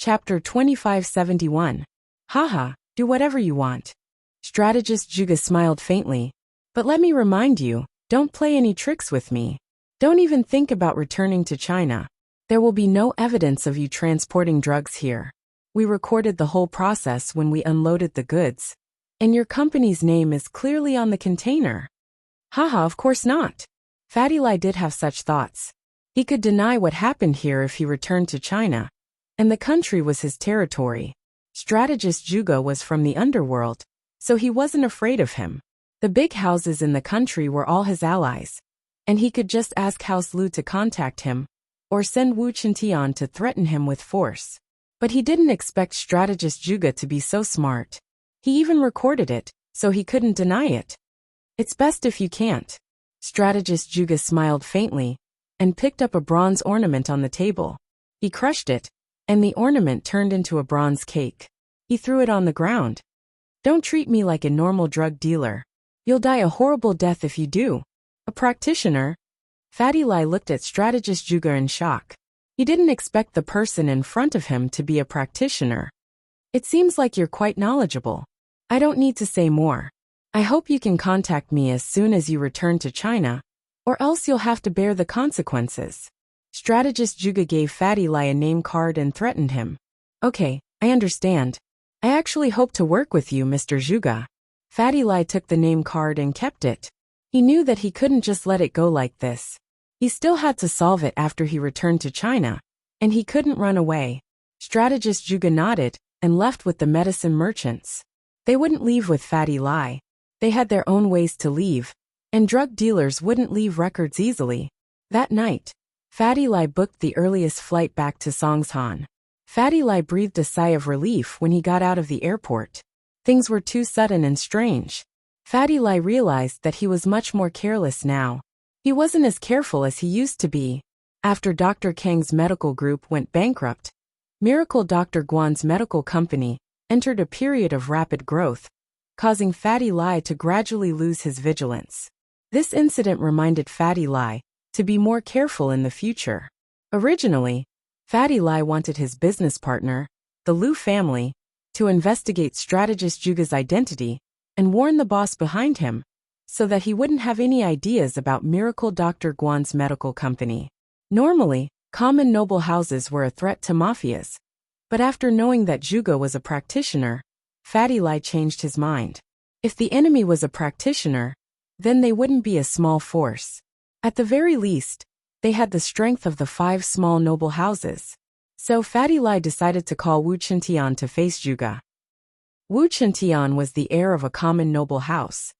Chapter 2571. Haha, do whatever you want. Strategist Juga smiled faintly. But let me remind you, don't play any tricks with me. Don't even think about returning to China. There will be no evidence of you transporting drugs here. We recorded the whole process when we unloaded the goods. And your company's name is clearly on the container. Haha, of course not. Fatty Lai did have such thoughts. He could deny what happened here if he returned to China. And the country was his territory. Strategist Juga was from the underworld, so he wasn't afraid of him. The big houses in the country were all his allies. And he could just ask House Lu to contact him, or send Wu Chintian to threaten him with force. But he didn't expect Strategist Juga to be so smart. He even recorded it, so he couldn't deny it. It's best if you can't. Strategist Juga smiled faintly, and picked up a bronze ornament on the table. He crushed it, and the ornament turned into a bronze cake. He threw it on the ground. Don't treat me like a normal drug dealer. You'll die a horrible death if you do. A practitioner? Fatty Lai looked at Strategist Juga in shock. He didn't expect the person in front of him to be a practitioner. It seems like you're quite knowledgeable. I don't need to say more. I hope you can contact me as soon as you return to China, or else you'll have to bear the consequences. Strategist Juga gave Fatty Lai a name card and threatened him. Okay, I understand. I actually hope to work with you, Mr. Juga. Fatty Lai took the name card and kept it. He knew that he couldn't just let it go like this. He still had to solve it after he returned to China, and he couldn't run away. Strategist Juga nodded and left with the medicine merchants. They wouldn't leave with Fatty Lai. They had their own ways to leave, and drug dealers wouldn't leave records easily. That night, Fatty Lai booked the earliest flight back to Songshan. Fatty Lai breathed a sigh of relief when he got out of the airport. Things were too sudden and strange. Fatty Lai realized that he was much more careless now. He wasn't as careful as he used to be. After Dr. Kang's medical group went bankrupt, Miracle Dr. Guan's medical company entered a period of rapid growth, causing Fatty Lai to gradually lose his vigilance. This incident reminded Fatty Lai to be more careful in the future. Originally, Fatty Lai wanted his business partner, the Liu family, to investigate Strategist Juga's identity and warn the boss behind him, so that he wouldn't have any ideas about Miracle Dr. Guan's medical company. Normally, common noble houses were a threat to mafias. But after knowing that Juga was a practitioner, Fatty Lai changed his mind. If the enemy was a practitioner, then they wouldn't be a small force. At the very least, they had the strength of the 5 small noble houses. So Fatty Lai decided to call Wu Chintian to face Juga. Wu Chintian was the heir of a common noble house,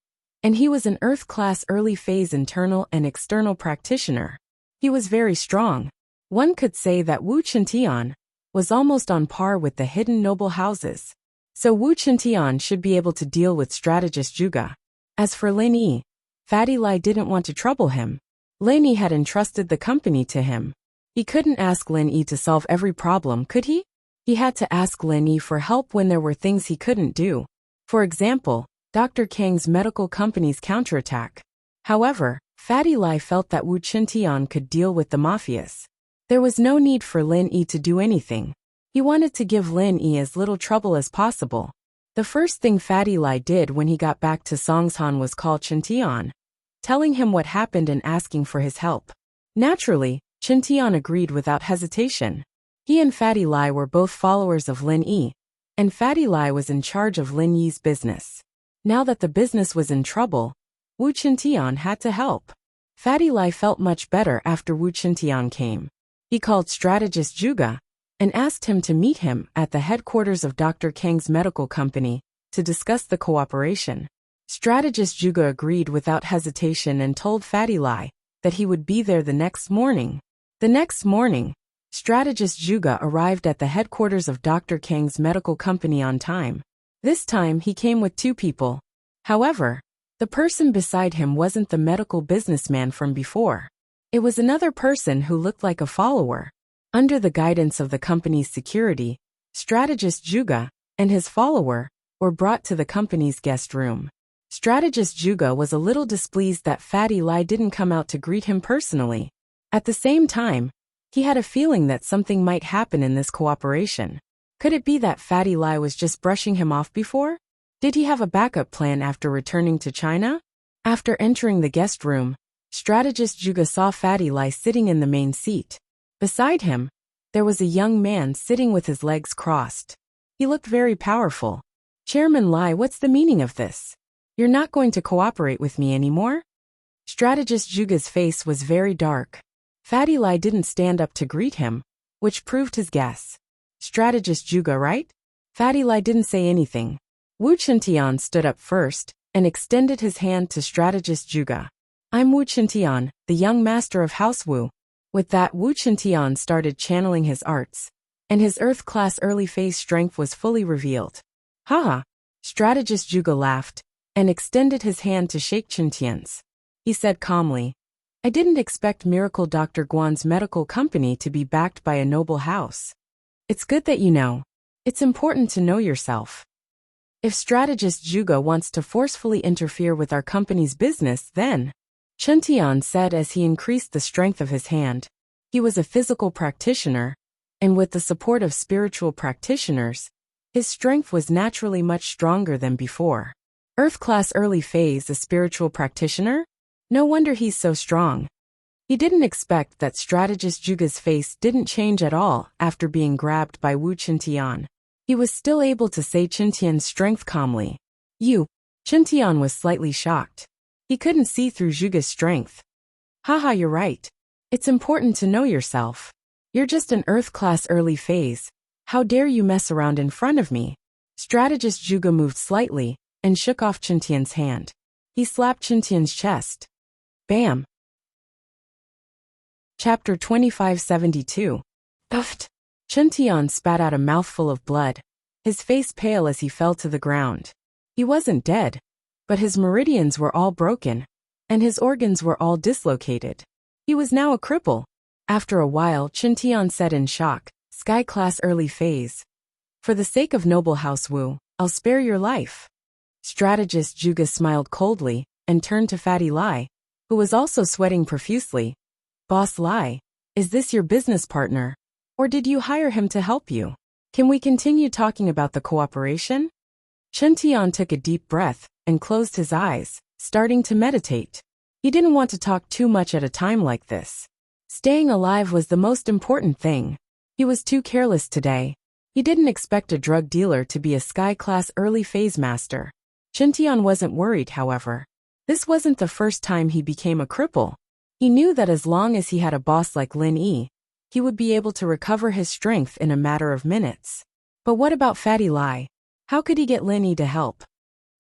and he was an Earth-class early-phase internal and external practitioner. He was very strong. One could say that Wu Chintian was almost on par with the hidden noble houses. So Wu Chintian should be able to deal with Strategist Juga. As for Lin Yi, Fatty Lai didn't want to trouble him. Lin Yi had entrusted the company to him. He couldn't ask Lin Yi to solve every problem, could he? He had to ask Lin Yi for help when there were things he couldn't do. For example, Dr. Kang's medical company's counterattack. However, Fatty Lai felt that Wu Chintian could deal with the mafias. There was no need for Lin Yi to do anything. He wanted to give Lin Yi as little trouble as possible. The first thing Fatty Lai did when he got back to Songshan was call Chintian, telling him what happened and asking for his help. Naturally, Chintian agreed without hesitation. He and Fatty Lai were both followers of Lin Yi, and Fatty Lai was in charge of Lin Yi's business. Now that the business was in trouble, Wu Chintian had to help. Fatty Lai felt much better after Wu Chintian came. He called Strategist Juga and asked him to meet him at the headquarters of Dr. Kang's medical company to discuss the cooperation. Strategist Juga agreed without hesitation and told Fatty Lai that he would be there the next morning. The next morning, Strategist Juga arrived at the headquarters of Dr. Kang's medical company on time. This time he came with 2 people. However, the person beside him wasn't the medical businessman from before. It was another person who looked like a follower. Under the guidance of the company's security, Strategist Juga and his follower were brought to the company's guest room. Strategist Juga was a little displeased that Fatty Lai didn't come out to greet him personally. At the same time, he had a feeling that something might happen in this cooperation. Could it be that Fatty Lai was just brushing him off before? Did he have a backup plan after returning to China? After entering the guest room, strategist Juga saw Fatty Lai sitting in the main seat. Beside him, there was a young man sitting with his legs crossed. He looked very powerful. Chairman Lai, what's the meaning of this? You're not going to cooperate with me anymore? Strategist Juga's face was very dark. Fatty Lai didn't stand up to greet him, which proved his guess. Strategist Juga, right? Fatty Lai didn't say anything. Wu Chintian stood up first and extended his hand to strategist Juga. I'm Wu Chintian, the young master of House Wu. With that, Wu Chintian started channeling his arts, and his Earth-class early phase strength was fully revealed. Haha! Strategist Juga laughed and extended his hand to shake Chintian's. He said calmly, I didn't expect Miracle Dr. Guan's medical company to be backed by a noble house. It's good that you know. It's important to know yourself. If strategist Juga wants to forcefully interfere with our company's business, then, Chintian said as he increased the strength of his hand. He was a physical practitioner, and with the support of spiritual practitioners, his strength was naturally much stronger than before. Earth-class early phase, a spiritual practitioner? No wonder he's so strong. He didn't expect that strategist Juga's face didn't change at all after being grabbed by Wu Chintian. He was still able to say Chintian's strength calmly. You. Chintian was slightly shocked. He couldn't see through Juga's strength. Haha, you're right. It's important to know yourself. You're just an Earth-class early phase. How dare you mess around in front of me? Strategist Juga moved slightly and shook off Chintian's hand. He slapped Chintian's chest. Bam! Chapter 2572. Uft! Chintian spat out a mouthful of blood, his face pale as he fell to the ground. He wasn't dead, but his meridians were all broken, and his organs were all dislocated. He was now a cripple. After a while, Chintian said in shock, Sky-class early phase. For the sake of noble House Wu, I'll spare your life. Strategist Juga smiled coldly and turned to Fatty Lai, who was also sweating profusely. Boss Lai, is this your business partner? Or did you hire him to help you? Can we continue talking about the cooperation? Chintian took a deep breath and closed his eyes, starting to meditate. He didn't want to talk too much at a time like this. Staying alive was the most important thing. He was too careless today. He didn't expect a drug dealer to be a Sky-class early phase master. Chintian wasn't worried, however. This wasn't the first time he became a cripple. He knew that as long as he had a boss like Lin Yi, he would be able to recover his strength in a matter of minutes. But what about Fatty Lai? How could he get Lin Yi to help?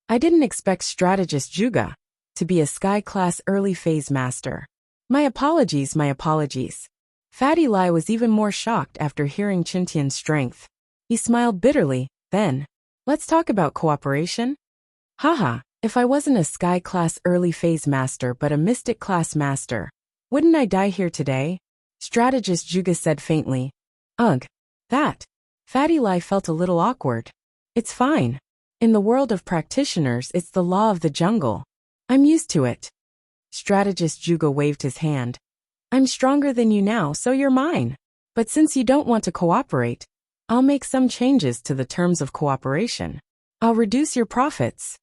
I didn't expect strategist Juga to be a Sky-class early phase master. My apologies, my apologies. Fatty Lai was even more shocked after hearing Chintian's strength. He smiled bitterly, then, let's talk about cooperation. Haha, if I wasn't a Sky-class early phase master but a Mystic-class master, wouldn't I die here today? Strategist Juga said faintly. Ugh. That. Fatty Lai felt a little awkward. It's fine. In the world of practitioners, it's the law of the jungle. I'm used to it. Strategist Juga waved his hand. I'm stronger than you now, so you're mine. But since you don't want to cooperate, I'll make some changes to the terms of cooperation. I'll reduce your profits.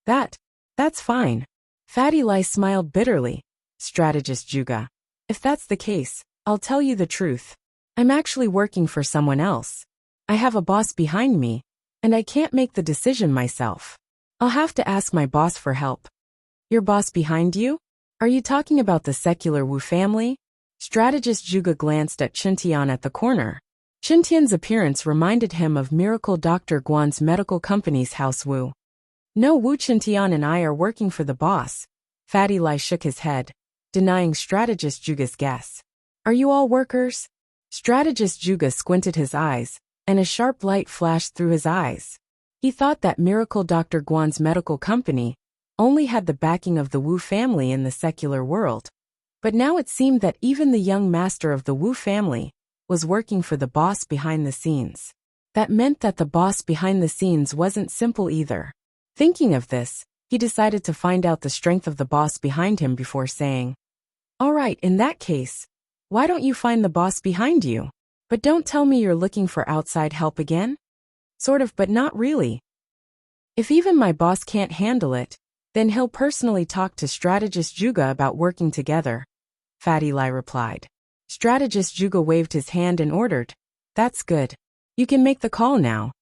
That's fine. Fatty Lai smiled bitterly. Strategist Juga. If that's the case, I'll tell you the truth. I'm actually working for someone else. I have a boss behind me, and I can't make the decision myself. I'll have to ask my boss for help. Your boss behind you? Are you talking about the secular Wu family? Strategist Juga glanced at Chintian at the corner. Chintian's appearance reminded him of Miracle Dr. Guan's medical company's House Wu. No, Wu Chintian and I are working for the boss. Fatty Lai shook his head, denying strategist Juga's guess. Are you all workers? Strategist Juga squinted his eyes, and a sharp light flashed through his eyes. He thought that Miracle Dr. Guan's medical company only had the backing of the Wu family in the secular world. But now it seemed that even the young master of the Wu family was working for the boss behind the scenes. That meant that the boss behind the scenes wasn't simple either. Thinking of this, he decided to find out the strength of the boss behind him before saying, all right, in that case, why don't you find the boss behind you? But don't tell me you're looking for outside help again? Sort of, but not really. If even my boss can't handle it, then he'll personally talk to Strategist Juga about working together, Fatty Lai replied. Strategist Juga waved his hand and ordered, "That's good. You can make the call now."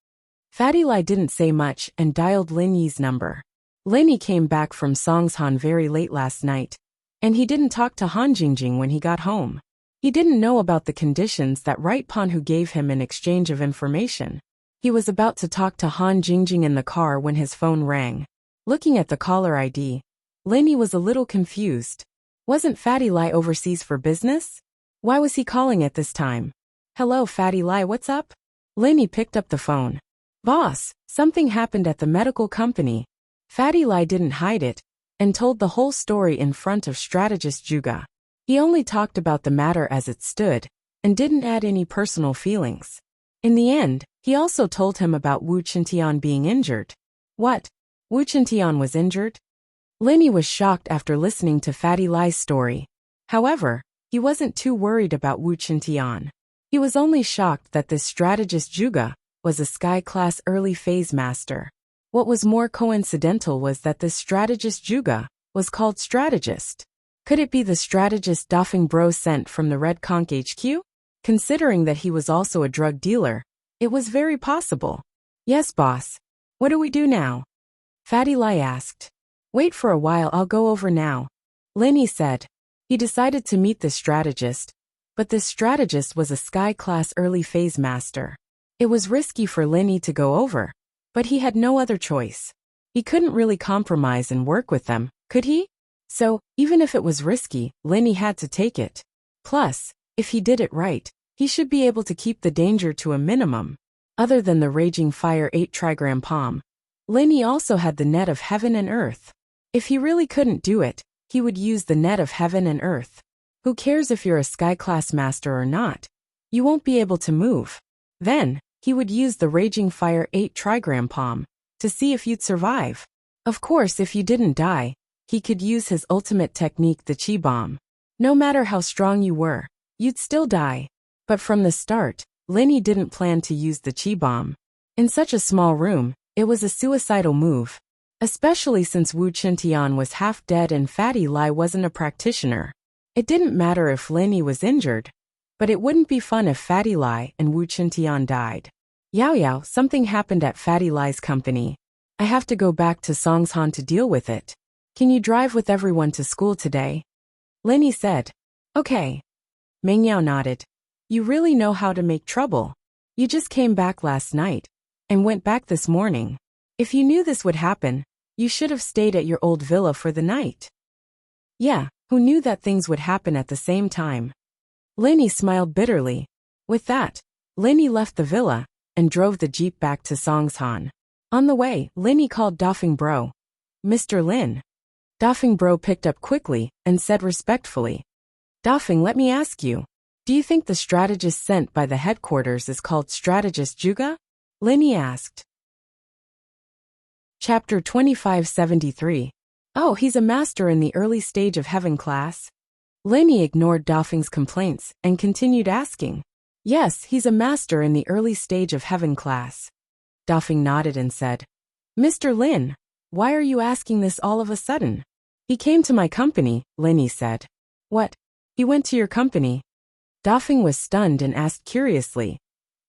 Fatty Lai didn't say much and dialed Lin Yi's number. Lin Yi came back from Songshan very late last night, and he didn't talk to Han Jingjing when he got home. He didn't know about the conditions that Right Ponhu gave him in exchange of information. He was about to talk to Han Jingjing in the car when his phone rang. Looking at the caller ID, Lin Yi was a little confused. Wasn't Fatty Lai overseas for business? Why was he calling at this time? "Hello, Fatty Lai, what's up?" Lin Yi picked up the phone. "Boss, something happened at the medical company." Fatty Lai didn't hide it, and told the whole story in front of Strategist Juga. He only talked about the matter as it stood, and didn't add any personal feelings. In the end, he also told him about Wu Qintian being injured. What? Wu Qintian was injured? Lin Yi was shocked after listening to Fatty Lai's story. However, he wasn't too worried about Wu Qintian. He was only shocked that this strategist Juga was a sky-class early phase master. What was more coincidental was that this strategist Juga was called strategist. Could it be the strategist Dafeng Bro sent from the Red Conch HQ? Considering that he was also a drug dealer, it was very possible. "Yes, boss. What do we do now?" Fatty Lai asked. "Wait for a while, I'll go over now," Lin Yi said. He decided to meet this strategist, but this strategist was a sky-class early phase master. It was risky for Lin Yi to go over, but he had no other choice. He couldn't really compromise and work with them, could he? So, even if it was risky, Lin Yi had to take it. Plus, if he did it right, he should be able to keep the danger to a minimum. Other than the Raging Fire 8 trigram palm, Lin Yi also had the net of heaven and earth. If he really couldn't do it, he would use the net of heaven and earth. Who cares if you're a sky-class master or not? You won't be able to move. Then, he would use the Raging Fire 8 trigram palm to see if you'd survive. Of course, if you didn't die, he could use his ultimate technique, the Qi Bomb. No matter how strong you were, you'd still die. But from the start, Lin Yi didn't plan to use the Qi Bomb. In such a small room, it was a suicidal move. Especially since Wu Qintian was half dead and Fatty Lai wasn't a practitioner. It didn't matter if Lin Yi was injured, but it wouldn't be fun if Fatty Lai and Wu Qintian died. "Yao, something happened at Fatty Lai's company. I have to go back to Songshan to deal with it. Can you drive with everyone to school today?" Lin Yi said. "Okay." Meng Yao nodded. "You really know how to make trouble. You just came back last night, and went back this morning. If you knew this would happen, you should have stayed at your old villa for the night." "Yeah, who knew that things would happen at the same time?" Lin Yi smiled bitterly. With that, Lin Yi left the villa, and drove the jeep back to Songshan. On the way, Lin Yi called Dafeng Bro. "Mr. Lin." Dafeng Bro picked up quickly, and said respectfully, "Dafeng, let me ask you, do you think the strategist sent by the headquarters is called Strategist Juga?" Lin Yi asked. Chapter 2573. "Oh, he's a master in the early stage of heaven class." Lin Yi ignored Dafeng's complaints and continued asking. "Yes, he's a master in the early stage of heaven class." Dafeng nodded and said, "Mr. Lin, why are you asking this all of a sudden?" "He came to my company," Lin Yi said. "What? He went to your company?" Dafeng was stunned and asked curiously,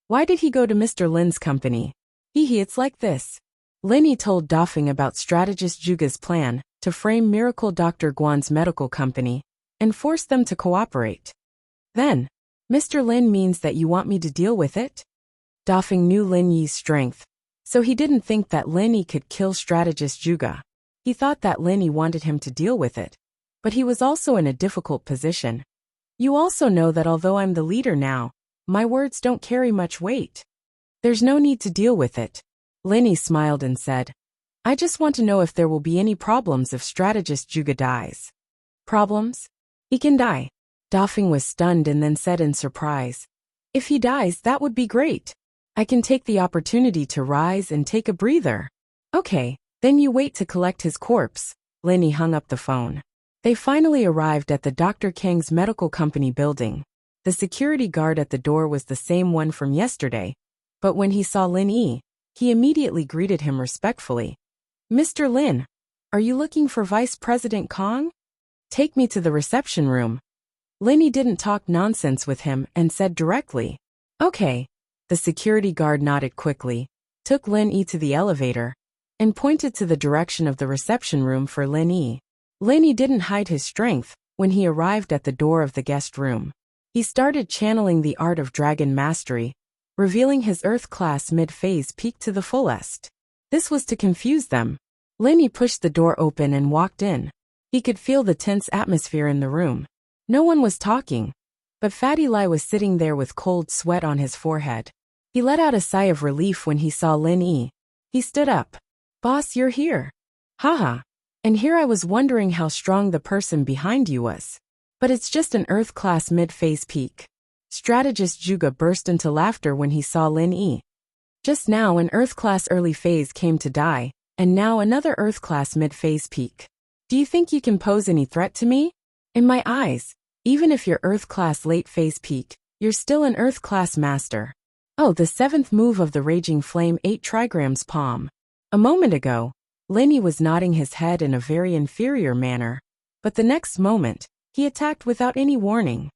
"Why did he go to Mr. Lin's company?" It's like this." Lin Yi told Dafeng about strategist Juga's plan to frame Miracle Dr. Guan's medical company and force them to cooperate. "Then, Mr. Lin means that you want me to deal with it?" Dafeng knew Lin Yi's strength, so he didn't think that Lin Yi could kill strategist Juga. He thought that Lin Yi wanted him to deal with it, but he was also in a difficult position. "You also know that although I'm the leader now, my words don't carry much weight. There's no need to deal with it." Lin Yi smiled and said, "I just want to know if there will be any problems if strategist Juga dies." "Problems? He can die." Dafeng was stunned and then said in surprise, "If he dies, that would be great. I can take the opportunity to rise and take a breather." "Okay, then you wait to collect his corpse." Lin Yi hung up the phone. They finally arrived at the Dr. Kang's medical company building. The security guard at the door was the same one from yesterday, but when he saw Lin Yi, He immediately greeted him respectfully. Mr. Lin, are you looking for Vice President Kong? Take me to the reception room. Linny didn't talk nonsense with him and said directly, okay. The security guard nodded quickly, took Lin Yi to the elevator, and pointed to the direction of the reception room for Lin Yi. Lin Yi didn't hide his strength when he arrived at the door of the guest room. He started channeling the art of dragon mastery, revealing his Earth-class mid-phase peak to the fullest. This was to confuse them. Lin Yi pushed the door open and walked in. He could feel the tense atmosphere in the room. No one was talking, but Fatty Lai was sitting there with cold sweat on his forehead. He let out a sigh of relief when he saw Lin Yi. He stood up. Boss, you're here. Haha. And here I was wondering how strong the person behind you was. But it's just an Earth-class mid-phase peak. Strategist Juga burst into laughter when he saw Lin Yi. Just now an Earth-class early phase came to die, and now another Earth-class mid-phase peak. Do you think you can pose any threat to me? In my eyes, even if you're Earth-class late-phase peak, you're still an Earth-class master. Oh, the 7th move of the Raging Flame 8 trigrams palm. A moment ago, Lin Yi was nodding his head in a very inferior manner, but the next moment, he attacked without any warning.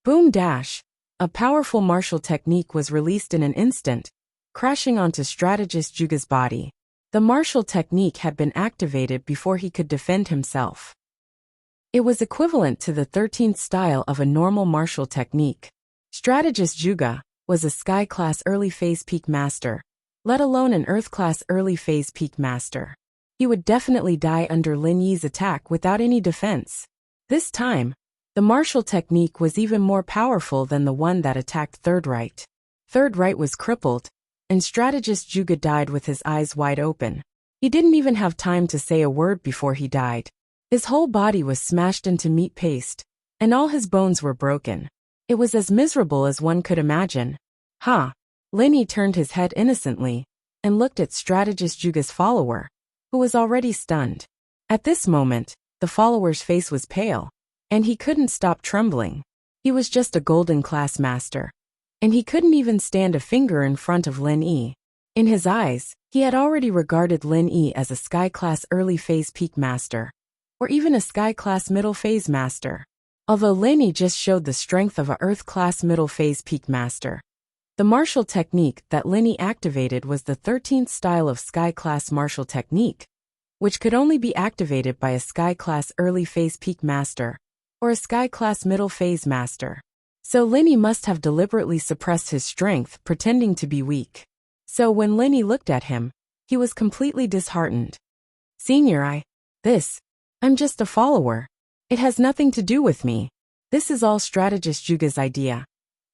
Boom dash! A powerful martial technique was released in an instant, crashing onto Strategist Juga's body. The martial technique had been activated before he could defend himself. It was equivalent to the 13th style of a normal martial technique. Strategist Juga was a Sky-class early-phase peak master, let alone an Earth-class early-phase peak master. He would definitely die under Lin Yi's attack without any defense. This time, the martial technique was even more powerful than the one that attacked Third Right. Third Right was crippled, and Strategist Juga died with his eyes wide open. He didn't even have time to say a word before he died. His whole body was smashed into meat paste, and all his bones were broken. It was as miserable as one could imagine. Ha! Lin Yi turned his head innocently, and looked at Strategist Juga's follower, who was already stunned. At this moment, the follower's face was pale, and he couldn't stop trembling. He was just a golden class master, and he couldn't even stand a finger in front of Lin Yi. In his eyes, he had already regarded Lin Yi as a Sky-class early-phase peak master, or even a Sky-class middle-phase master. Although Lin Yi just showed the strength of a Earth-class middle-phase peak master. The martial technique that Lin Yi activated was the 13th style of Sky-class martial technique, which could only be activated by a Sky-class early-phase peak master, or a Sky-class middle-phase master. So Lin Yi must have deliberately suppressed his strength, pretending to be weak. So when Lin Yi looked at him, he was completely disheartened. Senior, I'm just a follower. It has nothing to do with me. This is all Strategist Juga's idea.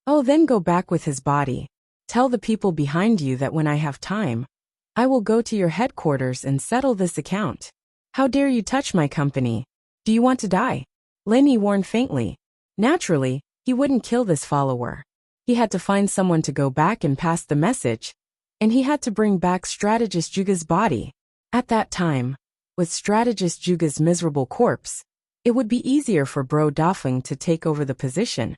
Oh, then go back with his body. Tell the people behind you that when I have time, I will go to your headquarters and settle this account. How dare you touch my company? Do you want to die? Lin Yi warned faintly. Naturally, he wouldn't kill this follower. He had to find someone to go back and pass the message, and he had to bring back Strategist Juga's body. At that time, with Strategist Juga's miserable corpse, it would be easier for Bro Dafeng to take over the position,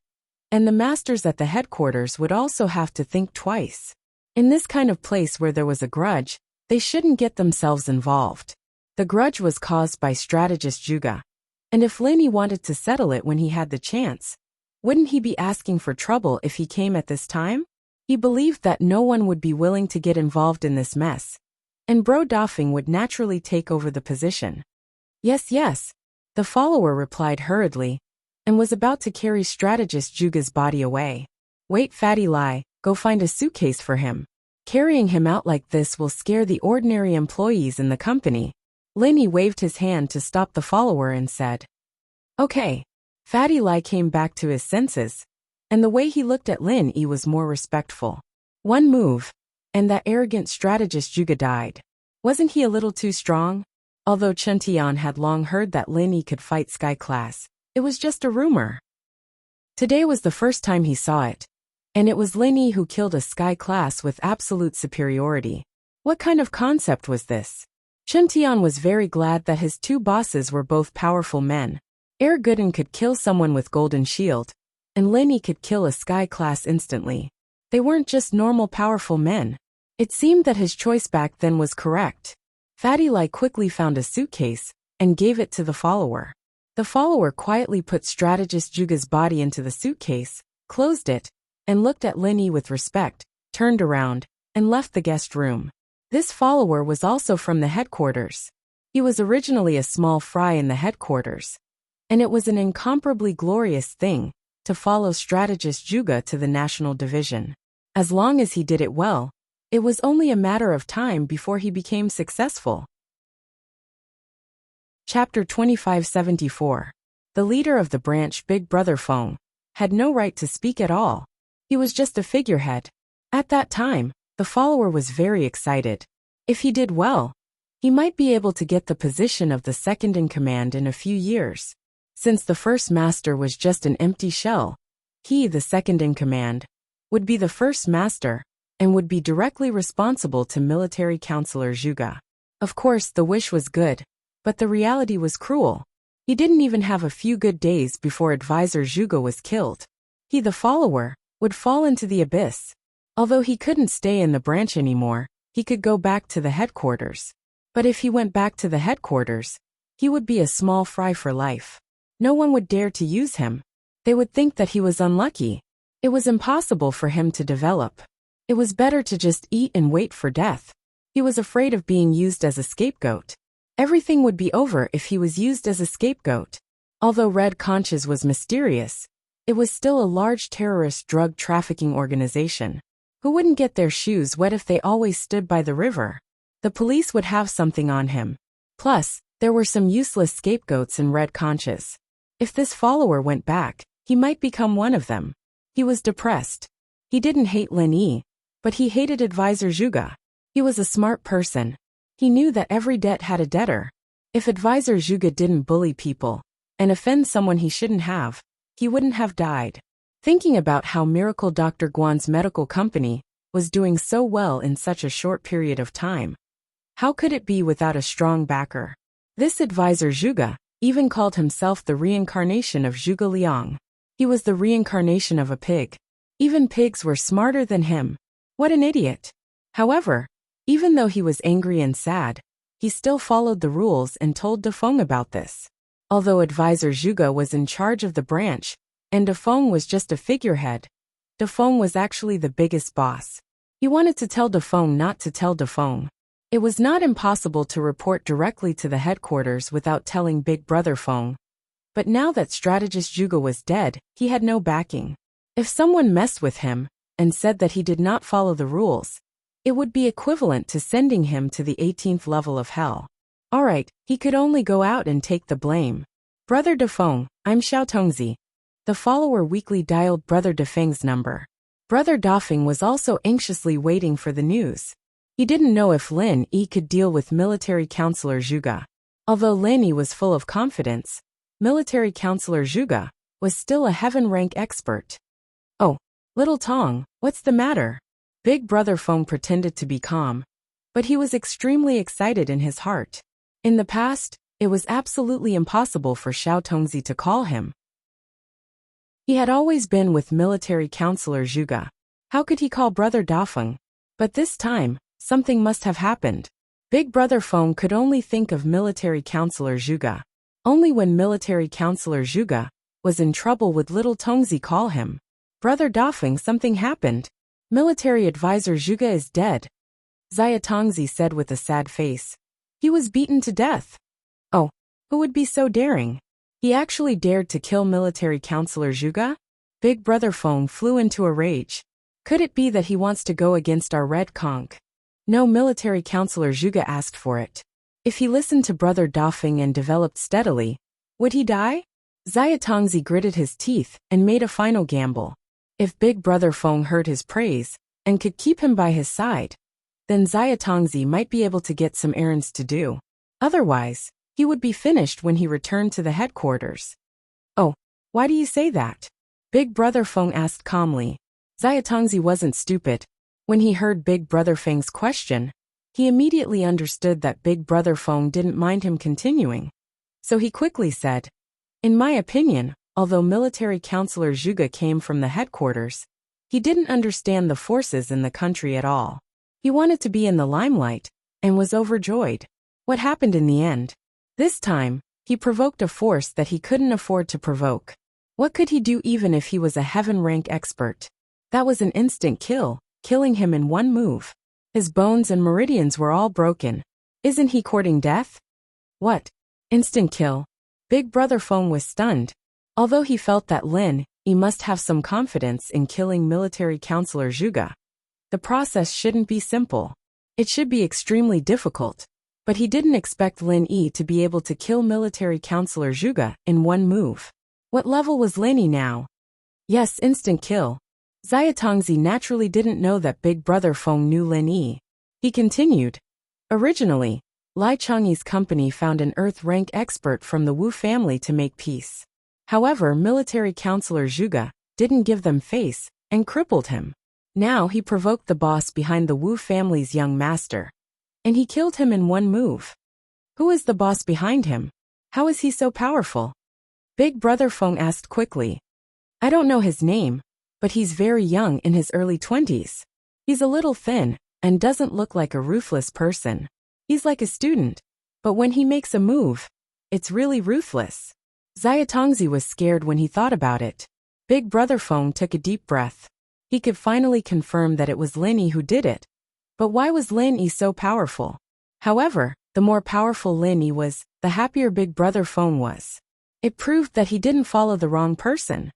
and the masters at the headquarters would also have to think twice. In this kind of place where there was a grudge, they shouldn't get themselves involved. The grudge was caused by Strategist Juga, and if Lin Yi wanted to settle it when he had the chance, wouldn't he be asking for trouble if he came at this time? He believed that no one would be willing to get involved in this mess, and Bro Dafeng would naturally take over the position. Yes, the follower replied hurriedly, and was about to carry Strategist Juga's body away. Wait, Fatty Lai, go find a suitcase for him. Carrying him out like this will scare the ordinary employees in the company. Lin Yi waved his hand to stop the follower and said, Okay. Fatty Lai came back to his senses, and the way he looked at Lin Yi was more respectful. One move, and that arrogant Strategist Juga died. Wasn't he a little too strong? Although Chen Tian had long heard that Lin Yi could fight Sky Class, it was just a rumor. Today was the first time he saw it, and it was Lin Yi who killed a Sky Class with absolute superiority. What kind of concept was this? Chen Tian was very glad that his two bosses were both powerful men. Air Gooden could kill someone with Golden Shield, and Lin Yi could kill a Sky Class instantly. They weren't just normal powerful men. It seemed that his choice back then was correct. Fatty Lai quickly found a suitcase and gave it to the follower. The follower quietly put strategist Juga's body into the suitcase, closed it, and looked at Lin Yi with respect, turned around, and left the guest room. This follower was also from the headquarters. He was originally a small fry in the headquarters, and it was an incomparably glorious thing to follow strategist Juga to the national division. As long as he did it well, it was only a matter of time before he became successful. Chapter 2574. The leader of the branch, Big Brother Feng, had no right to speak at all. He was just a figurehead. At that time, the follower was very excited. If he did well, he might be able to get the position of the second in command in a few years. Since the first master was just an empty shell, he, the second in command, would be the first master and would be directly responsible to military counselor Juga. Of course, the wish was good, but the reality was cruel. He didn't even have a few good days before advisor Juga was killed. He, the follower, would fall into the abyss. Although he couldn't stay in the branch anymore, he could go back to the headquarters. But if he went back to the headquarters, he would be a small fry for life. No one would dare to use him. They would think that he was unlucky. It was impossible for him to develop. It was better to just eat and wait for death. He was afraid of being used as a scapegoat. Everything would be over if he was used as a scapegoat. Although Red Conches was mysterious, it was still a large terrorist drug trafficking organization. Who wouldn't get their shoes wet if they always stood by the river? The police would have something on him. Plus, there were some useless scapegoats in Red Conches. If this follower went back, he might become one of them. He was depressed. He didn't hate Lin Yi, but he hated advisor Juga. He was a smart person. He knew that every debt had a debtor. If advisor Juga didn't bully people and offend someone he shouldn't have, he wouldn't have died. Thinking about how Miracle Dr. Guan's medical company was doing so well in such a short period of time, how could it be without a strong backer? This advisor Juga even called himself the reincarnation of Zhuge Liang. He was the reincarnation of a pig. Even pigs were smarter than him. What an idiot. However, even though he was angry and sad, he still followed the rules and told Defeng about this. Although advisor Zhuge was in charge of the branch, and Defeng was just a figurehead, Defeng was actually the biggest boss. He wanted to tell Defeng not to tell Defeng. It was not impossible to report directly to the headquarters without telling Big Brother Feng. But now that strategist Zhuge was dead, he had no backing. If someone messed with him and said that he did not follow the rules, it would be equivalent to sending him to the 18th level of hell. Alright, he could only go out and take the blame. Brother Defeng, I'm Xiao Tongzi. The follower weakly dialed Brother Defeng's number. Brother Dafeng was also anxiously waiting for the news. He didn't know if Lin Yi could deal with military counselor Zhuge. Although Lin Yi was full of confidence, military counselor Zhuge was still a heaven-rank expert. Oh, little Tong, what's the matter? Big Brother Feng pretended to be calm, but he was extremely excited in his heart. In the past, it was absolutely impossible for Xiao Tongzi to call him. He had always been with military counselor Zhuge. How could he call Brother Dafeng? But this time, something must have happened. Big Brother Feng could only think of military counselor Zhuge. Only when military counselor Zhuge was in trouble would little Tongzi call him. Brother Dafeng, something happened. Military advisor Zhuge is dead, Xia Tongzi said with a sad face. He was beaten to death. Oh, who would be so daring? He actually dared to kill military counselor Zhuge? Big Brother Feng flew into a rage. Could it be that he wants to go against our Red Conch? No, military counselor Zhuge asked for it. If he listened to Brother Dafeng and developed steadily, would he die? Xia Tongzi gritted his teeth and made a final gamble. If Big Brother Feng heard his praise and could keep him by his side, then Xia Tongzi might be able to get some errands to do. Otherwise, he would be finished when he returned to the headquarters. Oh, why do you say that? Big Brother Feng asked calmly. Xia Tongzi wasn't stupid. When he heard Big Brother Feng's question, he immediately understood that Big Brother Feng didn't mind him continuing. So he quickly said, in my opinion, although military counselor Zhuge came from the headquarters, he didn't understand the forces in the country at all. He wanted to be in the limelight, and was overjoyed. What happened in the end? This time, he provoked a force that he couldn't afford to provoke. What could he do even if he was a heaven-rank expert? That was an instant kill, killing him in one move. His bones and meridians were all broken. Isn't he courting death? What? Instant kill? Big Brother Feng was stunned. Although he felt that he must have some confidence in killing military counselor Zhuge. The process shouldn't be simple. It should be extremely difficult. But he didn't expect Yi to be able to kill military counselor Zhuge in one move. What level was Yi now? Yes, instant kill. Xiaotongzi naturally didn't know that Big Brother Feng knew Yi. He continued. Originally, Lai Changyi's company found an Earth-rank expert from the Wu family to make peace. However, military counselor Zhuge didn't give them face and crippled him. Now he provoked the boss behind the Wu family's young master. And he killed him in one move. Who is the boss behind him? How is he so powerful? Big Brother Feng asked quickly. I don't know his name, but he's very young, in his early 20s. He's a little thin, and doesn't look like a ruthless person. He's like a student, but when he makes a move, it's really ruthless. Xiaotongzi was scared when he thought about it. Big Brother Feng took a deep breath. He could finally confirm that it was Yi who did it. But why was Yi so powerful? However, the more powerful Yi was, the happier Big Brother Feng was. It proved that he didn't follow the wrong person.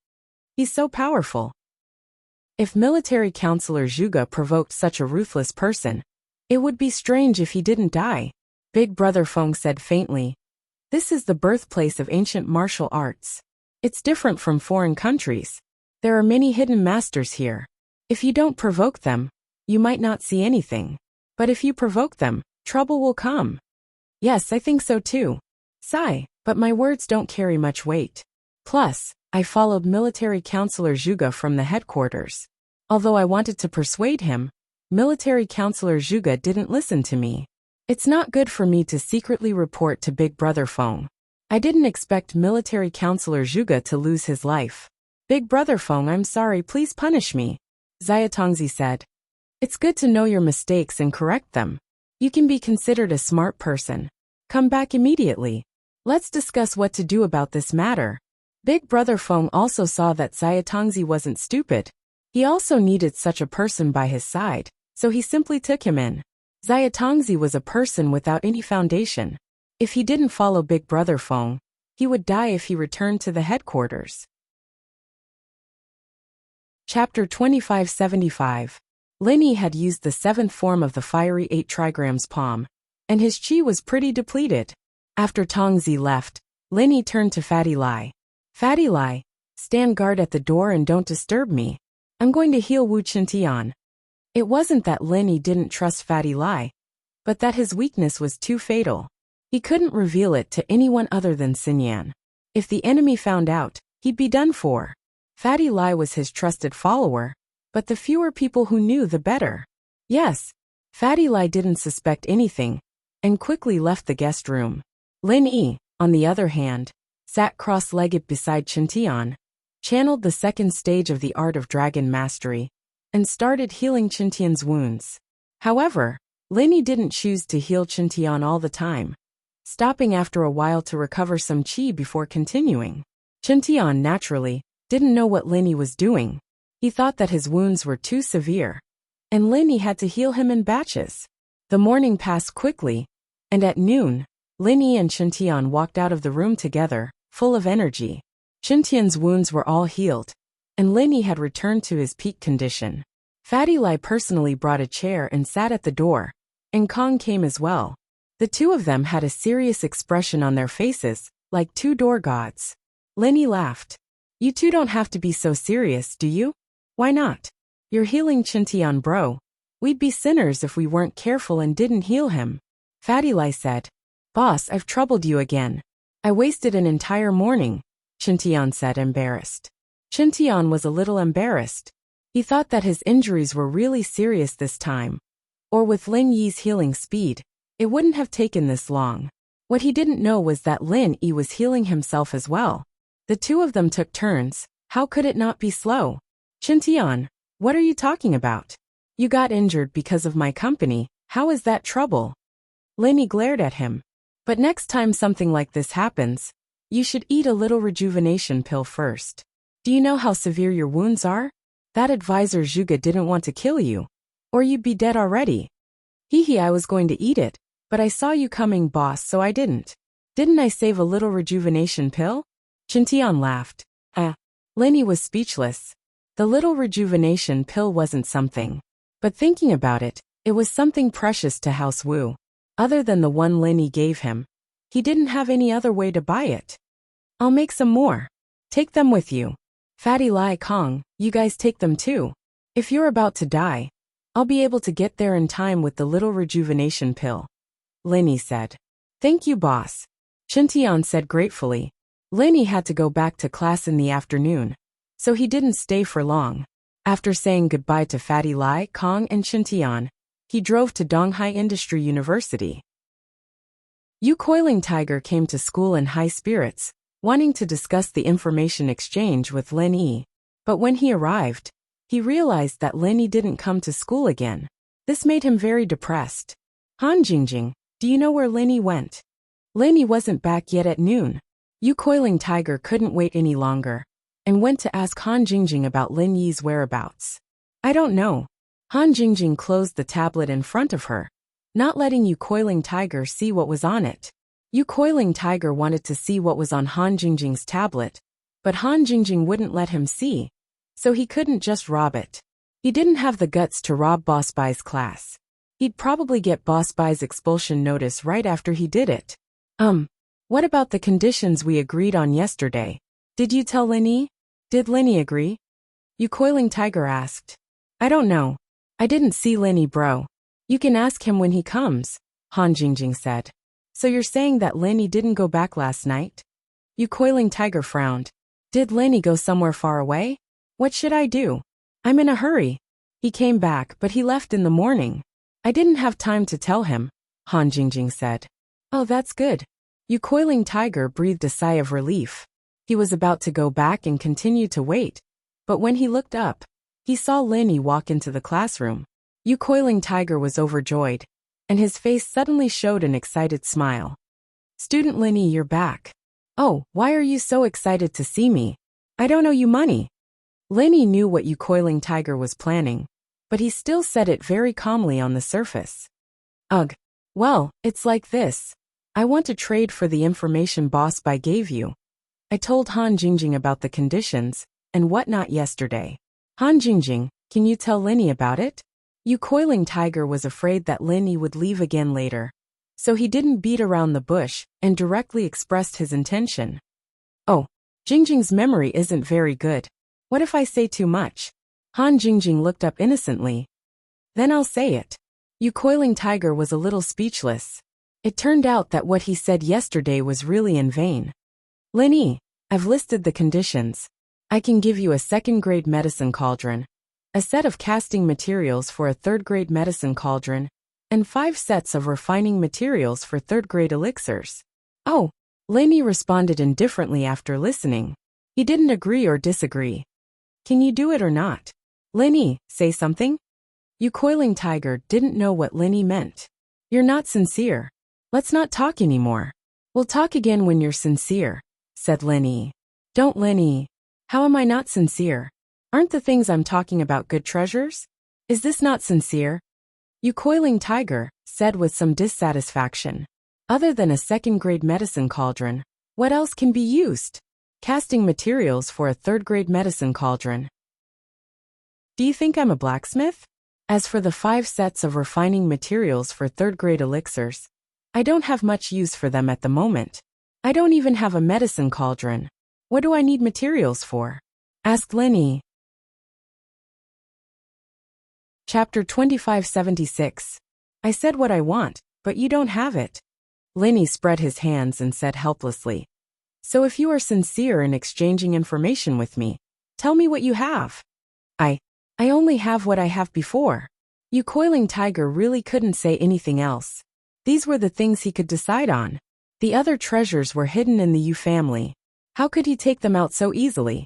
He's so powerful. If military counselor Zhuge provoked such a ruthless person, it would be strange if he didn't die. Big Brother Feng said faintly. This is the birthplace of ancient martial arts. It's different from foreign countries. There are many hidden masters here. If you don't provoke them, you might not see anything. But if you provoke them, trouble will come. Yes, I think so too. Sigh, but my words don't carry much weight. Plus, I followed military counselor Zhuge from the headquarters. Although I wanted to persuade him, military counselor Zhuge didn't listen to me. It's not good for me to secretly report to Big Brother Feng. I didn't expect military counselor Zhuge to lose his life. Big Brother Feng, I'm sorry, please punish me. Xiaotongzi said. It's good to know your mistakes and correct them. You can be considered a smart person. Come back immediately. Let's discuss what to do about this matter. Big Brother Feng also saw that Xiaotongzi wasn't stupid. He also needed such a person by his side, so he simply took him in. Xiaotongzi was a person without any foundation. If he didn't follow Big Brother Feng, he would die if he returned to the headquarters. Chapter 2575. Yi had used the 7th form of the fiery 8 trigrams palm, and his chi was pretty depleted. After Tongzi left, Yi turned to Fatty Lai. Fatty Lai, stand guard at the door and don't disturb me. I'm going to heal Wu Qintian. It wasn't that Yi didn't trust Fatty Lai, but that his weakness was too fatal. He couldn't reveal it to anyone other than Xinyan. If the enemy found out, he'd be done for. Fatty Lai was his trusted follower, but the fewer people who knew, the better. Yes, Fatty Lai didn't suspect anything, and quickly left the guest room. Yi, on the other hand, sat cross-legged beside Qintian, channeled the 2nd stage of the art of dragon mastery, and started healing Qintian's wounds. However, Yi didn't choose to heal Qintian all the time, stopping after a while to recover some qi before continuing. Qintian, naturally, didn't know what Yi was doing. He thought that his wounds were too severe, and Yi had to heal him in batches. The morning passed quickly, and at noon, Yi and Qintian walked out of the room together, full of energy. Qintian's wounds were all healed, and Yi had returned to his peak condition. Fatty Lai personally brought a chair and sat at the door, and Kong came as well. The two of them had a serious expression on their faces, like two door gods. Yi laughed. You two don't have to be so serious, do you? Why not? You're healing Qintian, bro. We'd be sinners if we weren't careful and didn't heal him. Fatty Lai said. Boss, I've troubled you again. I wasted an entire morning, Qintian said, embarrassed. Qintian was a little embarrassed. He thought that his injuries were really serious this time. Or with Lin Yi's healing speed, it wouldn't have taken this long. What he didn't know was that Lin Yi was healing himself as well. The two of them took turns. How could it not be slow? Qintian, what are you talking about? You got injured because of my company. How is that trouble? Lenny glared at him. But next time something like this happens, you should eat a little rejuvenation pill first. Do you know how severe your wounds are? That advisor Zhuge didn't want to kill you. Or you'd be dead already. Hee, I was going to eat it, but I saw you coming, boss, so I didn't. Didn't I save a little rejuvenation pill? Chintian laughed. Lenny was speechless. The little rejuvenation pill wasn't something. But thinking about it, it was something precious to House Wu. Other than the one Lenny gave him, he didn't have any other way to buy it. I'll make some more. Take them with you. Fatty Lai Kong, you guys take them too. If you're about to die, I'll be able to get there in time with the little rejuvenation pill. Lenny said. Thank you, boss. Chintian said gratefully. Lenny had to go back to class in the afternoon, so he didn't stay for long. After saying goodbye to Fatty Lai Kong and Chintian, he drove to Donghai Industry University. Yu Coiling Tiger came to school in high spirits, wanting to discuss the information exchange with Lenny. But when he arrived, he realized that Lenny didn't come to school again. This made him very depressed. Han Jingjing, do you know where Lenny went? Lenny wasn't back yet at noon. Yu Coiling Tiger couldn't wait any longer, and went to ask Han Jingjing about Lin Yi's whereabouts. I don't know. Han Jingjing closed the tablet in front of her, not letting Yu Coiling Tiger see what was on it. Yu Coiling Tiger wanted to see what was on Han Jingjing's tablet, but Han Jingjing wouldn't let him see, so he couldn't just rob it. He didn't have the guts to rob Boss Bai's class. He'd probably get Boss Bai's expulsion notice right after he did it. What about the conditions we agreed on yesterday? Did you tell Lenny? Did Lenny agree? Yu Coiling Tiger asked. I don't know. I didn't see Lenny, bro. You can ask him when he comes, Han Jingjing said. So you're saying that Lenny didn't go back last night? Yu Coiling Tiger frowned. Did Lenny go somewhere far away? What should I do? I'm in a hurry. He came back, but he left in the morning. I didn't have time to tell him, Han Jingjing said. Oh, that's good. Yu Coiling Tiger breathed a sigh of relief. He was about to go back and continue to wait, but when he looked up, he saw Lenny walk into the classroom. Yu Coiling Tiger was overjoyed, and his face suddenly showed an excited smile. Student Lenny, you're back. Oh, why are you so excited to see me? I don't owe you money. Lenny knew what Yu Coiling Tiger was planning, but he still said it very calmly on the surface. Ugh. Well, it's like this. I want to trade for the information Boss Bai gave you. I told Han Jingjing about the conditions and whatnot yesterday. Han Jingjing, can you tell Lenny about it? Yu Coiling Tiger was afraid that Lenny would leave again later, so he didn't beat around the bush and directly expressed his intention. Oh, Jingjing's memory isn't very good. What if I say too much? Han Jingjing looked up innocently. Then I'll say it. Yu Coiling Tiger was a little speechless. It turned out that what he said yesterday was really in vain. Lenny, I've listed the conditions. I can give you a second-grade medicine cauldron, a set of casting materials for a third-grade medicine cauldron, and 5 sets of refining materials for third-grade elixirs. Oh, Lenny responded indifferently after listening. He didn't agree or disagree. Can you do it or not? Lenny, say something? Yu Coiling Tiger didn't know what Lenny meant. You're not sincere. Let's not talk anymore. We'll talk again when you're sincere, said Lenny. Don't, Lenny. How am I not sincere? Aren't the things I'm talking about good treasures? Is this not sincere? Yu Coiling Tiger said with some dissatisfaction. Other than a second-grade medicine cauldron, what else can be used? Casting materials for a third-grade medicine cauldron. Do you think I'm a blacksmith? As for the 5 sets of refining materials for third-grade elixirs, I don't have much use for them at the moment. I don't even have a medicine cauldron. What do I need materials for? Asked Lenny. Chapter 2576. I said what I want, but you don't have it. Lenny spread his hands and said helplessly. So if you are sincere in exchanging information with me, tell me what you have. I only have what I have before. Yu Coiling Tiger really couldn't say anything else. These were the things he could decide on. The other treasures were hidden in the Yu family. How could he take them out so easily?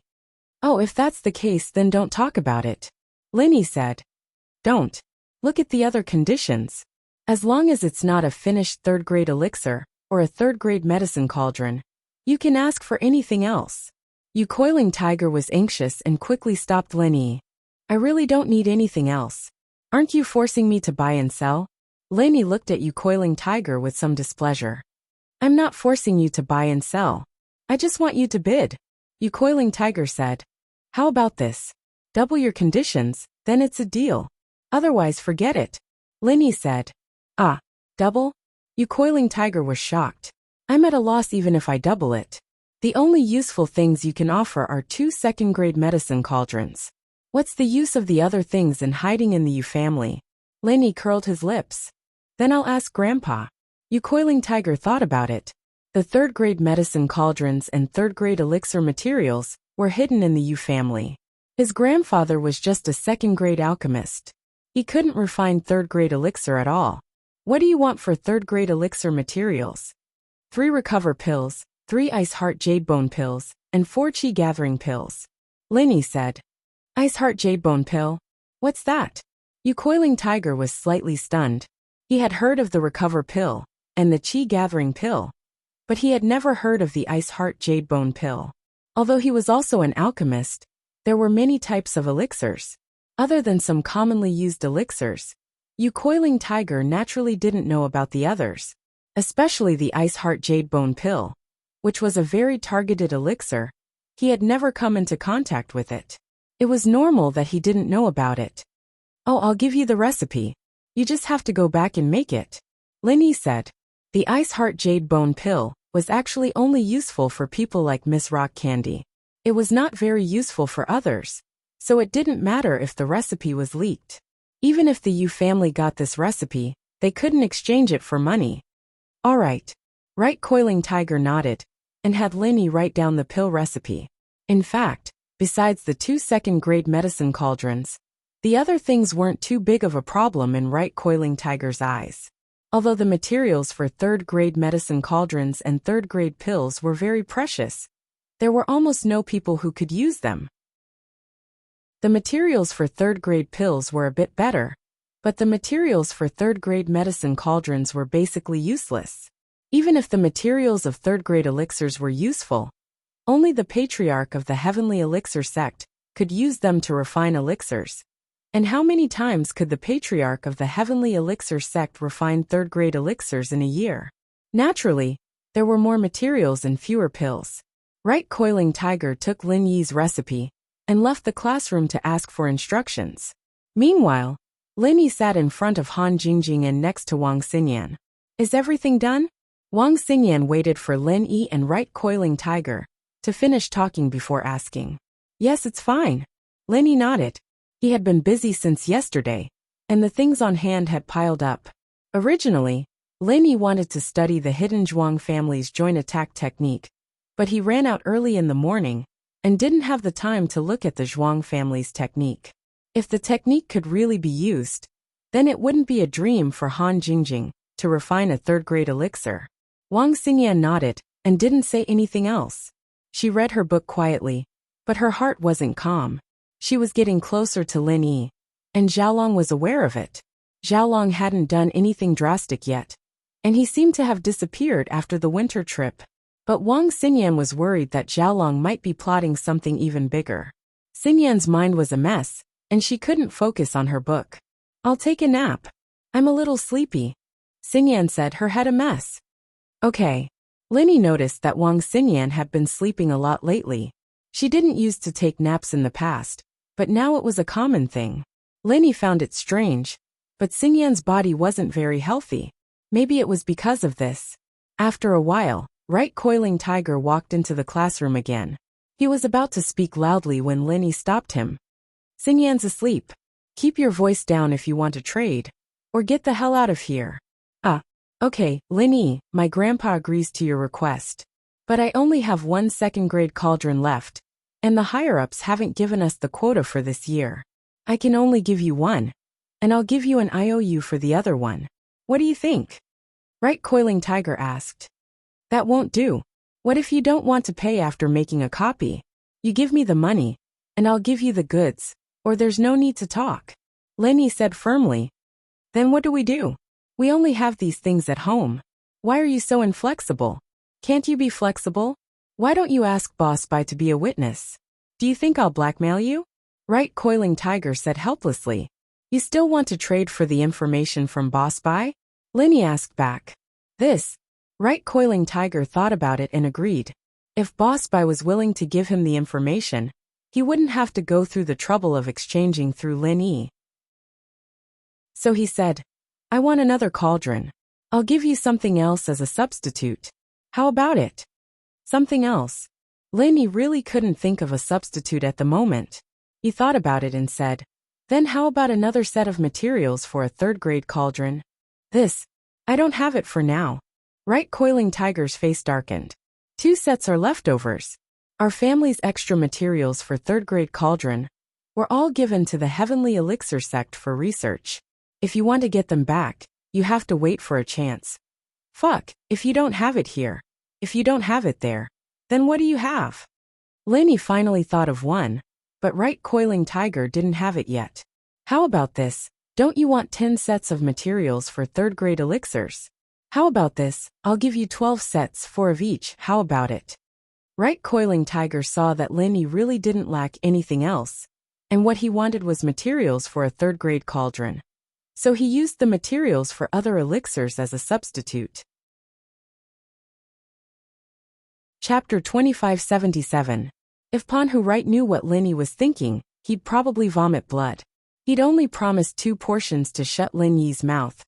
Oh, if that's the case, then don't talk about it, Lenny said. Don't. Look at the other conditions. As long as it's not a finished third-grade elixir or a third-grade medicine cauldron, you can ask for anything else. Coiling Tiger was anxious and quickly stopped Lenny. I really don't need anything else. Aren't you forcing me to buy and sell? Lenny looked at Coiling Tiger with some displeasure. I'm not forcing you to buy and sell. I just want you to bid. Coiling Tiger said. How about this? Double your conditions, then it's a deal. Otherwise forget it. Lenny said. Ah, double? Coiling Tiger was shocked. I'm at a loss even if I double it. The only useful things you can offer are 2 second-grade medicine cauldrons. What's the use of the other things in hiding in the family? Lenny curled his lips. Then I'll ask Grandpa. Coiling Tiger thought about it. The third-grade medicine cauldrons and third-grade elixir materials were hidden in the family. His grandfather was just a second-grade alchemist. He couldn't refine third-grade elixir at all. What do you want for third-grade elixir materials? 3 recover pills, 3 ice heart jade bone pills, and 4 chi gathering pills. Lenny said. Ice heart jade bone pill? What's that? Coiling Tiger was slightly stunned. He had heard of the recover pill and the chi gathering pill, but he had never heard of the ice heart jade bone pill. Although he was also an alchemist, there were many types of elixirs. Other than some commonly used elixirs, Coiling Tiger naturally didn't know about the others, especially the ice heart jade bone pill, which was a very targeted elixir. He had never come into contact with it. It was normal that he didn't know about it. Oh, I'll give you the recipe. You just have to go back and make it. Lenny said. The ice heart jade bone pill was actually only useful for people like Miss Rock Candy. It was not very useful for others, so it didn't matter if the recipe was leaked. Even if the family got this recipe, they couldn't exchange it for money. All right. Right. Coiling Tiger nodded and had Lenny write down the pill recipe. In fact, besides the 2 second-grade medicine cauldrons, the other things weren't too big of a problem in Right Coiling Tiger's eyes. Although the materials for third-grade medicine cauldrons and third-grade pills were very precious, there were almost no people who could use them. The materials for third-grade pills were a bit better, but the materials for third-grade medicine cauldrons were basically useless. Even if the materials of third-grade elixirs were useful, only the patriarch of the Heavenly Elixir sect could use them to refine elixirs. And how many times could the patriarch of the Heavenly Elixir sect refine third-grade elixirs in a year? Naturally, there were more materials and fewer pills. Right Coiling Tiger took Lin Yi's recipe and left the classroom to ask for instructions. Meanwhile, Lin Yi sat in front of Han Jingjing and next to Wang Xingyan. Is everything done? Wang Xingyan waited for Lin Yi and Right Coiling Tiger to finish talking before asking. Yes, it's fine. Lin Yi nodded. He had been busy since yesterday, and the things on hand had piled up. Originally, Lin Yi wanted to study the hidden Zhuang family's joint attack technique, but he ran out early in the morning and didn't have the time to look at the Zhuang family's technique. If the technique could really be used, then it wouldn't be a dream for Han Jingjing to refine a third-grade elixir. Wang Xingyan nodded and didn't say anything else. She read her book quietly, but her heart wasn't calm. She was getting closer to Lin Yi, and Xiaolong was aware of it. Xiaolong hadn't done anything drastic yet, and he seemed to have disappeared after the winter trip. But Wang Xingyan was worried that Xiaolong might be plotting something even bigger. Xingyan's mind was a mess, and she couldn't focus on her book. I'll take a nap. I'm a little sleepy. Xingyan said, her head a mess. Okay. Lin Yi noticed that Wang Xingyan had been sleeping a lot lately. She didn't used to take naps in the past, but now it was a common thing. Lin Yi found it strange, but Xingyan's body wasn't very healthy. Maybe it was because of this. After a while, Right Coiling Tiger walked into the classroom again. He was about to speak loudly when Lin Yi stopped him. Xingyan's asleep. Keep your voice down if you want to trade, or get the hell out of here. Okay, Lin Yi, my grandpa agrees to your request. But I only have 1 second-grade cauldron left, and the higher-ups haven't given us the quota for this year. I can only give you 1, and I'll give you an IOU for the other one. What do you think? Right Coiling Tiger asked. That won't do. What if you don't want to pay after making a copy? You give me the money, and I'll give you the goods, or there's no need to talk. Lin Yi said firmly. Then what do we do? We only have these things at home. Why are you so inflexible? Can't you be flexible? Why don't you ask Boss Bai to be a witness? Do you think I'll blackmail you? Right Coiling Tiger said helplessly. You still want to trade for the information from Boss Bai? Lin Yi asked back. This. Right Coiling Tiger thought about it and agreed. If Boss Bai was willing to give him the information, he wouldn't have to go through the trouble of exchanging through Lin Yi. So he said, I want another cauldron. I'll give you something else as a substitute. How about it? Something else. Lin Yi really couldn't think of a substitute at the moment. He thought about it and said, then how about another set of materials for a third-grade cauldron? This. I don't have it for now. Right Coiling Tiger's face darkened. 2 sets are leftovers. Our family's extra materials for third-grade cauldron were all given to the Heavenly Elixir sect for research. If you want to get them back, you have to wait for a chance. Fuck, if you don't have it here, if you don't have it there, then what do you have? Lin Yi finally thought of one, but Right Coiling Tiger didn't have it yet. How about this? Don't you want 10 sets of materials for third-grade elixirs? How about this? I'll give you 12 sets, 4 of each. How about it? Right Coiling Tiger saw that Lin Yi really didn't lack anything else, and what he wanted was materials for a third-grade cauldron. So he used the materials for other elixirs as a substitute. Chapter 2577. If Pan Hu Right knew what Lin Yi was thinking, he'd probably vomit blood. He'd only promised 2 portions to shut Lin Yi's mouth,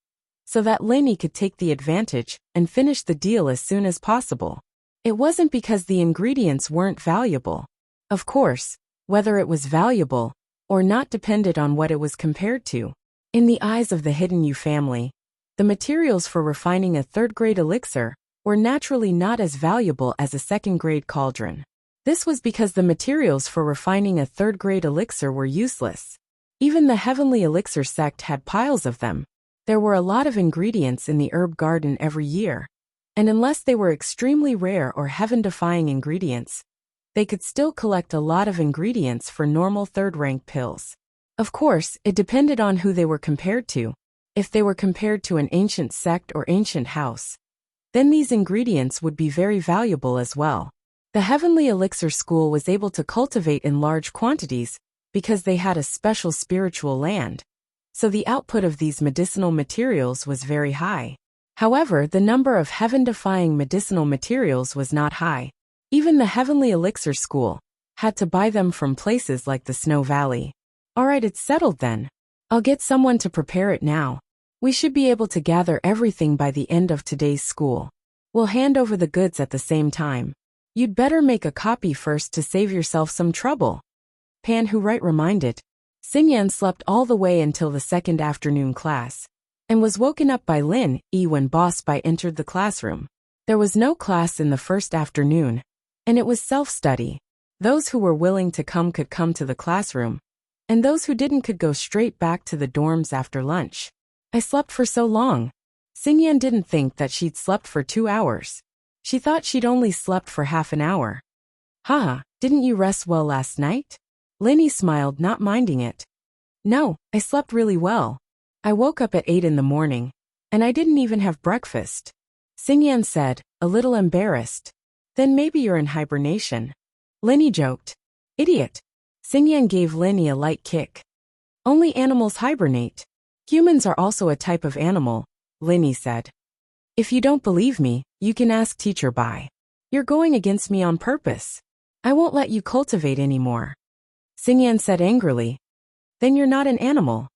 so that Lin Yi could take the advantage and finish the deal as soon as possible. It wasn't because the ingredients weren't valuable. Of course, whether it was valuable or not depended on what it was compared to. In the eyes of the Hidden Yu family, the materials for refining a third-grade elixir were naturally not as valuable as a second-grade cauldron. This was because the materials for refining a third-grade elixir were useless. Even the Heavenly Elixir sect had piles of them. There were a lot of ingredients in the herb garden every year, and unless they were extremely rare or heaven-defying ingredients, they could still collect a lot of ingredients for normal third-rank pills. Of course, it depended on who they were compared to. If they were compared to an ancient sect or ancient house, then these ingredients would be very valuable as well. The Heavenly Elixir School was able to cultivate in large quantities because they had a special spiritual land, so the output of these medicinal materials was very high. However, the number of heaven-defying medicinal materials was not high. Even the Heavenly Elixir School had to buy them from places like the Snow Valley. Alright, it's settled then. I'll get someone to prepare it now. We should be able to gather everything by the end of today's school. We'll hand over the goods at the same time. You'd better make a copy first to save yourself some trouble. Pan Hu Right reminded. Xingyan slept all the way until the second afternoon class, and was woken up by Lin Yi when Boss Bai entered the classroom. There was no class in the first afternoon, and it was self-study. Those who were willing to come could come to the classroom, and those who didn't could go straight back to the dorms after lunch. I slept for so long. Xingyan didn't think that she'd slept for 2 hours. She thought she'd only slept for half an hour. Haha, didn't you rest well last night? Lin Yi smiled, not minding it. No, I slept really well. I woke up at 8 in the morning, and I didn't even have breakfast. Xingyan said, a little embarrassed. Then maybe you're in hibernation. Lin Yi joked. Idiot. Xingyan gave Lin Yi a light kick. Only animals hibernate. Humans are also a type of animal, Lin Yi said. If you don't believe me, you can ask Teacher Bai. You're going against me on purpose. I won't let you cultivate anymore. Xingyan said angrily. Then you're not an animal.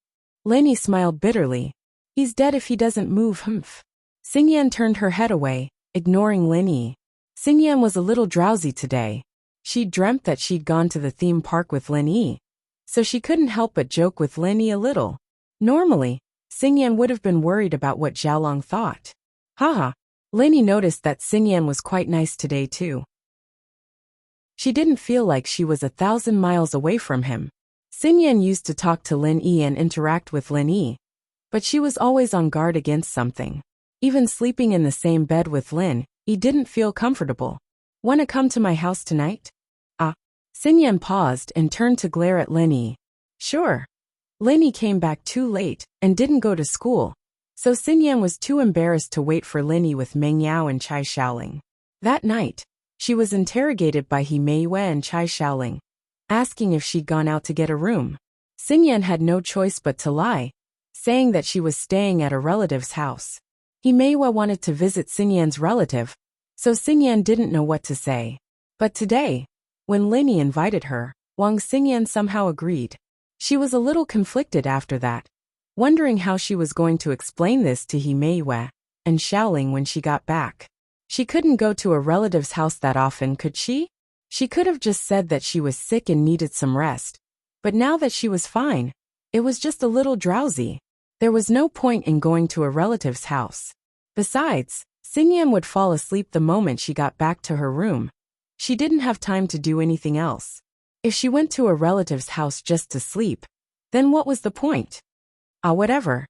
Lin Yi smiled bitterly. He's dead if he doesn't move. Humph. Xingyan turned her head away, ignoring Lin Yi. Xingyan was a little drowsy today. She'd dreamt that she'd gone to the theme park with Lin Yi, so she couldn't help but joke with Lin Yi a little. Normally, Xingyan would have been worried about what Xiaolong thought. Haha. Lin Yi noticed that Xingyan was quite nice today too. She didn't feel like she was 1,000 miles away from him. Xingyan used to talk to Lin Yi and interact with Lin Yi, but she was always on guard against something. Even sleeping in the same bed with Lin Yi didn't feel comfortable. Wanna come to my house tonight? Xingyan paused and turned to glare at Lin Yi. Sure. Linny came back too late and didn't go to school, so Xinyan was too embarrassed to wait for Linny with Meng Yao and Chai Xiaoling. That night, she was interrogated by He Meiyue and Chai Xiaoling, asking if she'd gone out to get a room. Xinyan had no choice but to lie, saying that she was staying at a relative's house. He Meiyue wanted to visit Xinyan's relative, so Xinyan didn't know what to say. But today, when Linny invited her, Wang Xinyan somehow agreed. She was a little conflicted after that, wondering how she was going to explain this to He Meiyue and Xiaoling when she got back. She couldn't go to a relative's house that often, could she? She could have just said that she was sick and needed some rest. But now that she was fine, it was just a little drowsy. There was no point in going to a relative's house. Besides, Xinyan would fall asleep the moment she got back to her room. She didn't have time to do anything else. If she went to a relative's house just to sleep, then what was the point? Whatever.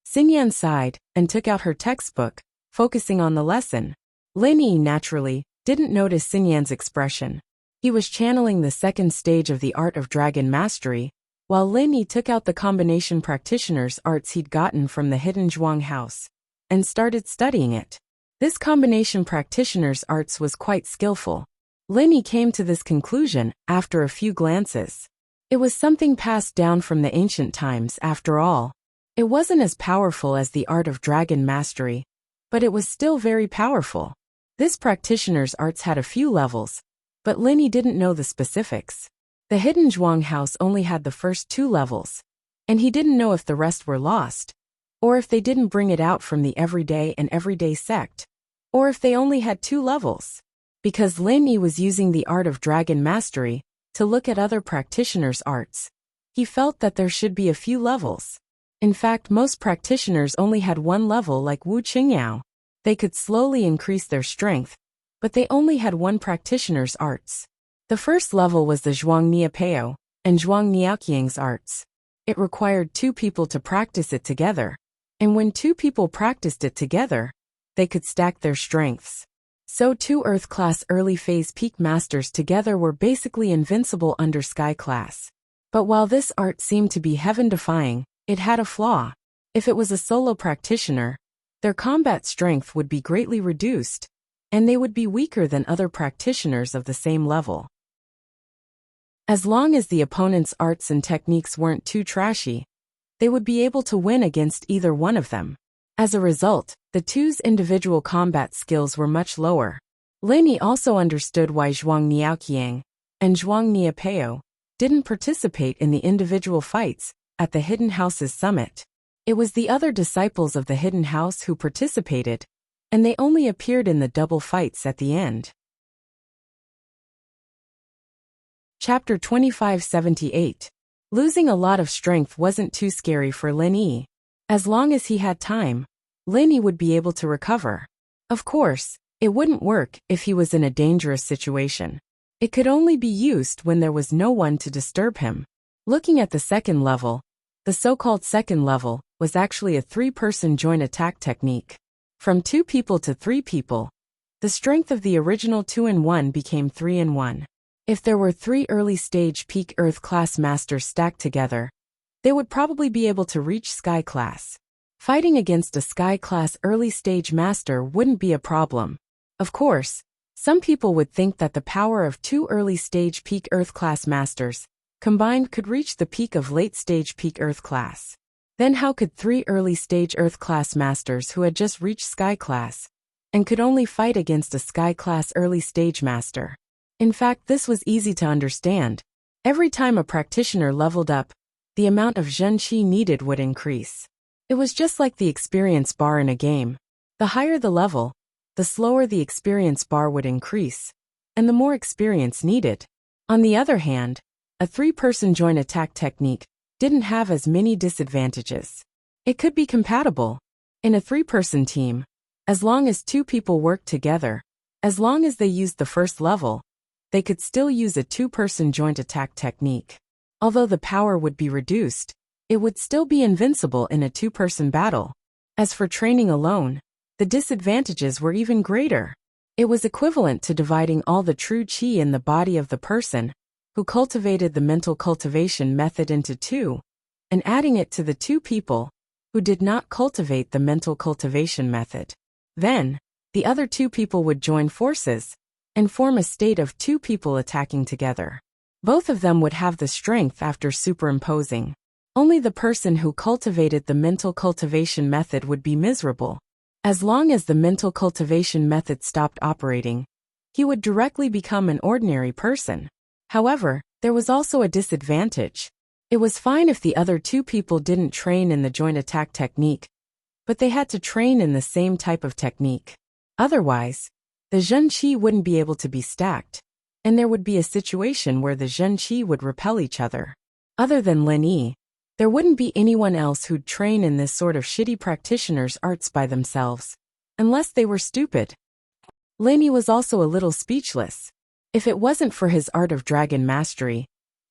Xinyan sighed and took out her textbook, focusing on the lesson. Linny, naturally, didn't notice Xinyan's expression. He was channeling the second stage of the art of dragon mastery, while Linny took out the combination practitioner's arts he'd gotten from the hidden Zhuang house and started studying it. This combination practitioner's arts was quite skillful. Linny came to this conclusion after a few glances. It was something passed down from the ancient times after all. It wasn't as powerful as the art of dragon mastery, but it was still very powerful. This practitioner's arts had a few levels, but Linny didn't know the specifics. The hidden Zhuang house only had the first 2 levels, and he didn't know if the rest were lost, or if they didn't bring it out from the everyday sect, or if they only had 2 levels. Because Linny was using the art of dragon mastery to look at other practitioners' arts, he felt that there should be a few levels. In fact, most practitioners only had 1 level like Wu Qingyao. They could slowly increase their strength, but they only had 1 practitioner's arts. The first level was the Zhuang Niapeo and Zhuang Niaoqiang's arts. It required 2 people to practice it together, and when 2 people practiced it together, they could stack their strengths. So 2 Earth class early phase peak masters together were basically invincible under Sky class. But while this art seemed to be heaven-defying, it had a flaw. If it was a solo practitioner, their combat strength would be greatly reduced, and they would be weaker than other practitioners of the same level. As long as the opponent's arts and techniques weren't too trashy, they would be able to win against either one of them. As a result, the 2's individual combat skills were much lower. Linny also understood why Zhuang Niaoqiang and Zhuang Niapeo didn't participate in the individual fights at the Hidden House's summit. It was the other disciples of the Hidden House who participated, and they only appeared in the double fights at the end. Chapter 2578. Losing a lot of strength wasn't too scary for Linny. As long as he had time, Linny would be able to recover. Of course, it wouldn't work if he was in a dangerous situation. It could only be used when there was no one to disturb him. Looking at the second level, the so-called second level was actually a 3-person joint attack technique. From 2 people to 3 people, the strength of the original 2-in-1 became 3-in-1. If there were 3 early stage peak Earth class masters stacked together, they would probably be able to reach Sky class. Fighting against a Sky class early stage master wouldn't be a problem. Of course, some people would think that the power of 2 early stage peak Earth class masters combined could reach the peak of late stage peak Earth class. Then how could 3 early stage Earth class masters who had just reached Sky class and could only fight against a Sky class early stage master? In fact, this was easy to understand. Every time a practitioner leveled up, the amount of Zhen Qi needed would increase. It was just like the experience bar in a game. The higher the level, the slower the experience bar would increase, and the more experience needed. On the other hand, a 3-person joint attack technique didn't have as many disadvantages. It could be compatible. In a 3-person team, as long as 2 people worked together, as long as they used the first level, they could still use a 2-person joint attack technique. Although the power would be reduced, it would still be invincible in a 2-person battle. As for training alone, the disadvantages were even greater. It was equivalent to dividing all the true qi in the body of the person who cultivated the mental cultivation method into 2, and adding it to the two people who did not cultivate the mental cultivation method. Then, the other two people would join forces and form a state of two people attacking together. Both of them would have the strength after superimposing. Only the person who cultivated the mental cultivation method would be miserable. As long as the mental cultivation method stopped operating, he would directly become an ordinary person. However, there was also a disadvantage. It was fine if the other two people didn't train in the joint attack technique, but they had to train in the same type of technique. Otherwise, the Zhen Qi wouldn't be able to be stacked, and there would be a situation where the Zhen Qi would repel each other. Other than Lin Yi, there wouldn't be anyone else who'd train in this sort of shitty practitioner's arts by themselves, unless they were stupid. Lin Yi was also a little speechless. If it wasn't for his art of dragon mastery,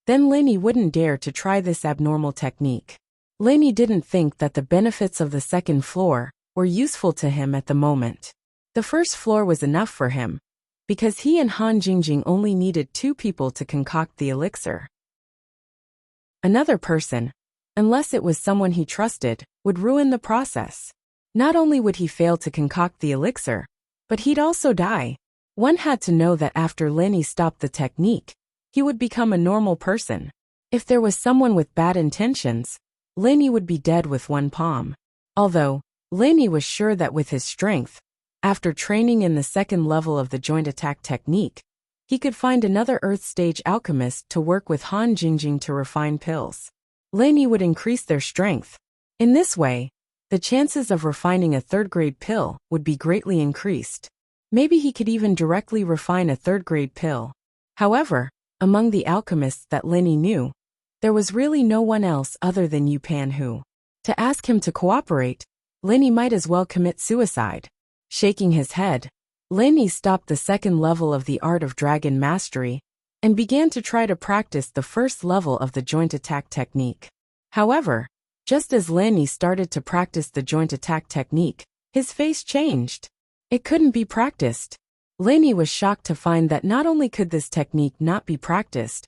then Lin Yi wouldn't dare to try this abnormal technique. Lin Yi didn't think that the benefits of the second floor were useful to him at the moment. The first floor was enough for him, because he and Han Jingjing only needed two people to concoct the elixir. Another person, unless it was someone he trusted, would ruin the process. Not only would he fail to concoct the elixir, but he'd also die. One had to know that after Lin Yi stopped the technique, he would become a normal person. If there was someone with bad intentions, Lin Yi would be dead with one palm. Although, Lin Yi was sure that with his strength, after training in the second level of the joint attack technique, he could find another Earth stage alchemist to work with Han Jingjing to refine pills. Lin Yi would increase their strength. In this way, the chances of refining a third-grade pill would be greatly increased. Maybe he could even directly refine a third-grade pill. However, among the alchemists that Lin Yi knew, there was really no one else other than Yu Panhu. To ask him to cooperate, Lin Yi might as well commit suicide. Shaking his head, Lin Yi stopped the second level of the art of dragon mastery and began to try to practice the first level of the joint attack technique. However, just as Lin Yi started to practice the joint attack technique, his face changed. It couldn't be practiced. Lin Yi was shocked to find that not only could this technique not be practiced,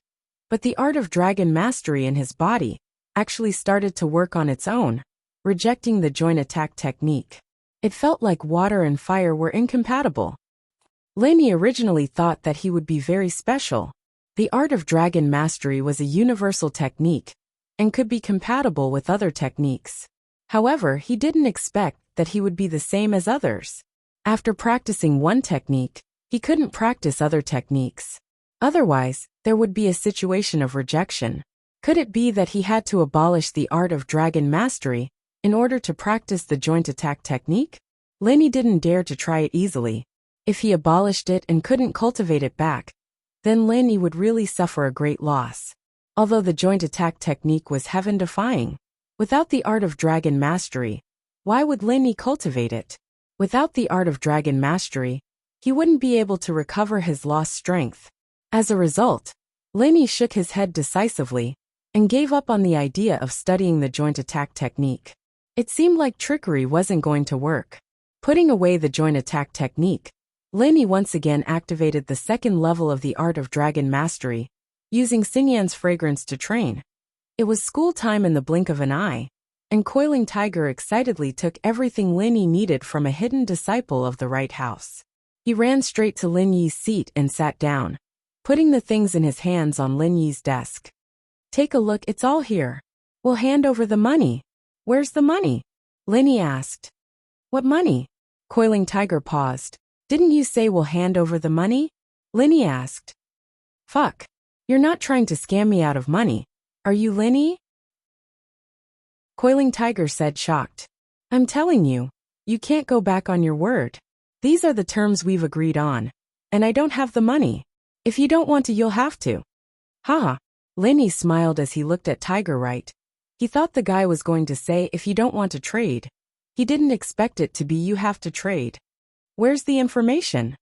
but the art of dragon mastery in his body actually started to work on its own, rejecting the joint attack technique. It felt like water and fire were incompatible. Lin Yi originally thought that he would be very special. The art of dragon mastery was a universal technique and could be compatible with other techniques. However, he didn't expect that he would be the same as others. After practicing one technique, he couldn't practice other techniques. Otherwise, there would be a situation of rejection. Could it be that he had to abolish the art of dragon mastery in order to practice the joint attack technique? Lin Yi didn't dare to try it easily. If he abolished it and couldn't cultivate it back, then Lin Yi would really suffer a great loss. Although the joint attack technique was heaven-defying, without the art of dragon mastery, why would Lin Yi cultivate it? Without the art of dragon mastery, he wouldn't be able to recover his lost strength. As a result, Lin Yi shook his head decisively and gave up on the idea of studying the joint attack technique. It seemed like trickery wasn't going to work. Putting away the joint attack technique, Lin Yi once again activated the second level of the art of dragon mastery, using Xingyan's fragrance to train. It was school time in the blink of an eye, and Coiling Tiger excitedly took everything Lin Yi needed from a hidden disciple of the right house. He ran straight to Lin Yi's seat and sat down, putting the things in his hands on Lin Yi's desk. Take a look, it's all here. We'll hand over the money. Where's the money? Lin Yi asked. What money? Coiling Tiger paused. Didn't you say we'll hand over the money? Lin Yi asked. Fuck. You're not trying to scam me out of money, are you, Lin Yi? Coiling Tiger said, shocked. I'm telling you, you can't go back on your word. These are the terms we've agreed on, and I don't have the money. If you don't want to, you'll have to. Haha. Lin Yi smiled as he looked at Tiger Right. He thought the guy was going to say if you don't want to trade. He didn't expect it to be you have to trade. Where's the information?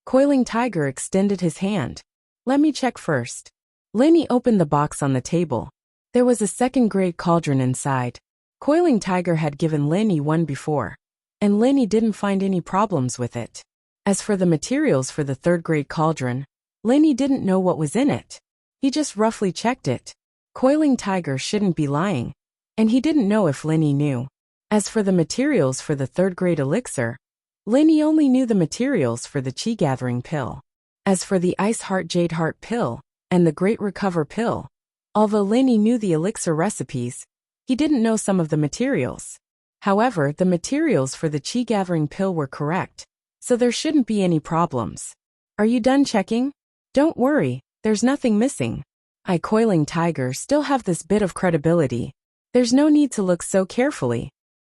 Coiling Tiger extended his hand. Let me check first. Lin Yi opened the box on the table. There was a second-grade cauldron inside. Coiling Tiger had given Lin Yi one before, and Lin Yi didn't find any problems with it. As for the materials for the third-grade cauldron, Lin Yi didn't know what was in it. He just roughly checked it. Coiling Tiger shouldn't be lying. and he didn't know if Linny knew. As for the materials for the third-grade elixir, Linny only knew the materials for the chi-gathering pill. As for the Ice Heart Jade Heart pill and the Great Recover pill, although Linny knew the elixir recipes, he didn't know some of the materials. However, the materials for the chi-gathering pill were correct, so there shouldn't be any problems. Are you done checking? Don't worry, there's nothing missing. I, Coiling Tiger, still have this bit of credibility. There's no need to look so carefully.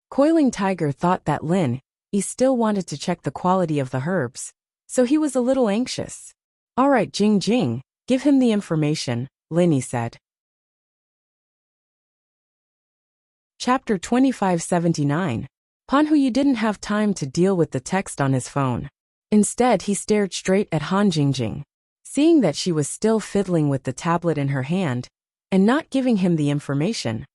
Coiling Tiger thought that he still wanted to check the quality of the herbs, so he was a little anxious. All right, Jing Jing, give him the information, Linny said. Chapter 2579. Panhuyu didn't have time to deal with the text on his phone. Instead, he stared straight at Han Jingjing. Seeing that she was still fiddling with the tablet in her hand and not giving him the information,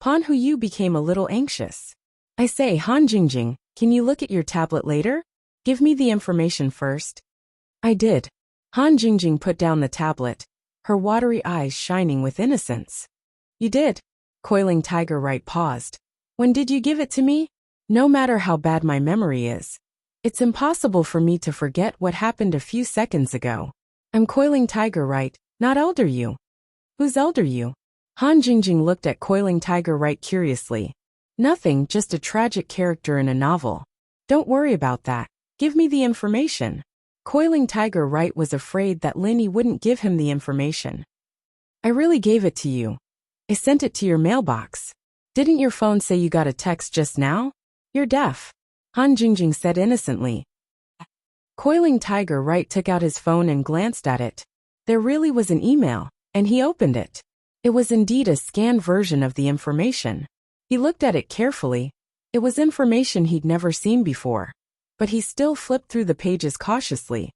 Panhuyu became a little anxious. I say, Han Jingjing, can you look at your tablet later? Give me the information first. I did. Han Jingjing put down the tablet, her watery eyes shining with innocence. You did? Coiling Tiger Right paused. When did you give it to me? No matter how bad my memory is, it's impossible for me to forget what happened a few seconds ago. I'm Coiling Tiger Right, not Elder Yu. Who's Elder Yu? Han Jingjing looked at Coiling Tiger Right curiously. Nothing, just a tragic character in a novel. Don't worry about that. Give me the information. Coiling Tiger Right was afraid that Linny wouldn't give him the information. I really gave it to you. I sent it to your mailbox. Didn't your phone say you got a text just now? You're deaf, Han Jingjing said innocently. Coiling Tiger Right took out his phone and glanced at it. There really was an email, and he opened it. It was indeed a scanned version of the information. He looked at it carefully. It was information he'd never seen before. But he still flipped through the pages cautiously,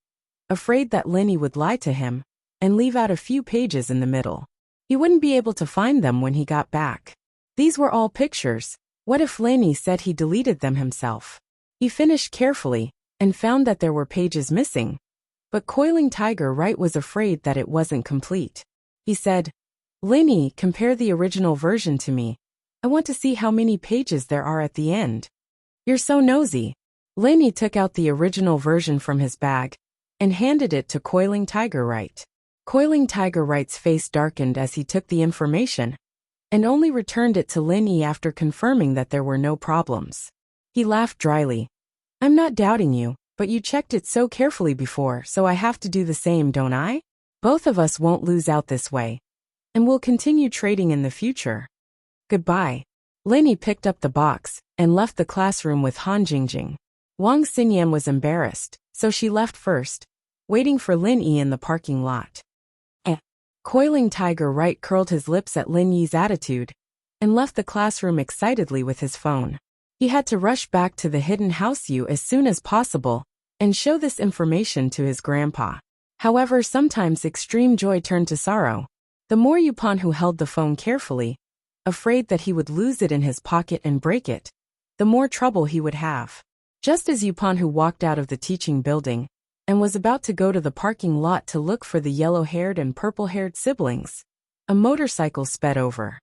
afraid that Linny would lie to him and leave out a few pages in the middle. He wouldn't be able to find them when he got back. These were all pictures. What if Linny said he deleted them himself? He finished carefully and found that there were pages missing. But Coiling Tiger Right was afraid that it wasn't complete. He said, Linny, compare the original version to me. I want to see how many pages there are at the end. You're so nosy. Linny took out the original version from his bag and handed it to Coiling Tiger Right. Coiling Tiger Right's face darkened as he took the information and only returned it to Linny after confirming that there were no problems. He laughed dryly. I'm not doubting you, but you checked it so carefully before, so I have to do the same, don't I? Both of us won't lose out this way, and we'll continue trading in the future. Goodbye. Linny picked up the box and left the classroom with Han Jingjing. Wang Xinyan was embarrassed, so she left first, waiting for Linny in the parking lot. Coiling Tiger Right curled his lips at Lin Yi's attitude and left the classroom excitedly with his phone. He had to rush back to the hidden house Yu as soon as possible and show this information to his grandpa. However, sometimes extreme joy turned to sorrow. The more Yupan held the phone carefully, afraid that he would lose it in his pocket and break it, the more trouble he would have. Just as Yupan walked out of the teaching building and was about to go to the parking lot to look for the yellow-haired and purple-haired siblings, a motorcycle sped over.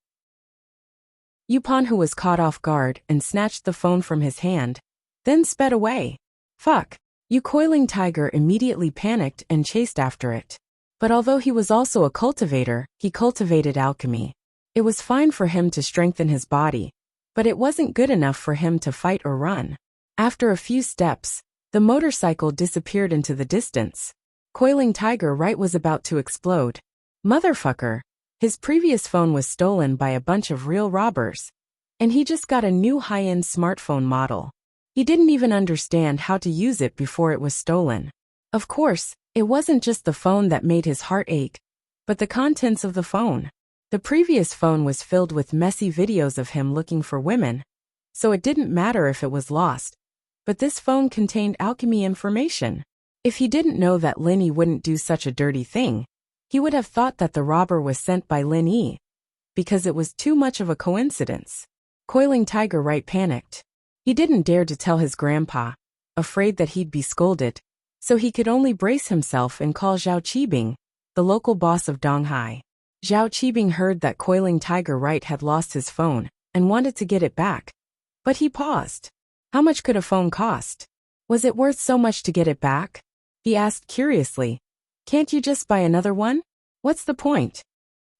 Yupan was caught off guard and snatched the phone from his hand, then sped away. Fuck! Coiling Tiger immediately panicked and chased after it. But although he was also a cultivator, he cultivated alchemy. It was fine for him to strengthen his body, but it wasn't good enough for him to fight or run. After a few steps, the motorcycle disappeared into the distance. Coiling Tiger Right was about to explode. Motherfucker! His previous phone was stolen by a bunch of real robbers, and he just got a new high-end smartphone model. He didn't even understand how to use it before it was stolen. Of course, it wasn't just the phone that made his heart ache, but the contents of the phone. The previous phone was filled with messy videos of him looking for women, so it didn't matter if it was lost. But this phone contained alchemy information. If he didn't know that Linny wouldn't do such a dirty thing, he would have thought that the robber was sent by Linny, because it was too much of a coincidence. Coiling Tiger Right panicked. He didn't dare to tell his grandpa, afraid that he'd be scolded, so he could only brace himself and call Zhao Qibing, the local boss of Donghai. Zhao Qibing heard that Coiling Tiger Right had lost his phone and wanted to get it back. But he paused. How much could a phone cost? Was it worth so much to get it back? He asked curiously. Can't you just buy another one? What's the point?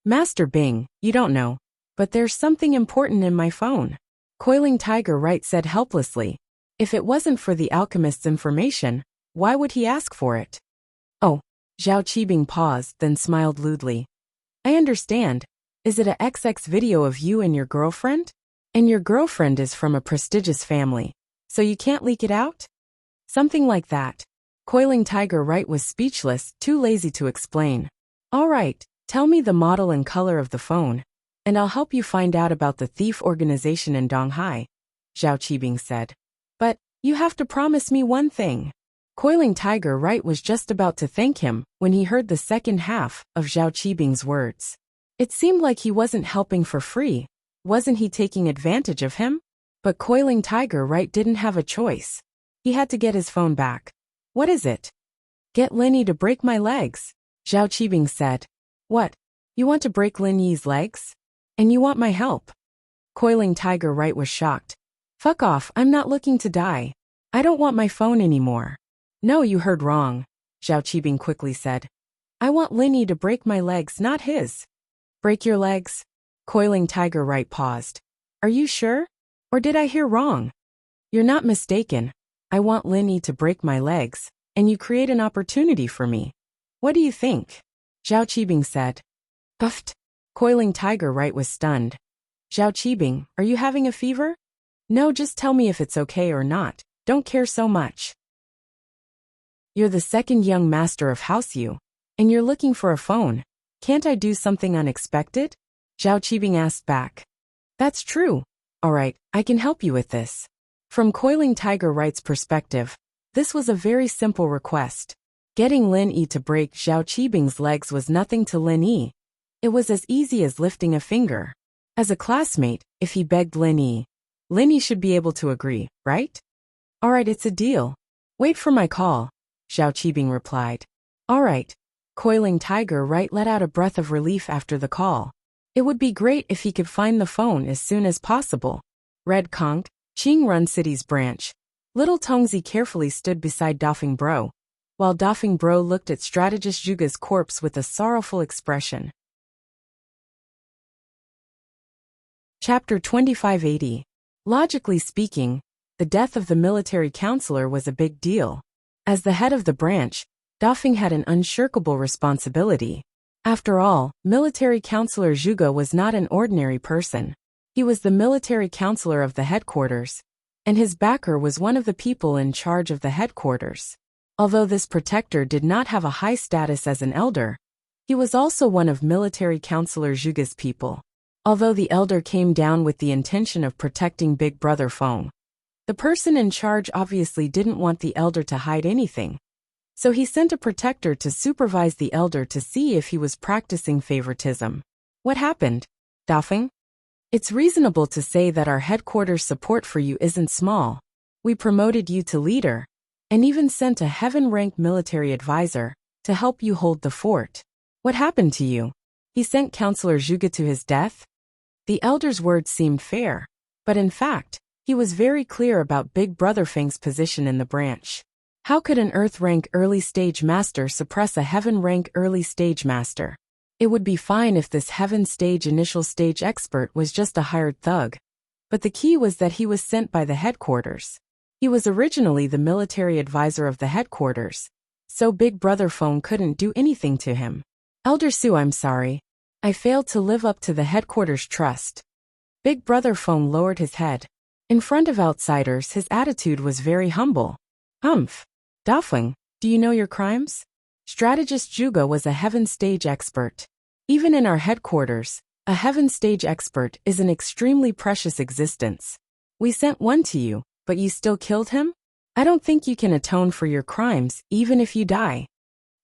Master Bing, you don't know. But there's something important in my phone. Coiling Tiger Right said helplessly. If it wasn't for the alchemist's information, why would he ask for it? Oh, Zhao Qibing paused, then smiled lewdly. I understand. Is it a XX video of you and your girlfriend? And your girlfriend is from a prestigious family, so you can't leak it out? Something like that. Coiling Tiger Right was speechless, too lazy to explain. All right, tell me the model and color of the phone, and I'll help you find out about the thief organization in Donghai, Zhao Qibing said. But you have to promise me one thing. Coiling Tiger Right was just about to thank him when he heard the second half of Zhao Qibing's words. It seemed like he wasn't helping for free. Wasn't he taking advantage of him? But Coiling Tiger Right didn't have a choice. He had to get his phone back. What is it? Get Lin Yi to break my legs, Zhao Qibing said. What? You want to break Lin Yi's legs? And you want my help? Coiling Tiger Right was shocked. Fuck off, I'm not looking to die. I don't want my phone anymore. No, you heard wrong, Zhao Qibing quickly said. I want Lin Yi to break my legs, not his. Break your legs? Coiling Tiger Right paused. Are you sure? Or did I hear wrong? You're not mistaken. I want Lin Yi to break my legs, and you create an opportunity for me. What do you think? Zhao Qibing said. Buffed. Coiling Tiger Right was stunned. Zhao Qibing, are you having a fever? No, just tell me if it's okay or not. Don't care so much. You're the second young master of House Yu, and you're looking for a phone. Can't I do something unexpected? Zhao Qibing asked back. That's true. All right, I can help you with this. From Coiling Tiger Right's perspective, this was a very simple request. Getting Lin Yi to break Zhao Qibing's legs was nothing to Lin Yi. It was as easy as lifting a finger. As a classmate, if he begged Lin Yi should be able to agree, right? All right, it's a deal. Wait for my call, Zhao Qibing replied. All right. Coiling Tiger Right let out a breath of relief after the call. It would be great if he could find the phone as soon as possible. Red Conch, Qingrun City's branch. Little Tongzi carefully stood beside Dafeng Bro, while Dafeng Bro looked at strategist Zhuge's corpse with a sorrowful expression. Chapter 2580. Logically speaking, the death of the military counselor was a big deal. As the head of the branch, Dafeng had an unshirkable responsibility. After all, military counselor Zhuge was not an ordinary person. He was the military counselor of the headquarters, and his backer was one of the people in charge of the headquarters. Although this protector did not have a high status as an elder, he was also one of military counselor Zhuge's people. Although the elder came down with the intention of protecting Big Brother Feng, the person in charge obviously didn't want the elder to hide anything. So he sent a protector to supervise the elder to see if he was practicing favoritism. What happened, Dafeng? It's reasonable to say that our headquarters support for you isn't small. We promoted you to leader, and even sent a heaven-ranked military advisor to help you hold the fort. What happened to you? He sent Counselor Zhuge to his death? The elder's words seemed fair, but in fact, he was very clear about Big Brother Feng's position in the branch. How could an Earth-rank early-stage master suppress a Heaven-rank early-stage master? It would be fine if this Heaven-stage initial-stage expert was just a hired thug. But the key was that he was sent by the headquarters. He was originally the military advisor of the headquarters, so Big Brother Feng couldn't do anything to him. Elder Su, I'm sorry. I failed to live up to the headquarters' trust. Big Brother Feng lowered his head. In front of outsiders, his attitude was very humble. Humph. Dafeng, do you know your crimes? Strategist Zhuge was a Heaven stage expert. Even in our headquarters, a Heaven stage expert is an extremely precious existence. We sent one to you, but you still killed him? I don't think you can atone for your crimes, even if you die.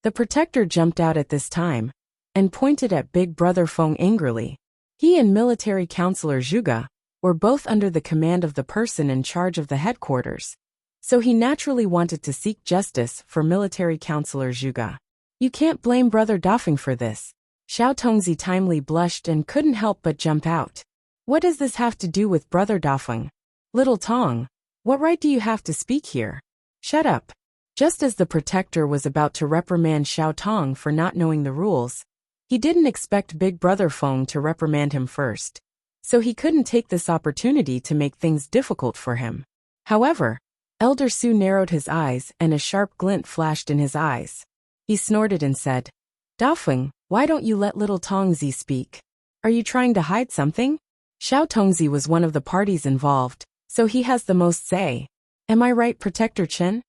The protector jumped out at this time and pointed at Big Brother Feng angrily. He and military counselor Zhuge were both under the command of the person in charge of the headquarters, so he naturally wanted to seek justice for military counselor Zhuge. You can't blame Brother Dafeng for this. Xiao Tongzi timely blushed and couldn't help but jump out. What does this have to do with Brother Dafeng? Little Tong, what right do you have to speak here? Shut up. Just as the protector was about to reprimand Xiao Tong for not knowing the rules, he didn't expect Big Brother Feng to reprimand him first, so he couldn't take this opportunity to make things difficult for him. However, Elder Su narrowed his eyes and a sharp glint flashed in his eyes. He snorted and said, Dafeng, why don't you let little Tongzi speak? Are you trying to hide something? Xiao Tongzi was one of the parties involved, so he has the most say. Am I right, Protector Chen?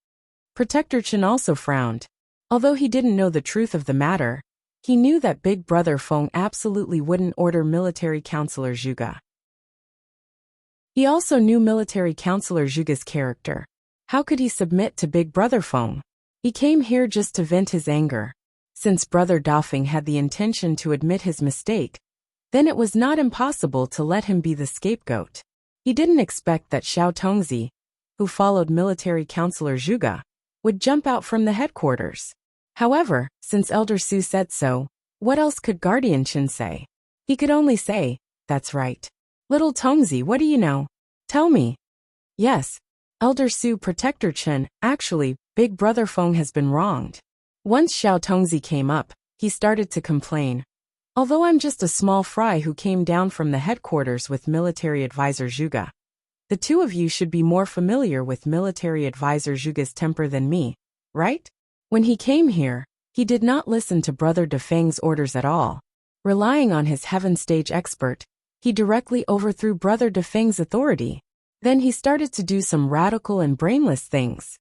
Protector Chen also frowned. Although he didn't know the truth of the matter, he knew that Big Brother Feng absolutely wouldn't order Military Counselor Zhuge. He also knew Military Counselor Zhuge's character. How could he submit to Big Brother Feng? He came here just to vent his anger. Since Brother Dafeng had the intention to admit his mistake, then it was not impossible to let him be the scapegoat. He didn't expect that Xiao Tongzi, who followed Military Counselor Zhuge, would jump out from the headquarters. However, since Elder Su said so, what else could Guardian Chen say? He could only say, that's right. Little Tongzi, what do you know? Tell me. Yes. Elder Su, Protector Chen, actually, Big Brother Feng has been wronged. Once Xiao Tongzi came up, he started to complain. Although I'm just a small fry who came down from the headquarters with Military Advisor Zhuge, the two of you should be more familiar with Military Advisor Zhuge's temper than me, right? When he came here, he did not listen to Brother Dafeng's orders at all. Relying on his heaven stage expert, he directly overthrew Brother Dafeng's authority. Then he started to do some radical and brainless things.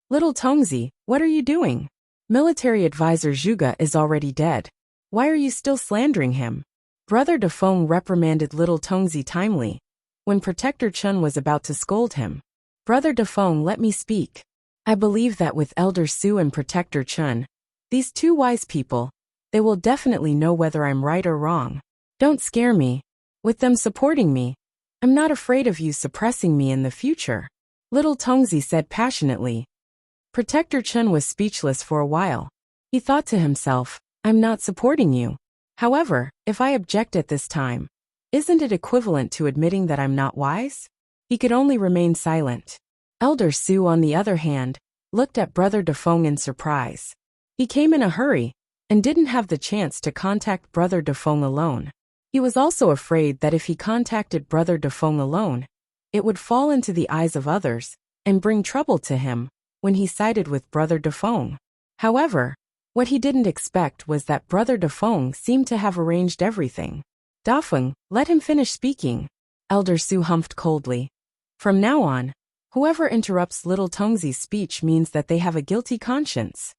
Little Tongzi, what are you doing? Military Advisor Zhuge is already dead. Why are you still slandering him? Brother Dafeng reprimanded Little Tongzi timely, when Protector Chen was about to scold him. Brother Dafeng, let me speak. I believe that with Elder Su and Protector Chen, these two wise people, they will definitely know whether I'm right or wrong. Don't scare me. With them supporting me, I'm not afraid of you suppressing me in the future. Little Tongzi said passionately. Protector Chen was speechless for a while. He thought to himself, I'm not supporting you. However, if I object at this time, isn't it equivalent to admitting that I'm not wise? He could only remain silent. Elder Su, on the other hand, looked at Brother Dafeng in surprise. He came in a hurry, and didn't have the chance to contact Brother Dafeng alone. He was also afraid that if he contacted Brother Dafeng alone, it would fall into the eyes of others, and bring trouble to him, when he sided with Brother Dafeng. However, what he didn't expect was that Brother Dafeng seemed to have arranged everything. Dafeng, let him finish speaking. Elder Su humphed coldly. From now on, whoever interrupts Little Tongzi's speech means that they have a guilty conscience.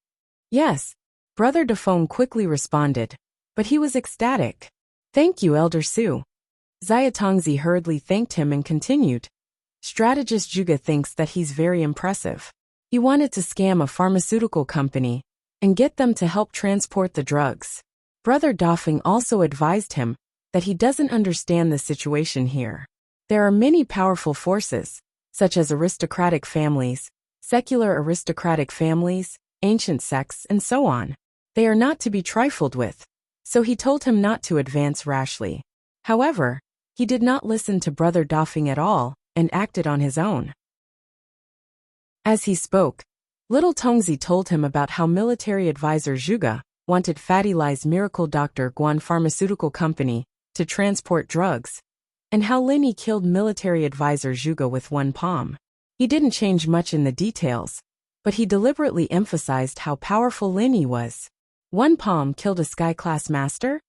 Yes, Brother Dafeng quickly responded, but he was ecstatic. Thank you, Elder Su. Xia Tongzi hurriedly thanked him and continued. Strategist Zhuge thinks that he's very impressive. He wanted to scam a pharmaceutical company and get them to help transport the drugs. Brother Dafeng also advised him that he doesn't understand the situation here. There are many powerful forces, such as aristocratic families, secular aristocratic families, ancient sects, and so on. They are not to be trifled with, so he told him not to advance rashly. However, he did not listen to Brother Dafeng at all, and acted on his own. As he spoke, Little Tongzi told him about how Military Advisor Zhuge wanted Fatty Lai's Miracle Doctor Guan Pharmaceutical Company to transport drugs, and how Linny killed Military Advisor Zhuge with one palm. He didn't change much in the details, but he deliberately emphasized how powerful Linny was. One palm killed a sky-class master?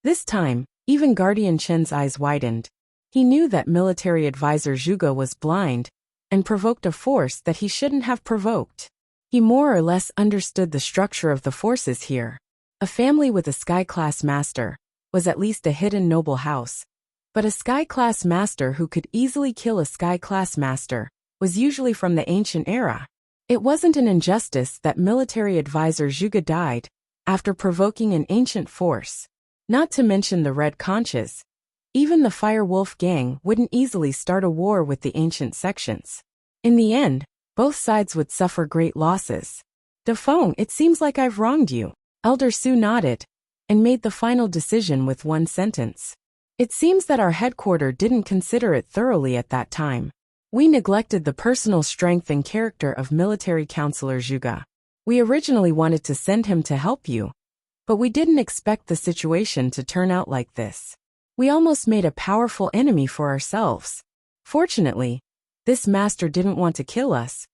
This time, even Guardian Chen's eyes widened. He knew that Military Advisor Zhuge was blind, and provoked a force that he shouldn't have provoked. He more or less understood the structure of the forces here. A family with a sky-class master was at least a hidden noble house, but a sky-class master who could easily kill a sky-class master was usually from the ancient era. It wasn't an injustice that Military Advisor Zhuge died after provoking an ancient force. Not to mention the Red Conches. Even the Fire Wolf gang wouldn't easily start a war with the ancient sections. In the end, both sides would suffer great losses. Dafeng, it seems like I've wronged you. Elder Su nodded, and made the final decision with one sentence. It seems that our headquarters didn't consider it thoroughly at that time. We neglected the personal strength and character of military counselor Zhuge. We originally wanted to send him to help you, but we didn't expect the situation to turn out like this. We almost made a powerful enemy for ourselves. Fortunately, this master didn't want to kill us,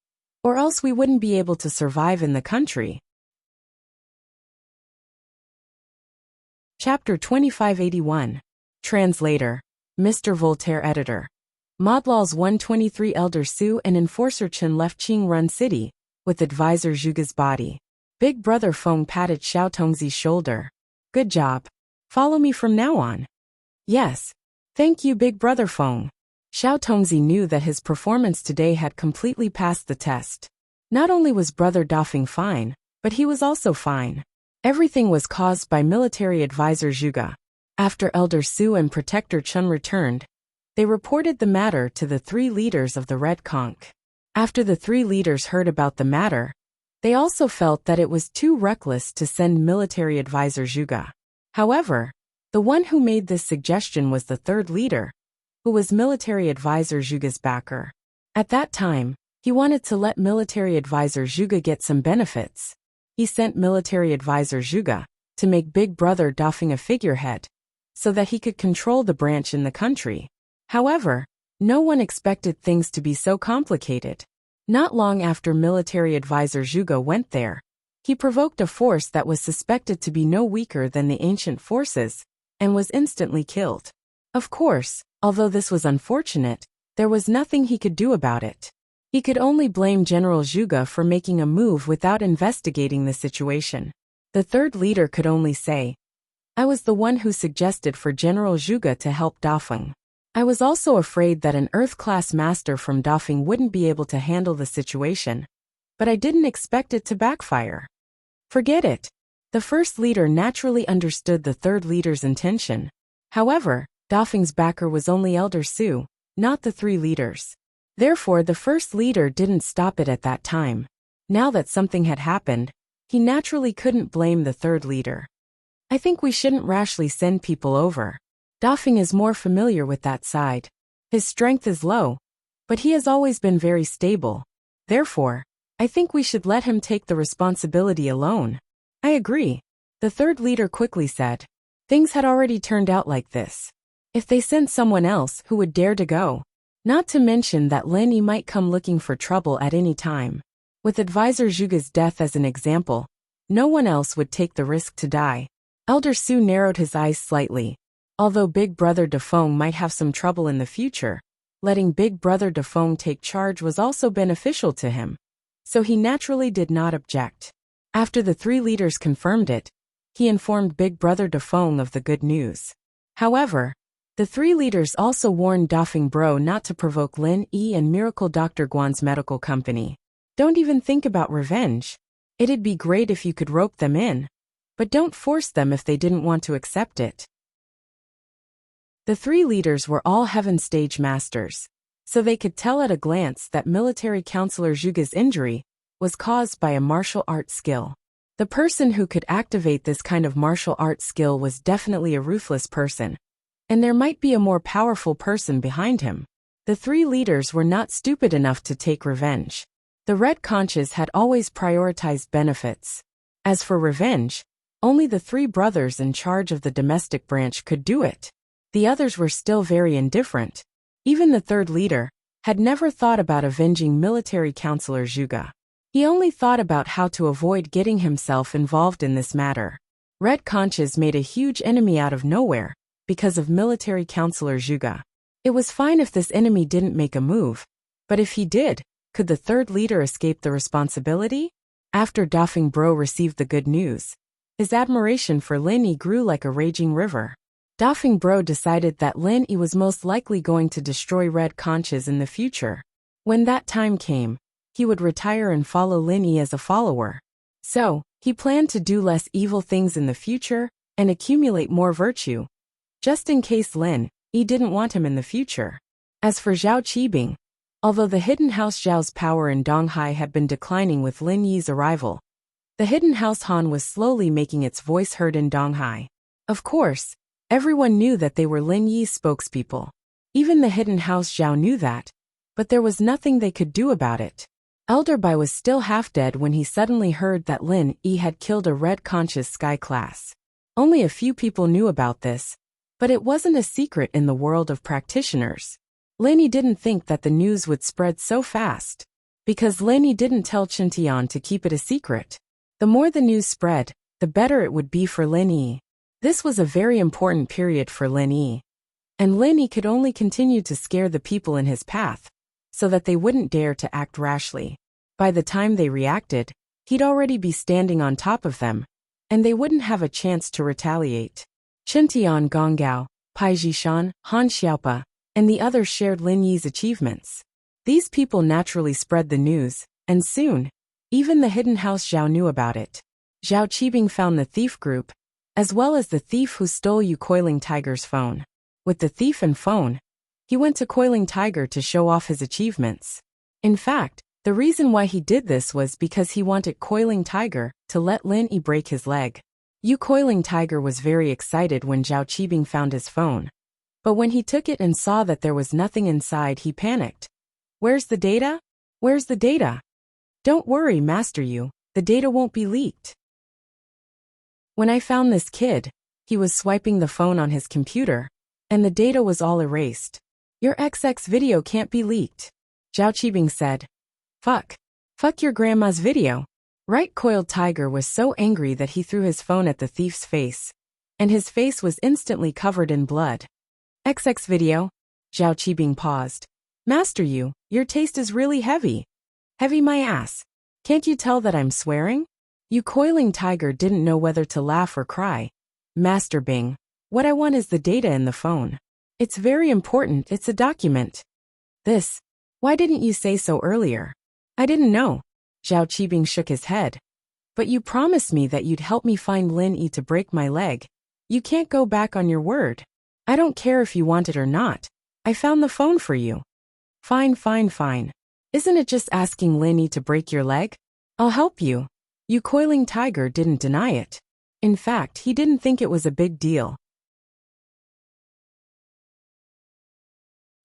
or else we wouldn't be able to survive in the country. Chapter 2581. Translator. Mr. Voltaire Editor. Modlaws 123 Elder Su and Enforcer Chen left Qingrun City, with advisor Zhuge's body. Big Brother Feng patted Xiao Tongzi's shoulder. Good job. Follow me from now on. Yes. Thank you, Big Brother Feng. Xiao Tongzi knew that his performance today had completely passed the test. Not only was Brother Dafeng fine, but he was also fine. Everything was caused by military advisor Zhuge. After Elder Su and Protector Chen returned, they reported the matter to the 3 leaders of the Red Conch. After the 3 leaders heard about the matter, they also felt that it was too reckless to send military advisor Zhuge. However, the one who made this suggestion was the 3rd leader, who was military advisor Zhuge's backer. At that time, he wanted to let military advisor Zhuge get some benefits. He sent military advisor Zhuge to make Big Brother Dafeng a figurehead, so that he could control the branch in the country. However, no one expected things to be so complicated. Not long after military advisor Zhuge went there, he provoked a force that was suspected to be no weaker than the ancient forces, and was instantly killed. Of course, although this was unfortunate, there was nothing he could do about it. He could only blame General Zhuge for making a move without investigating the situation. The 3rd leader could only say, I was the one who suggested for General Zhuge to help Dafeng. I was also afraid that an Earth-class master from Dafeng wouldn't be able to handle the situation, but I didn't expect it to backfire. Forget it. The 1st leader naturally understood the 3rd leader's intention. However, Dafeng's backer was only Elder Su, not the 3 leaders. Therefore, the 1st leader didn't stop it at that time. Now that something had happened, he naturally couldn't blame the 3rd leader. I think we shouldn't rashly send people over. Dafeng is more familiar with that side. His strength is low, but he has always been very stable. Therefore, I think we should let him take the responsibility alone. I agree. The 3rd leader quickly said. Things had already turned out like this. If they sent someone else, who would dare to go? Not to mention that Lin Yi might come looking for trouble at any time. With advisor Zhuge's death as an example, no one else would take the risk to die. Elder Su narrowed his eyes slightly. Although Big Brother Dafeng might have some trouble in the future, letting Big Brother Dafeng take charge was also beneficial to him, so he naturally did not object. After the 3 leaders confirmed it, he informed Big Brother Dafeng of the good news. However, the 3 leaders also warned Dafeng Bro not to provoke Lin Yi and Miracle Dr. Guan's medical company. Don't even think about revenge. It'd be great if you could rope them in, but don't force them if they didn't want to accept it. The 3 leaders were all Heaven Stage Masters, so they could tell at a glance that military counselor Zhuge's injury was caused by a martial art skill. The person who could activate this kind of martial art skill was definitely a ruthless person, and there might be a more powerful person behind him. The 3 leaders were not stupid enough to take revenge. The Red Conches had always prioritized benefits. As for revenge, only the 3 brothers in charge of the domestic branch could do it. The others were still very indifferent. Even the 3rd leader had never thought about avenging military counselor Zhuge. He only thought about how to avoid getting himself involved in this matter. Red Conches made a huge enemy out of nowhere because of military counselor Zhuge. It was fine if this enemy didn't make a move, but if he did, could the 3rd leader escape the responsibility? After Dafeng Bro received the good news, his admiration for Lin Yi grew like a raging river. Dafeng Bro decided that Lin Yi was most likely going to destroy Red Conches in the future. When that time came, he would retire and follow Lin Yi as a follower. So, he planned to do less evil things in the future and accumulate more virtue, just in case Lin Yi didn't want him in the future. As for Zhao Qibing, although the Hidden House Zhao's power in Donghai had been declining with Lin Yi's arrival, the Hidden House Han was slowly making its voice heard in Donghai. Of course, Everyone knew that they were Lin Yi's spokespeople. Even the hidden house Zhao knew that, but there was nothing they could do about it. Elder Bai was still half dead when he suddenly heard that Lin Yi had killed a red conscious sky class. Only a few people knew about this, but it wasn't a secret in the world of practitioners. Lin Yi didn't think that the news would spread so fast, because Lin Yi didn't tell Chen Tian to keep it a secret. The more the news spread, the better it would be for Lin Yi. This was a very important period for Lin Yi. And Lin Yi could only continue to scare the people in his path, so that they wouldn't dare to act rashly. By the time they reacted, he'd already be standing on top of them, and they wouldn't have a chance to retaliate. Chen Tian, Gong Gao, Pai Jishan, Han Xiaopa, and the others shared Lin Yi's achievements. These people naturally spread the news, and soon, even the hidden house Zhao knew about it. Zhao Qibing found the thief group, as well as the thief who stole Yu Coiling Tiger's phone. With the thief and phone, he went to Coiling Tiger to show off his achievements. In fact, the reason why he did this was because he wanted Coiling Tiger to let Lin Yi break his leg. Yu Coiling Tiger was very excited when Zhao Qibing found his phone. But when he took it and saw that there was nothing inside, he panicked. Where's the data? Where's the data? Don't worry, Master Yu, the data won't be leaked. When I found this kid, he was swiping the phone on his computer, and the data was all erased. Your XX video can't be leaked. Zhao Qibing said. Fuck. Fuck your grandma's video. Right Coiled Tiger was so angry that he threw his phone at the thief's face, and his face was instantly covered in blood. XX video? Zhao Qibing paused. Master Yu, your taste is really heavy. Heavy my ass. Can't you tell that I'm swearing? Yu Coiling Tiger didn't know whether to laugh or cry. Master Bing, what I want is the data in the phone. It's very important, it's a document. This. Why didn't you say so earlier? I didn't know. Zhao Qibing shook his head. But you promised me that you'd help me find Lin Yi to break my leg. You can't go back on your word. I don't care if you want it or not. I found the phone for you. Fine, fine, fine. Isn't it just asking Lin Yi to break your leg? I'll help you. Yu Coiling Tiger didn't deny it. In fact, he didn't think it was a big deal.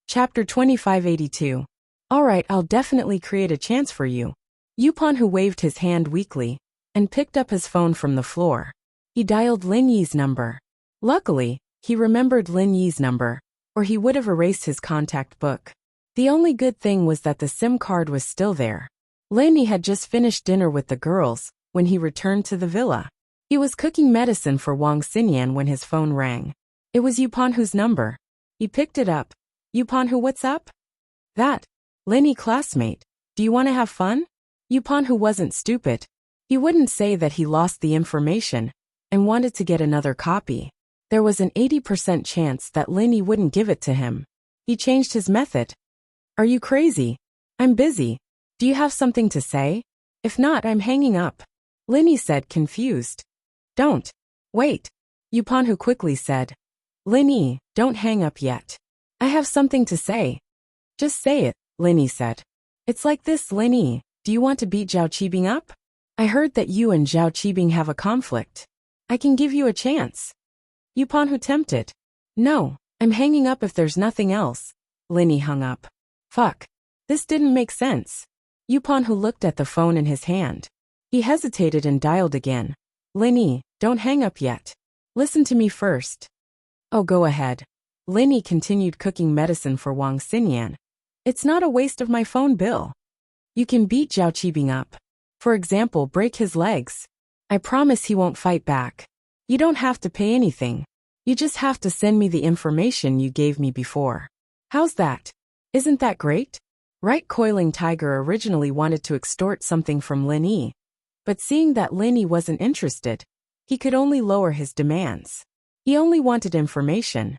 Chapter 2582. Alright, I'll definitely create a chance for you. Yupon, who waved his hand weakly, and picked up his phone from the floor. He dialed Lin Yi's number. Luckily, he remembered Lin Yi's number, or he would have erased his contact book. The only good thing was that the SIM card was still there. Lin Yi had just finished dinner with the girls when he returned to the villa. He was cooking medicine for Wang Xinyan when his phone rang. It was Yupon whose number. He picked it up. Yupon, who, what's up? That. Lin Yi, classmate. Do you want to have fun? Yupon, who wasn't stupid. He wouldn't say that he lost the information and wanted to get another copy. There was an 80% chance that Lin Yi wouldn't give it to him. He changed his method. Are you crazy? I'm busy. Do you have something to say? If not, I'm hanging up. Lin Yi said, confused. Don't. Wait. Yupon, who quickly said. Lin Yi, don't hang up yet. I have something to say. Just say it, Lin Yi said. It's like this, Lin Yi, do you want to beat Zhao Qibing up? I heard that you and Zhao Qibing have a conflict. I can give you a chance. Yupon, who tempted. No, I'm hanging up if there's nothing else. Lin Yi hung up. Fuck. This didn't make sense. Yupon, who looked at the phone in his hand. He hesitated and dialed again. Lin Yi, don't hang up yet. Listen to me first. Oh, go ahead. Lin Yi continued cooking medicine for Wang Xinyan. It's not a waste of my phone bill. You can beat Zhao Qibing up. For example, break his legs. I promise he won't fight back. You don't have to pay anything. You just have to send me the information you gave me before. How's that? Isn't that great? Right Coiling Tiger originally wanted to extort something from Lin Yi, but seeing that Lin Yi wasn't interested, he could only lower his demands. He only wanted information.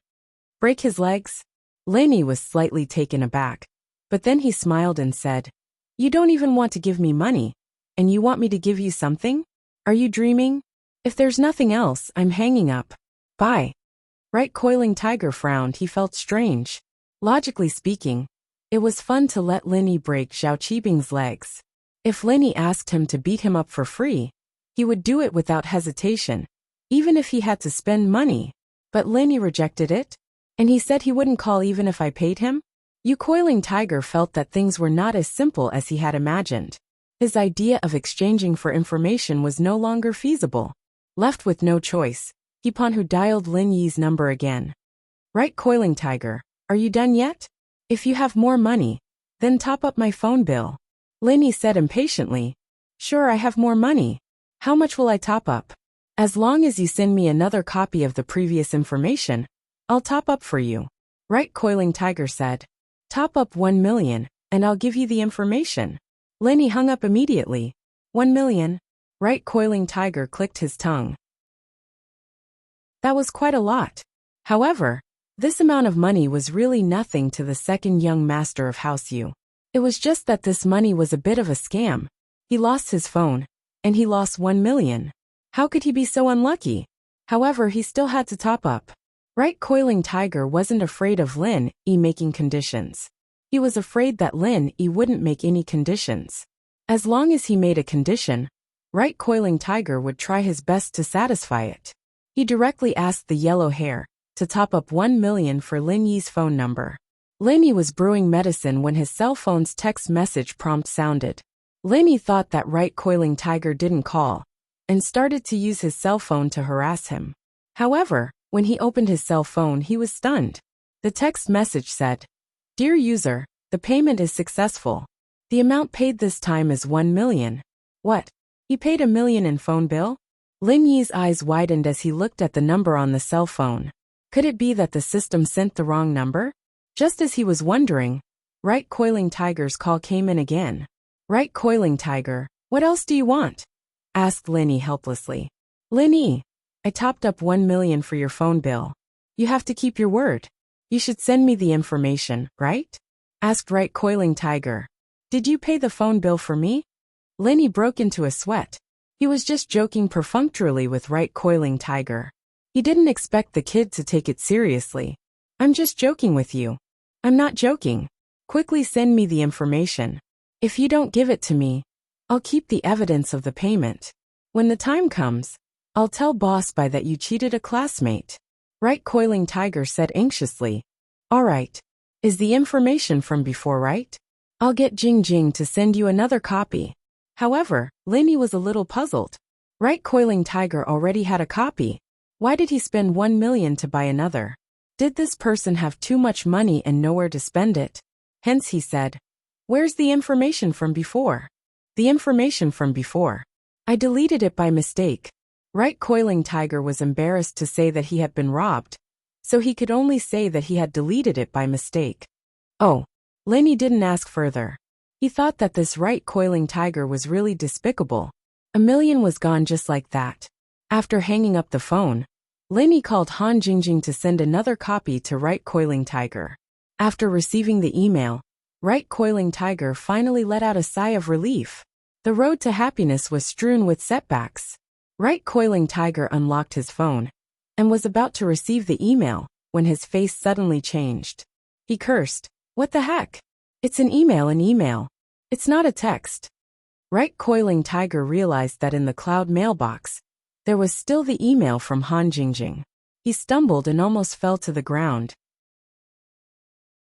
Break his legs? Lin Yi was slightly taken aback, but then he smiled and said, You don't even want to give me money, and you want me to give you something? Are you dreaming? If there's nothing else, I'm hanging up. Bye. Right Coiling Tiger frowned. He felt strange. Logically speaking, it was fun to let Lin Yi break Zhao Qibing's legs. If Lin Yi asked him to beat him up for free, he would do it without hesitation, even if he had to spend money. But Linny rejected it? And he said he wouldn't call even if I paid him? You coiling tiger felt that things were not as simple as he had imagined. His idea of exchanging for information was no longer feasible. Left with no choice, he dialed Lin Yi's number again. Right, coiling tiger, are you done yet? If you have more money, then top up my phone bill. Lin Yi said impatiently. Sure, I have more money. How much will I top up? As long as you send me another copy of the previous information, I'll top up for you. Right, coiling tiger said. Top up 1 million, and I'll give you the information. Lin Yi hung up immediately. 1 million? Right, coiling tiger clicked his tongue. That was quite a lot. However, this amount of money was really nothing to the second young master of House Yu. It was just that this money was a bit of a scam. He lost his phone, and he lost 1 million. How could he be so unlucky? However, he still had to top up. Right, coiling tiger wasn't afraid of Lin Yi making conditions. He was afraid that Lin Yi wouldn't make any conditions. As long as he made a condition, Right, coiling tiger would try his best to satisfy it. He directly asked the yellow hair to top up 1 million for Lin Yi's phone number. Lin Yi was brewing medicine when his cell phone's text message prompt sounded. Lin Yi thought that Right, coiling tiger didn't call, and started to use his cell phone to harass him. However, when he opened his cell phone, he was stunned. The text message said, Dear user, the payment is successful. The amount paid this time is 1 million. What? He paid 1 million in phone bill? Lin Yi's eyes widened as he looked at the number on the cell phone. Could it be that the system sent the wrong number? Just as he was wondering, Right, coiling tiger's call came in again. Right, coiling tiger, what else do you want? Asked Lin Yi helplessly. Lin Yi, I topped up 1 million for your phone bill. You have to keep your word. You should send me the information, right? Asked Right, coiling tiger. Did you pay the phone bill for me? Lin Yi broke into a sweat. He was just joking perfunctorily with Right, coiling tiger. He didn't expect the kid to take it seriously. I'm just joking with you. I'm not joking. Quickly send me the information. If you don't give it to me, I'll keep the evidence of the payment. When the time comes, I'll tell Boss Bai that you cheated a classmate. Right, coiling tiger said anxiously. All right. Is the information from before right? I'll get Jing Jing to send you another copy. However, Lin Yi was a little puzzled. Right, coiling tiger already had a copy. Why did he spend 1 million to buy another? Did this person have too much money and nowhere to spend it? Hence he said, Where's the information from before? The information from before. I deleted it by mistake. Right, coiling tiger was embarrassed to say that he had been robbed, so he could only say that he had deleted it by mistake. Oh, Lin Yi didn't ask further. He thought that this Right, coiling tiger was really despicable. 1 million was gone just like that. After hanging up the phone, Lin Yi called Han Jingjing to send another copy to Right, coiling tiger. After receiving the email, Right, coiling tiger finally let out a sigh of relief. The road to happiness was strewn with setbacks. Right, coiling tiger unlocked his phone and was about to receive the email when his face suddenly changed. He cursed. What the heck? It's an email. It's not a text. Right, coiling tiger realized that in the cloud mailbox, there was still the email from Han Jingjing. He stumbled and almost fell to the ground.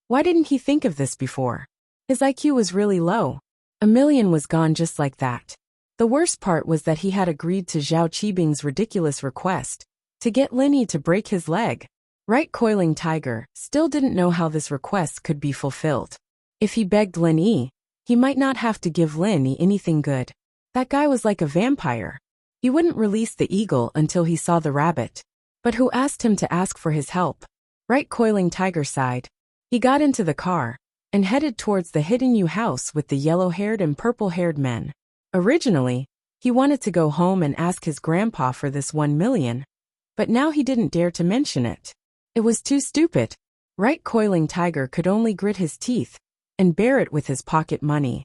Why didn't he think of this before? His IQ was really low. 1 million was gone just like that. The worst part was that he had agreed to Zhao Qibing's ridiculous request to get Lin Yi to break his leg. Right, coiling tiger still didn't know how this request could be fulfilled. If he begged Lin Yi, he might not have to give Lin Yi anything good. That guy was like a vampire. He wouldn't release the eagle until he saw the rabbit. But who asked him to ask for his help? Right, coiling tiger sighed. He got into the car and headed towards the hidden Yu house with the yellow-haired and purple-haired men. Originally, he wanted to go home and ask his grandpa for this 1 million, but now he didn't dare to mention it. It was too stupid. Right, coiling tiger could only grit his teeth and bear it with his pocket money.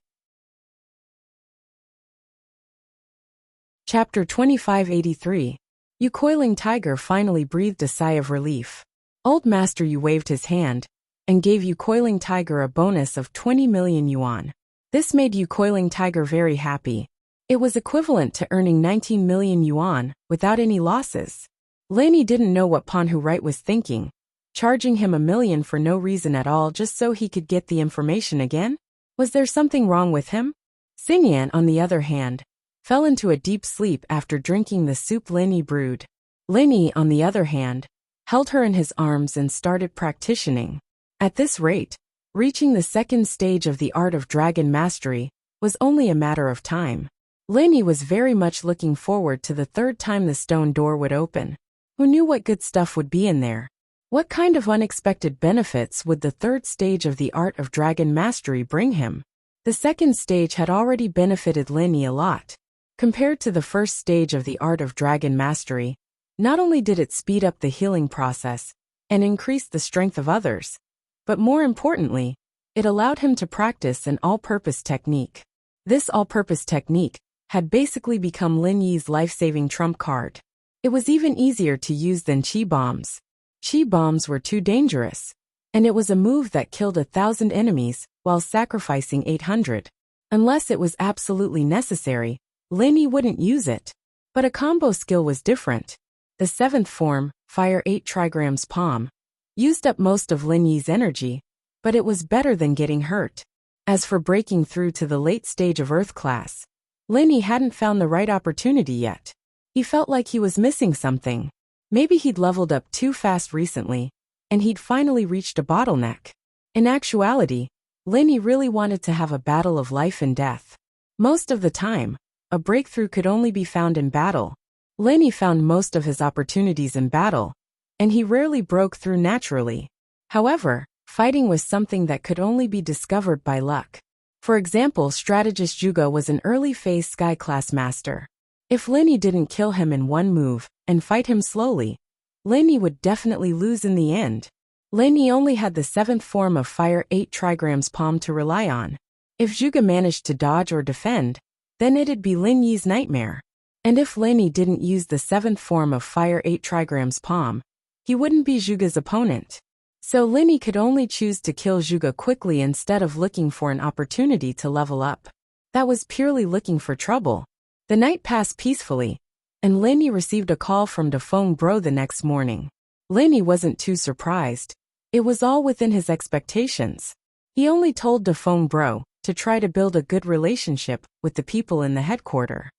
Chapter 2583. Yu coiling tiger finally breathed a sigh of relief. Old Master Yu waved his hand and gave Yu coiling tiger a bonus of 20 million yuan. This made Yu coiling tiger very happy. It was equivalent to earning 19 million yuan without any losses. Lin Yi didn't know what Pan Hu Right was thinking, charging him 1 million for no reason at all just so he could get the information again? Was there something wrong with him? Xingyan, on the other hand, fell into a deep sleep after drinking the soup Lin Yi brewed. Lin Yi, on the other hand, held her in his arms and started practicing. At this rate, reaching the second stage of the art of dragon mastery was only a matter of time. Lin Yi was very much looking forward to the third time the stone door would open. Who knew what good stuff would be in there? What kind of unexpected benefits would the third stage of the art of dragon mastery bring him? The second stage had already benefited Lin Yi a lot. Compared to the first stage of the art of dragon mastery, not only did it speed up the healing process and increase the strength of others, but more importantly, it allowed him to practice an all-purpose technique. This all-purpose technique had basically become Lin Yi's life-saving trump card. It was even easier to use than chi bombs. Chi bombs were too dangerous, and it was a move that killed 1,000 enemies while sacrificing 800. Unless it was absolutely necessary, Lin Yi wouldn't use it. But a combo skill was different. The 7th form, Fire 8 Trigrams Palm, used up most of Lin Yi's energy, but it was better than getting hurt. As for breaking through to the late stage of Earth class, Lin Yi hadn't found the right opportunity yet. He felt like he was missing something. Maybe he'd leveled up too fast recently, and he'd finally reached a bottleneck. In actuality, Lin Yi really wanted to have a battle of life and death. Most of the time, a breakthrough could only be found in battle. Lin Yi found most of his opportunities in battle, and he rarely broke through naturally. However, fighting was something that could only be discovered by luck. For example, strategist Zhuge was an early-phase sky-class master. If Lin Yi didn't kill him in one move and fight him slowly, Lin Yi would definitely lose in the end. Lin Yi only had the 7th form of Fire 8 Trigrams Palm to rely on. If Zhuge managed to dodge or defend, then it'd be Lin Yi's nightmare. And if Lin Yi didn't use the 7th form of Fire 8 Trigrams Palm, he wouldn't be Zhuge's opponent. So Lin Yi could only choose to kill Zhuge quickly instead of looking for an opportunity to level up. That was purely looking for trouble. The night passed peacefully, and Lin Yi received a call from Dafeng Bro the next morning. Lin Yi wasn't too surprised. It was all within his expectations. He only told Dafeng Bro to try to build a good relationship with the people in the headquarters.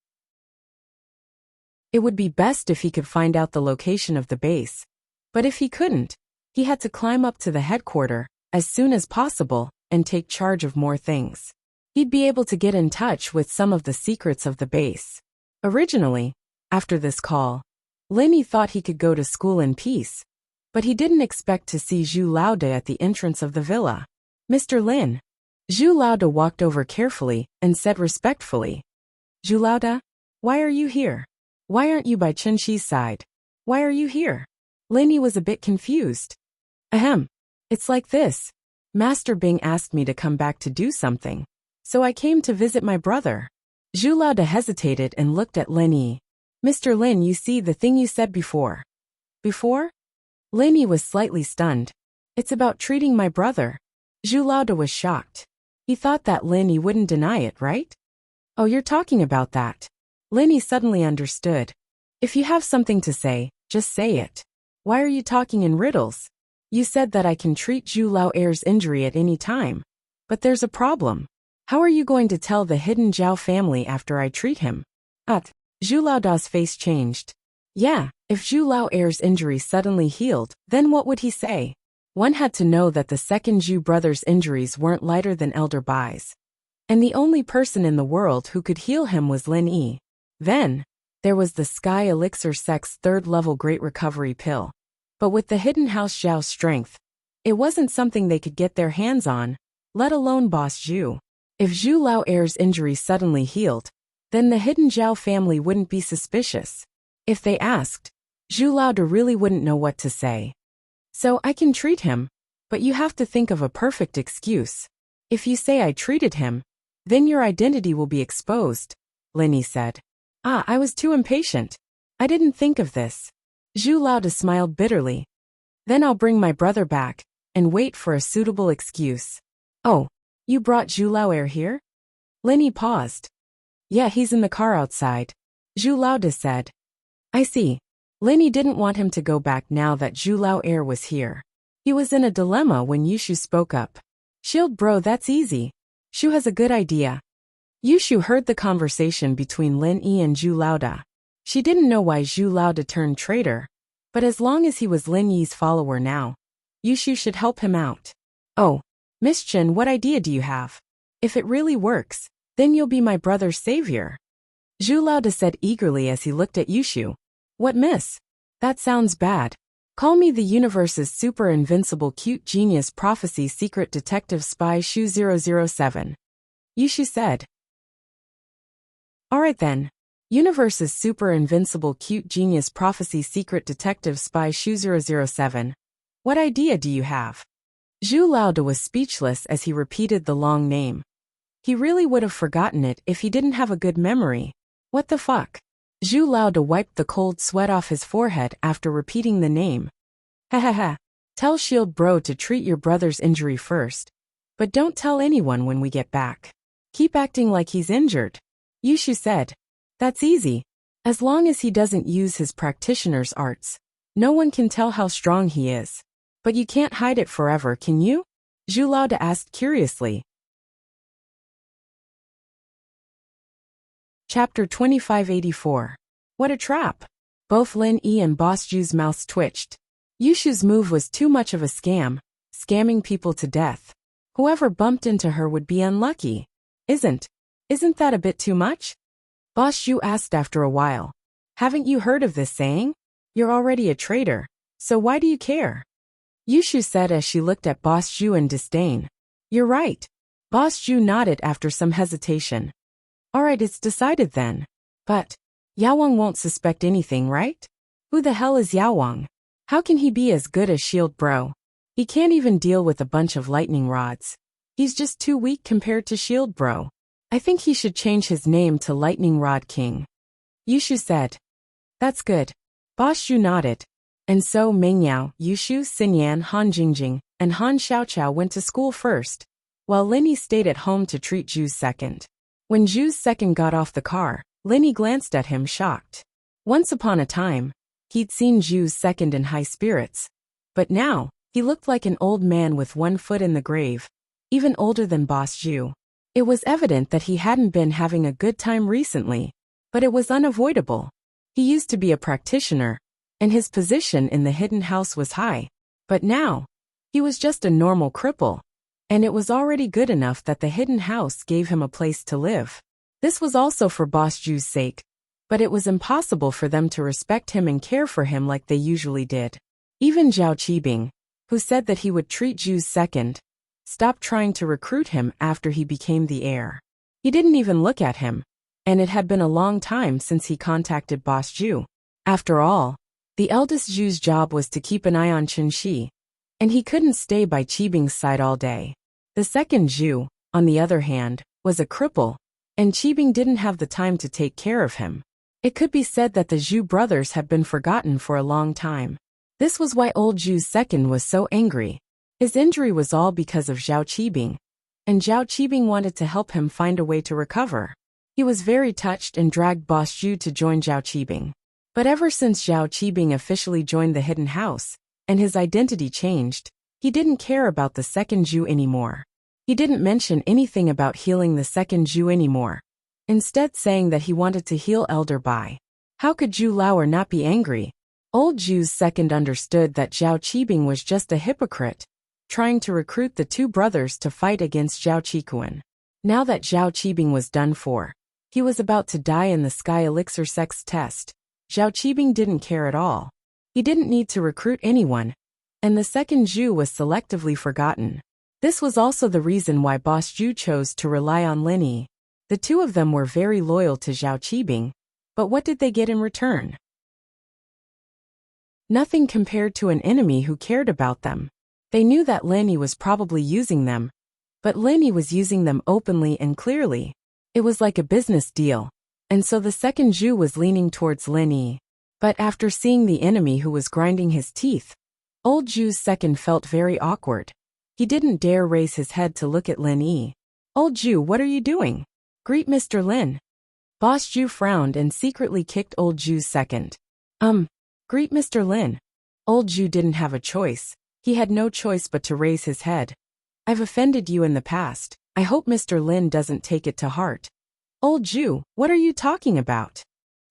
It would be best if he could find out the location of the base. But if he couldn't, he had to climb up to the headquarters as soon as possible and take charge of more things. He'd be able to get in touch with some of the secrets of the base. Originally, after this call, Lin Yi thought he could go to school in peace, but he didn't expect to see Zhu Laode at the entrance of the villa. Mr. Lin. Zhu Laode walked over carefully and said respectfully, Zhu Laode, why are you here? Why aren't you by Chen Qi's side? Why are you here? Lin Yi was a bit confused. Ahem. It's like this. Master Bing asked me to come back to do something, so I came to visit my brother. Zhu Laode hesitated and looked at Lin Yi. Mr. Lin, you see the thing you said before. Before? Lin Yi was slightly stunned. It's about treating my brother. Zhu Laode was shocked. He thought that Lin Yi wouldn't deny it, right? Oh, you're talking about that. Lin Yi suddenly understood. If you have something to say, just say it. Why are you talking in riddles? You said that I can treat Zhu Lao'er's injury at any time. But there's a problem. How are you going to tell the hidden Zhao family after I treat him? Zhu Laoda's face changed. Yeah, if Zhu Lao'er's injury suddenly healed, then what would he say? One had to know that the second Zhu brother's injuries weren't lighter than Elder Bai's. And the only person in the world who could heal him was Lin Yi. Then, there was the Sky Elixir Sect's 3rd level Great Recovery Pill. But with the hidden House Zhao's strength, it wasn't something they could get their hands on, let alone Boss Zhu. If Zhu Lao'er's injury suddenly healed, then the hidden Zhao family wouldn't be suspicious. If they asked, Zhu Laode really wouldn't know what to say. So I can treat him, but you have to think of a perfect excuse. If you say I treated him, then your identity will be exposed, Lin Yi said. I was too impatient. I didn't think of this. Zhu Laode smiled bitterly. Then I'll bring my brother back, and wait for a suitable excuse. Oh, you brought Zhu Lao'er here? Lin Yi paused. Yeah, he's in the car outside, Zhu Laode said. I see. Lin Yi didn't want him to go back now that Zhu Lao Air was here. He was in a dilemma when Yushu spoke up. Shield bro, that's easy. Shu has a good idea. Yushu heard the conversation between Lin Yi and Zhu Laoda. She didn't know why Zhu Laoda turned traitor, but as long as he was Lin Yi's follower now, Yushu should help him out. Oh, Miss Chen, what idea do you have? If it really works, then you'll be my brother's savior. Zhu Laoda said eagerly as he looked at Yushu. What, miss? That sounds bad. Call me the universe's super invincible cute genius prophecy secret detective spy Shu 007. Yushu said. Alright then. Universe's super invincible cute genius prophecy secret detective spy Shu 007. What idea do you have? Zhu Laoda was speechless as he repeated the long name. He really would have forgotten it if he didn't have a good memory. What the fuck? Zhu Laoda wiped the cold sweat off his forehead after repeating the name. Hahaha. Tell Shield bro to treat your brother's injury first. But don't tell anyone when we get back. Keep acting like he's injured. Yushu said. That's easy. As long as he doesn't use his practitioner's arts, no one can tell how strong he is. But you can't hide it forever, can you? Zhu Laoda asked curiously. Chapter 2584. What a trap! Both Lin Yi and Boss Zhu's mouths twitched. Yushu's move was too much of a scam, scamming people to death. Whoever bumped into her would be unlucky. Isn't that a bit too much? Boss Zhu asked after a while. Haven't you heard of this saying? You're already a traitor, so why do you care? Yushu said as she looked at Boss Zhu in disdain. You're right. Boss Zhu nodded after some hesitation. Alright, it's decided then. But Yaowang won't suspect anything, right? Who the hell is Yaowang? How can he be as good as Shield bro? He can't even deal with a bunch of lightning rods. He's just too weak compared to Shield bro. I think he should change his name to Lightning Rod King. Yushu said. That's good. Boss Zhu nodded. And so Mengyao, Yushu, Xinyan, Han Jingjing, and Han Xiaoqiao went to school first, while Lin Yi stayed at home to treat Zhu's second. When Zhu's second got off the car, Lin Yi glanced at him shocked. Once upon a time, he'd seen Zhu's second in high spirits. But now, he looked like an old man with one foot in the grave, even older than Boss Zhu. It was evident that he hadn't been having a good time recently, but it was unavoidable. He used to be a practitioner, and his position in the hidden house was high. But now, he was just a normal cripple, and it was already good enough that the hidden house gave him a place to live. This was also for Boss Zhu's sake, but it was impossible for them to respect him and care for him like they usually did. Even Zhao Qibing, who said that he would treat Zhu's second, stopped trying to recruit him after he became the heir. He didn't even look at him, and it had been a long time since he contacted Boss Zhu. After all, the eldest Zhu's job was to keep an eye on Chen Shi, and he couldn't stay by Qibing's side all day. The second Zhu, on the other hand, was a cripple, and Qibing didn't have the time to take care of him. It could be said that the Zhu brothers had been forgotten for a long time. This was why old Zhu's second was so angry. His injury was all because of Zhao Qibing, and Zhao Qibing wanted to help him find a way to recover. He was very touched and dragged Boss Zhu to join Zhao Qibing. But ever since Zhao Qibing officially joined the hidden house, and his identity changed, he didn't care about the second Zhu anymore. He didn't mention anything about healing the second Zhu anymore, instead saying that he wanted to heal Elder Bai. How could Zhu Laoer not be angry? Old Zhu's second understood that Zhao Qibing was just a hypocrite, trying to recruit the two brothers to fight against Zhao Qikuan. Now that Zhao Qibing was done for, he was about to die in the Sky Elixir sex test. Zhao Qibing didn't care at all. He didn't need to recruit anyone, and the second Zhu was selectively forgotten. This was also the reason why Boss Zhu chose to rely on Lin Yi. The two of them were very loyal to Zhao Qibing, but what did they get in return? Nothing compared to an enemy who cared about them. They knew that Lin Yi was probably using them, but Lin Yi was using them openly and clearly. It was like a business deal, and so the second Zhu was leaning towards Lin Yi. But after seeing the enemy who was grinding his teeth, old Zhu's second felt very awkward. He didn't dare raise his head to look at Lin Yi. Old Zhu, what are you doing? Greet Mr. Lin. Boss Zhu frowned and secretly kicked old Zhu's second. Greet Mr. Lin. Old Zhu didn't have a choice. He had no choice but to raise his head. I've offended you in the past. I hope Mr. Lin doesn't take it to heart. Old Zhu, what are you talking about?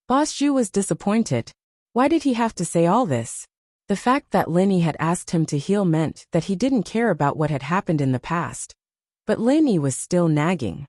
Boss Zhu was disappointed. Why did he have to say all this? The fact that Linny had asked him to heal meant that he didn't care about what had happened in the past. But Linny was still nagging.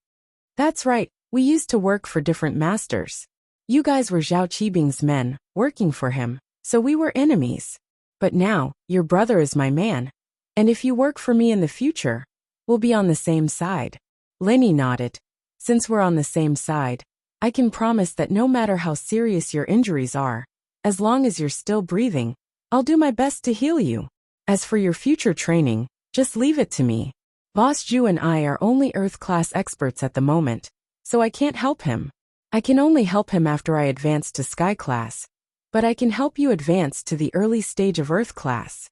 That's right, we used to work for different masters. You guys were Zhao Qibing's men, working for him, so we were enemies. But now, your brother is my man. And if you work for me in the future, we'll be on the same side. Linny nodded. Since we're on the same side, I can promise that no matter how serious your injuries are, as long as you're still breathing, I'll do my best to heal you. As for your future training, just leave it to me. Boss Zhu and I are only Earth-class experts at the moment, so I can't help him. I can only help him after I advance to Sky class, but I can help you advance to the early stage of Earth class.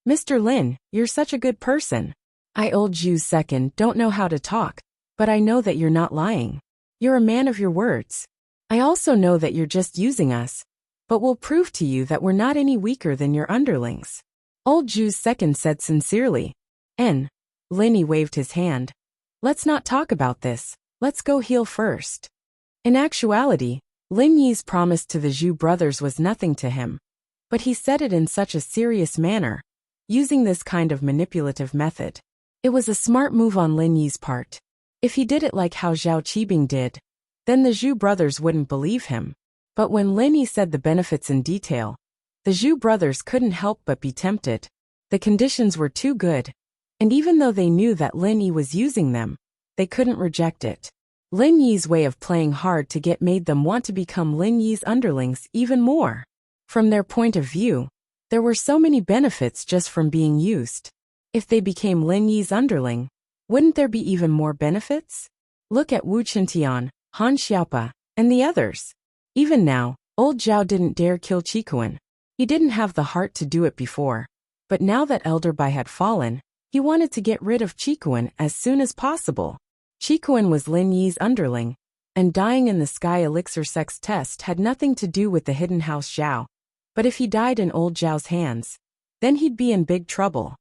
Mr. Lin, you're such a good person. I, Old Zhu's second, don't know how to talk, but I know that you're not lying. You're a man of your words. I also know that you're just using us, but we'll prove to you that we're not any weaker than your underlings. Old Zhu's second said sincerely. Linny waved his hand. Let's not talk about this, let's go heal first. In actuality, Lin Yi's promise to the Zhu brothers was nothing to him, but he said it in such a serious manner, using this kind of manipulative method. It was a smart move on Lin Yi's part. If he did it like how Zhao Qibing did, then the Zhu brothers wouldn't believe him. But when Lin Yi said the benefits in detail, the Zhu brothers couldn't help but be tempted. The conditions were too good, and even though they knew that Lin Yi was using them, they couldn't reject it. Lin Yi's way of playing hard to get made them want to become Lin Yi's underlings even more. From their point of view, there were so many benefits just from being used. If they became Lin Yi's underling, wouldn't there be even more benefits? Look at Wu Qintian, Han Xiaopa, and the others. Even now, old Zhao didn't dare kill Qikuan. He didn't have the heart to do it before. But now that Elder Bai had fallen, he wanted to get rid of Qikuan as soon as possible. Qikuan was Lin Yi's underling, and dying in the Sky Elixir sex test had nothing to do with the Hidden House Zhao. But if he died in old Zhao's hands, then he'd be in big trouble.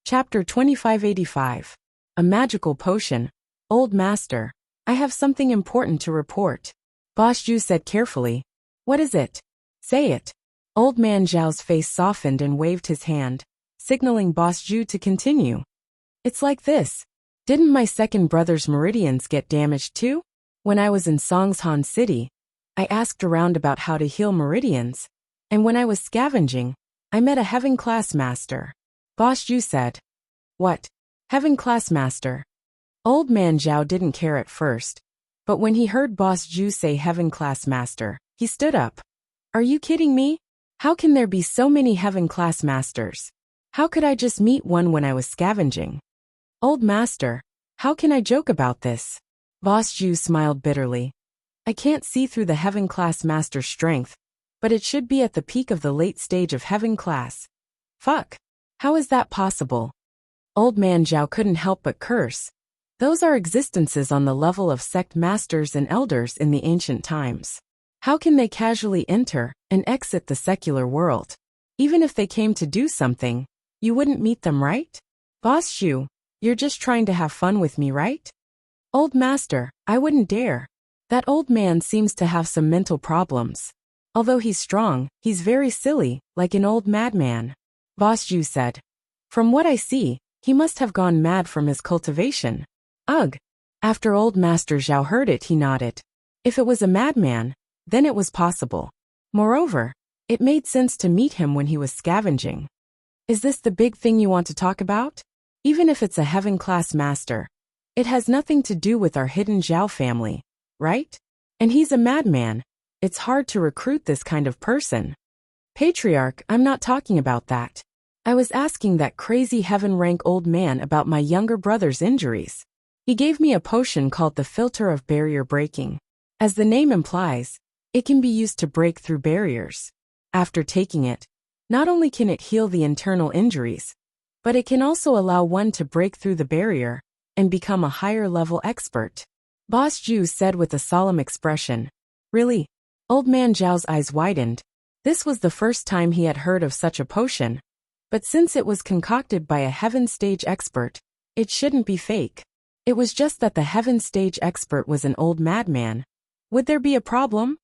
Chapter 2585. A Magical Potion. Old Master, I have something important to report. Boss Zhu said carefully. What is it? Say it. Old man Zhao's face softened and waved his hand, signaling Boss Zhu to continue. It's like this. Didn't my second brother's meridians get damaged too? When I was in Songshan City, I asked around about how to heal meridians, and when I was scavenging, I met a Heaven Class Master. Boss Zhu said. What? Heaven Class Master? Old man Zhao didn't care at first, but when he heard Boss Zhu say Heaven Class Master, he stood up. Are you kidding me? How can there be so many Heaven Class Masters? How could I just meet one when I was scavenging? Old Master, how can I joke about this? Boss Zhu smiled bitterly. I can't see through the Heaven Class Master's strength, but it should be at the peak of the late stage of Heaven Class. Fuck. How is that possible? Old man Zhao couldn't help but curse. Those are existences on the level of sect masters and elders in the ancient times. How can they casually enter and exit the secular world? Even if they came to do something, you wouldn't meet them, right? Boss Zhu, you're just trying to have fun with me, right? Old Master, I wouldn't dare. That old man seems to have some mental problems. Although he's strong, he's very silly, like an old madman. Boss Zhu said. From what I see, he must have gone mad from his cultivation. Ugh. After old Master Zhao heard it, he nodded. If it was a madman, then it was possible. Moreover, it made sense to meet him when he was scavenging. Is this the big thing you want to talk about? Even if it's a Heaven Class Master, it has nothing to do with our hidden Zhao family, right? And he's a madman. It's hard to recruit this kind of person. Patriarch, I'm not talking about that. I was asking that crazy heaven rank old man about my younger brother's injuries. He gave me a potion called the Filter of Barrier Breaking. As the name implies, it can be used to break through barriers. After taking it, not only can it heal the internal injuries, but it can also allow one to break through the barrier and become a higher level expert. Boss Zhu said with a solemn expression. Really? Old man Zhao's eyes widened. This was the first time he had heard of such a potion. But since it was concocted by a heaven stage expert, it shouldn't be fake. It was just that the heaven stage expert was an old madman. Would there be a problem?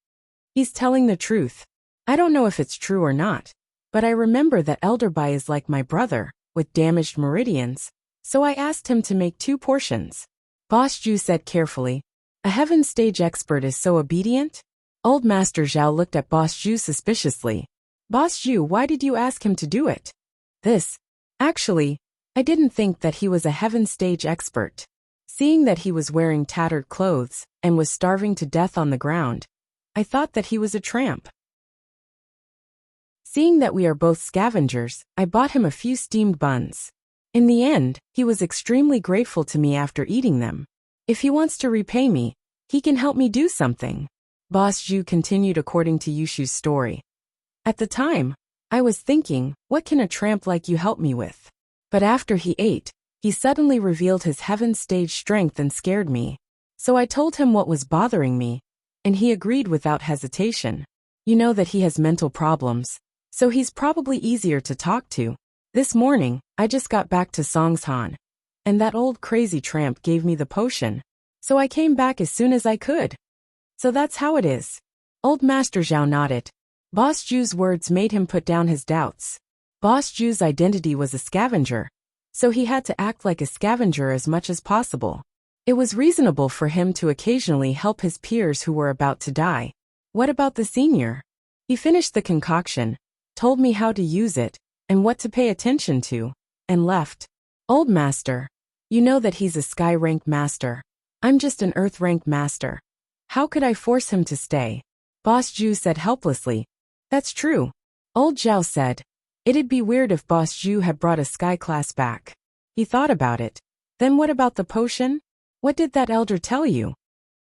He's telling the truth. I don't know if it's true or not, but I remember that Elder Bai is like my brother, with damaged meridians, so I asked him to make 2 portions. Boss Zhu said carefully. A heaven stage expert is so obedient? Old Master Zhao looked at Boss Zhu suspiciously. Boss Zhu, why did you ask him to do it? Actually, I didn't think that he was a heaven stage expert. Seeing that he was wearing tattered clothes and was starving to death on the ground, I thought that he was a tramp. Seeing that we are both scavengers, I bought him a few steamed buns. In the end, he was extremely grateful to me after eating them. If he wants to repay me, he can help me do something. Boss Zhu continued according to Yushu's story. At the time, I was thinking, what can a tramp like you help me with? But after he ate, he suddenly revealed his heaven stage strength and scared me. So I told him what was bothering me, and he agreed without hesitation. You know that he has mental problems, so he's probably easier to talk to. This morning, I just got back to Songshan, and that old crazy tramp gave me the potion, so I came back as soon as I could. So that's how it is. Old Master Zhao nodded. Boss Zhu's words made him put down his doubts. Boss Zhu's identity was a scavenger, so he had to act like a scavenger as much as possible. It was reasonable for him to occasionally help his peers who were about to die. What about the senior? He finished the concoction, told me how to use it, and what to pay attention to, and left. Old Master, you know that he's a sky rank master. I'm just an earth rank master. How could I force him to stay? Boss Zhu said helplessly. That's true. Old Zhao said. It'd be weird if Boss Zhu had brought a sky class back. He thought about it. Then what about the potion? What did that elder tell you?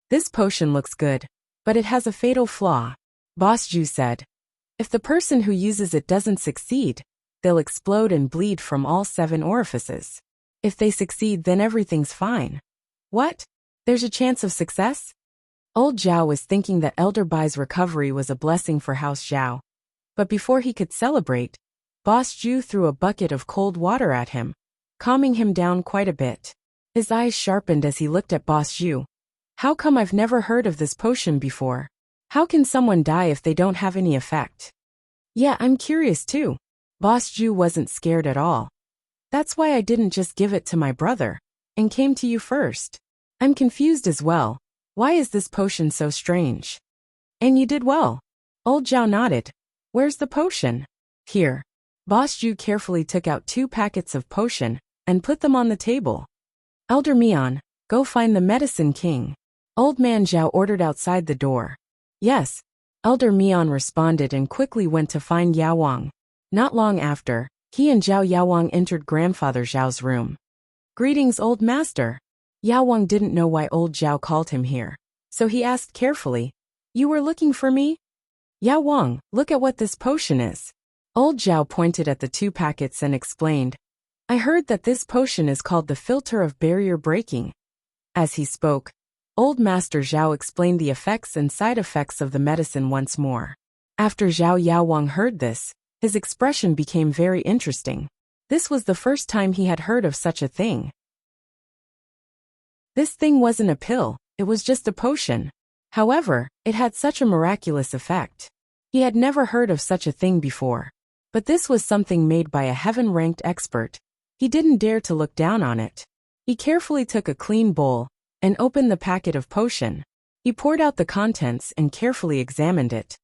This potion looks good, but it has a fatal flaw. Boss Zhu said. If the person who uses it doesn't succeed, they'll explode and bleed from all 7 orifices. If they succeed, then everything's fine. What? There's a chance of success? Old Zhao was thinking that Elder Bai's recovery was a blessing for House Zhao. But before he could celebrate, Boss Zhu threw a bucket of cold water at him, calming him down quite a bit. His eyes sharpened as he looked at Boss Zhu. How come I've never heard of this potion before? How can someone die if they don't have any effect? Yeah, I'm curious too. Boss Zhu wasn't scared at all. That's why I didn't just give it to my brother, and came to you first. I'm confused as well. Why is this potion so strange? And you did well. Old Zhao nodded. Where's the potion? Here. Boss Zhu carefully took out 2 packets of potion, and put them on the table. Elder Mian, go find the medicine king. Old man Zhao ordered outside the door. Yes. Elder Mian responded and quickly went to find Yao Wang. Not long after, he and Zhao Yaowang entered grandfather Zhao's room. Greetings, old master. Yao Wang didn't know why old Zhao called him here, so he asked carefully, You were looking for me? Yao Wang, look at what this potion is. Old Zhao pointed at the 2 packets and explained, I heard that this potion is called the filter of barrier breaking. As he spoke, old Master Zhao explained the effects and side effects of the medicine once more. After Zhao Yaowang heard this, his expression became very interesting. This was the first time he had heard of such a thing. This thing wasn't a pill, it was just a potion. However, it had such a miraculous effect. He had never heard of such a thing before. But this was something made by a heaven-ranked expert. He didn't dare to look down on it. He carefully took a clean bowl and opened the packet of potion. He poured out the contents and carefully examined it.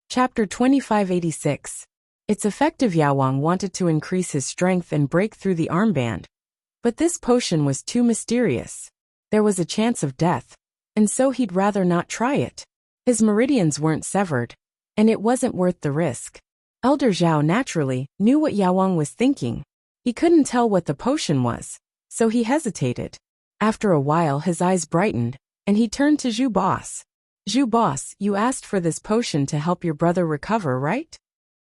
Chapter 2586. It's effective. Yao Wang wanted to increase his strength and break through the armband. But this potion was too mysterious. There was a chance of death, and so he'd rather not try it. His meridians weren't severed, and it wasn't worth the risk. Elder Zhao naturally knew what Yao Wang was thinking. He couldn't tell what the potion was, so he hesitated. After a while his eyes brightened, and he turned to Zhu Boss. Zhu Boss, you asked for this potion to help your brother recover, right?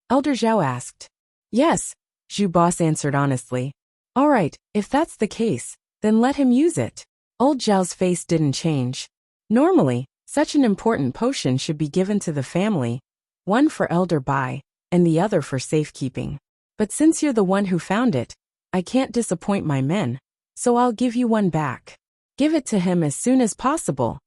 Elder Zhao asked. Yes, Zhu Boss answered honestly. All right, if that's the case, then let him use it. Old Zhao's face didn't change. Normally, such an important potion should be given to the family, one for Elder Bai, and the other for safekeeping. But since you're the one who found it, I can't disappoint my men, so I'll give you one back. Give it to him as soon as possible.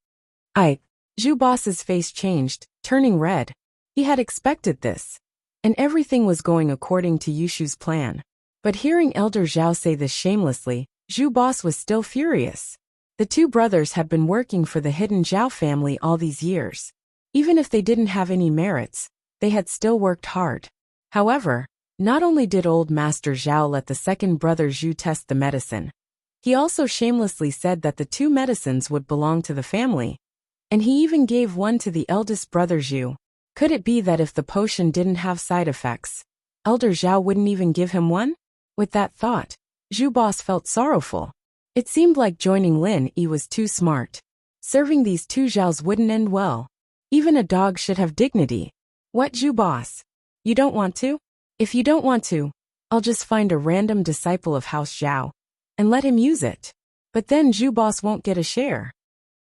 Zhu Boss's face changed, turning red. He had expected this, and everything was going according to Yushu's plan. But hearing Elder Zhao say this shamelessly, Zhu Boss was still furious. The two brothers had been working for the hidden Zhao family all these years. Even if they didn't have any merits, they had still worked hard. However, not only did old Master Zhao let the second brother Zhu test the medicine, he also shamelessly said that the two medicines would belong to the family, and he even gave one to the eldest brother Zhu. Could it be that if the potion didn't have side effects, Elder Zhao wouldn't even give him one? With that thought, Zhu Boss felt sorrowful. It seemed like joining Lin Yi was too smart. Serving these two Zhaos wouldn't end well. Even a dog should have dignity. What, Zhu Boss? You don't want to? If you don't want to, I'll just find a random disciple of House Zhao and let him use it. But then Zhu Boss won't get a share.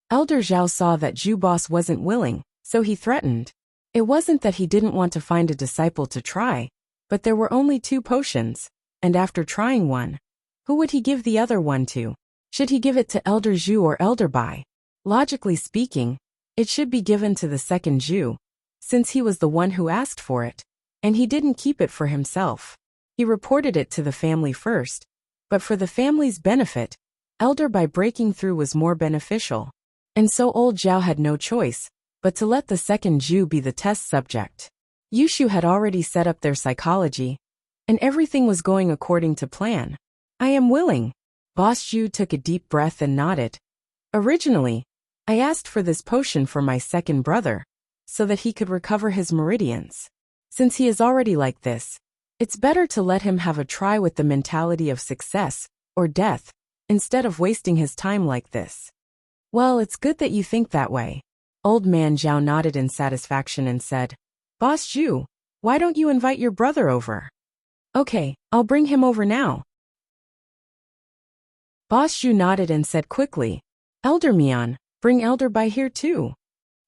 Elder Zhao saw that Zhu Boss wasn't willing, so he threatened. It wasn't that he didn't want to find a disciple to try, but there were only 2 potions, and after trying one, who would he give the other one to? Should he give it to Elder Zhu or Elder Bai? Logically speaking, it should be given to the second Zhu, since he was the one who asked for it, and he didn't keep it for himself. He reported it to the family first, but for the family's benefit, Elder Bai breaking through was more beneficial. And so old Zhao had no choice but to let the second Zhu be the test subject. Yushu had already set up their psychology, and everything was going according to plan. I am willing. Boss Zhu took a deep breath and nodded. Originally, I asked for this potion for my second brother, so that he could recover his meridians. Since he is already like this, it's better to let him have a try with the mentality of success or death, instead of wasting his time like this. Well, it's good that you think that way. Old man Zhao nodded in satisfaction and said, Boss Zhu, why don't you invite your brother over? Okay, I'll bring him over now. Boss Zhu nodded and said quickly, Elder Mian, bring Elder Bai here too.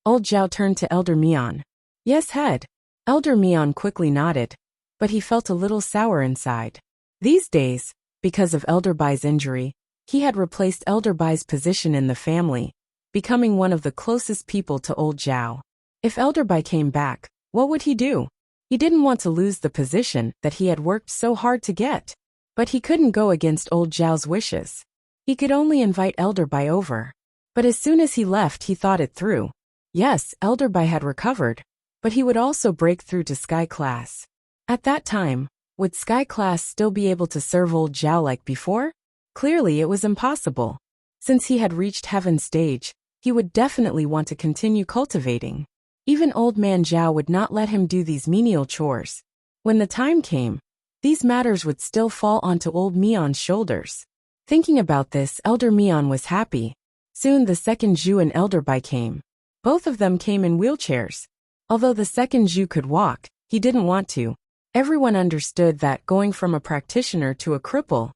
Old Zhao turned to Elder Mian. Yes, head. Elder Mian quickly nodded, but he felt a little sour inside. These days, because of Elder Bai's injury, he had replaced Elder Bai's position in the family, becoming one of the closest people to old Zhao. If Elder Bai came back, what would he do? He didn't want to lose the position that he had worked so hard to get. But he couldn't go against old Zhao's wishes. He could only invite Elder Bai over. But as soon as he left, he thought it through. Yes, Elder Bai had recovered, but he would also break through to Sky Class. At that time, would Sky Class still be able to serve old Zhao like before? Clearly it was impossible. Since he had reached Heaven stage, he would definitely want to continue cultivating. Even old man Zhao would not let him do these menial chores. When the time came, these matters would still fall onto old Mian's shoulders. Thinking about this, Elder Mian was happy. Soon the second Zhu and Elder Bai came. Both of them came in wheelchairs. Although the second Zhu could walk, he didn't want to. Everyone understood that going from a practitioner to a cripple,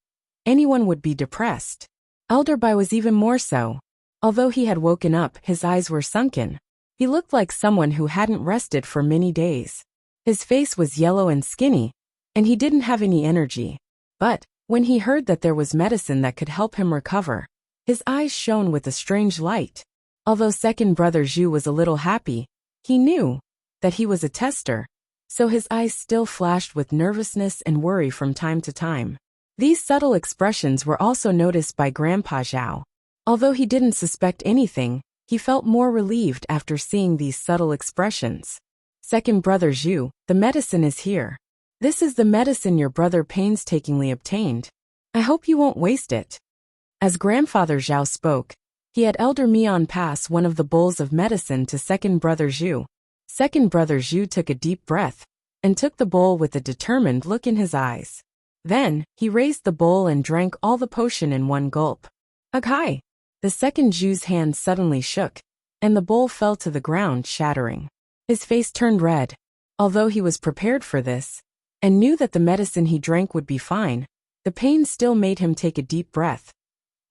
anyone would be depressed. Elder Bai was even more so. Although he had woken up, his eyes were sunken. He looked like someone who hadn't rested for many days. His face was yellow and skinny, and he didn't have any energy. But when he heard that there was medicine that could help him recover, his eyes shone with a strange light. Although second brother Zhu was a little happy, he knew that he was a tester, so his eyes still flashed with nervousness and worry from time to time. These subtle expressions were also noticed by Grandpa Zhao. Although he didn't suspect anything, he felt more relieved after seeing these subtle expressions. Second brother Zhu, the medicine is here. This is the medicine your brother painstakingly obtained. I hope you won't waste it. As Grandfather Zhao spoke, he had Elder Mian pass one of the bowls of medicine to second brother Zhu. Second brother Zhu took a deep breath and took the bowl with a determined look in his eyes. Then, he raised the bowl and drank all the potion in one gulp. Aghai! The second Zhu's hand suddenly shook, and the bowl fell to the ground, shattering. His face turned red. Although he was prepared for this, and knew that the medicine he drank would be fine, the pain still made him take a deep breath.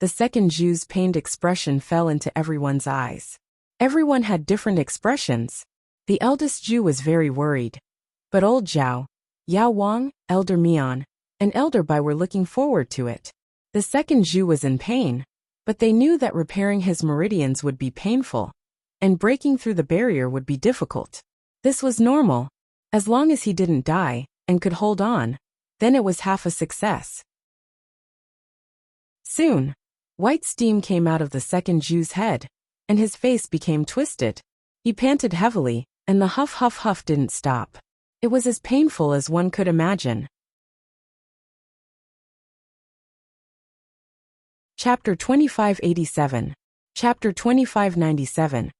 the second Zhu's pained expression fell into everyone's eyes. Everyone had different expressions. The eldest Zhu was very worried. But old Zhao, Yao Wang, Elder Mian, and Elder Bai were looking forward to it. The second Zhu was in pain, but they knew that repairing his meridians would be painful, and breaking through the barrier would be difficult. This was normal. As long as he didn't die, and could hold on, then it was half a success. Soon, white steam came out of the second Zhu's head, and his face became twisted. He panted heavily, and the huff didn't stop. It was as painful as one could imagine. Chapter 2587. Chapter 2597.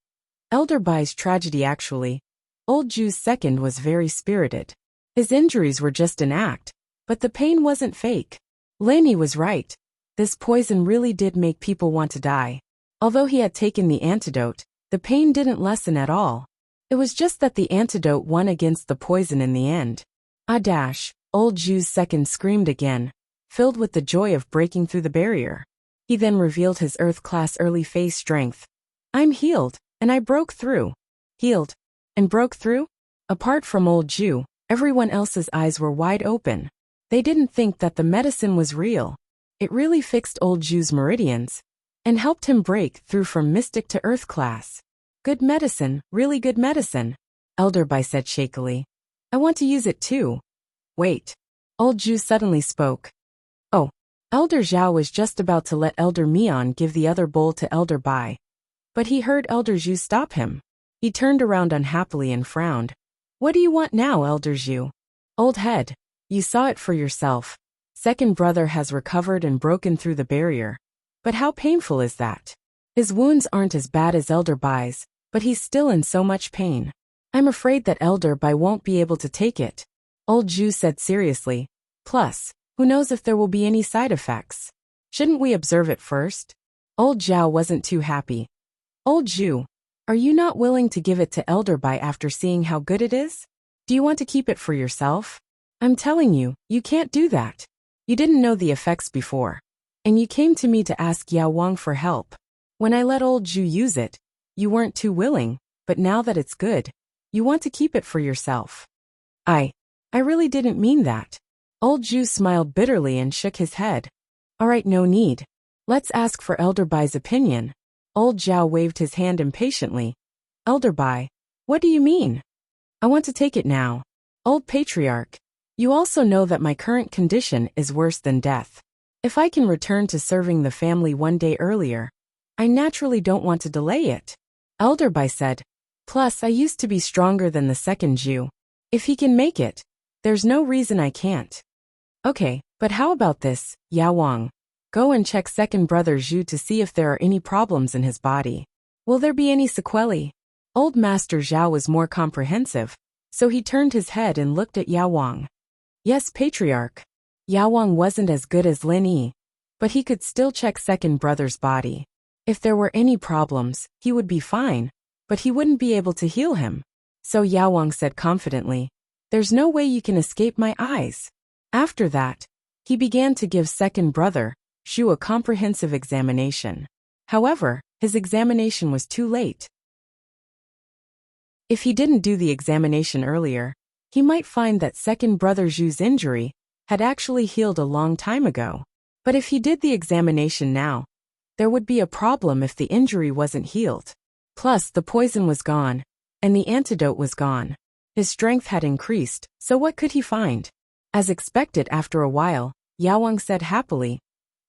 Elder Bai's tragedy. Actually, old Zhu's second was very spirited. His injuries were just an act, but the pain wasn't fake. Laney was right. This poison really did make people want to die. Although he had taken the antidote, the pain didn't lessen at all. It was just that the antidote won against the poison in the end. Old Zhu's second screamed again, filled with the joy of breaking through the barrier. He then revealed his Earth-class early phase strength. I'm healed, and I broke through. Healed, and broke through? Apart from old Zhu, everyone else's eyes were wide open. They didn't think that the medicine was real. It really fixed old Zhu's meridians, and helped him break through from mystic to Earth class. Good medicine, really good medicine, Elder Bai said shakily. I want to use it too. Wait. Old Zhu suddenly spoke. Oh. Elder Zhao was just about to let Elder Mian give the other bowl to Elder Bai. But he heard Elder Zhu stop him. He turned around unhappily and frowned. What do you want now, Elder Zhu? Old head, you saw it for yourself. Second brother has recovered and broken through the barrier. But how painful is that? His wounds aren't as bad as Elder Bai's, but he's still in so much pain. I'm afraid that Elder Bai won't be able to take it, old Zhu said seriously. Plus, who knows if there will be any side effects? Shouldn't we observe it first? Old Zhao wasn't too happy. Old Zhu, are you not willing to give it to Elder Bai after seeing how good it is? Do you want to keep it for yourself? I'm telling you, you can't do that. You didn't know the effects before. And you came to me to ask Yao Wang for help. When I let old Zhu use it, you weren't too willing, but now that it's good, you want to keep it for yourself. I really didn't mean that. Old Zhu smiled bitterly and shook his head. All right, no need. Let's ask for Elder Bai's opinion. Old Zhao waved his hand impatiently. Elder Bai, what do you mean? I want to take it now. Old Patriarch, you also know that my current condition is worse than death. If I can return to serving the family one day earlier, I naturally don't want to delay it. Elder Bai said. Plus, I used to be stronger than the second Zhu. If he can make it, there's no reason I can't. Okay, but how about this, Yao Wang? Go and check second brother Zhu to see if there are any problems in his body. Will there be any sequelae? Old Master Zhao was more comprehensive, so he turned his head and looked at Yao Wang. Yes, Patriarch. Yao Wang wasn't as good as Lin Yi, but he could still check second brother's body. If there were any problems, he would be fine, but he wouldn't be able to heal him. So Yao Wang said confidently, there's no way you can escape my eyes. After that, he began to give second brother Zhu a comprehensive examination. However, his examination was too late. If he didn't do the examination earlier, he might find that second brother Zhu's injury had actually healed a long time ago. But if he did the examination now, there would be a problem if the injury wasn't healed. Plus, the poison was gone, and the antidote was gone. His strength had increased, so what could he find? As expected, after a while, Yao Wang said happily,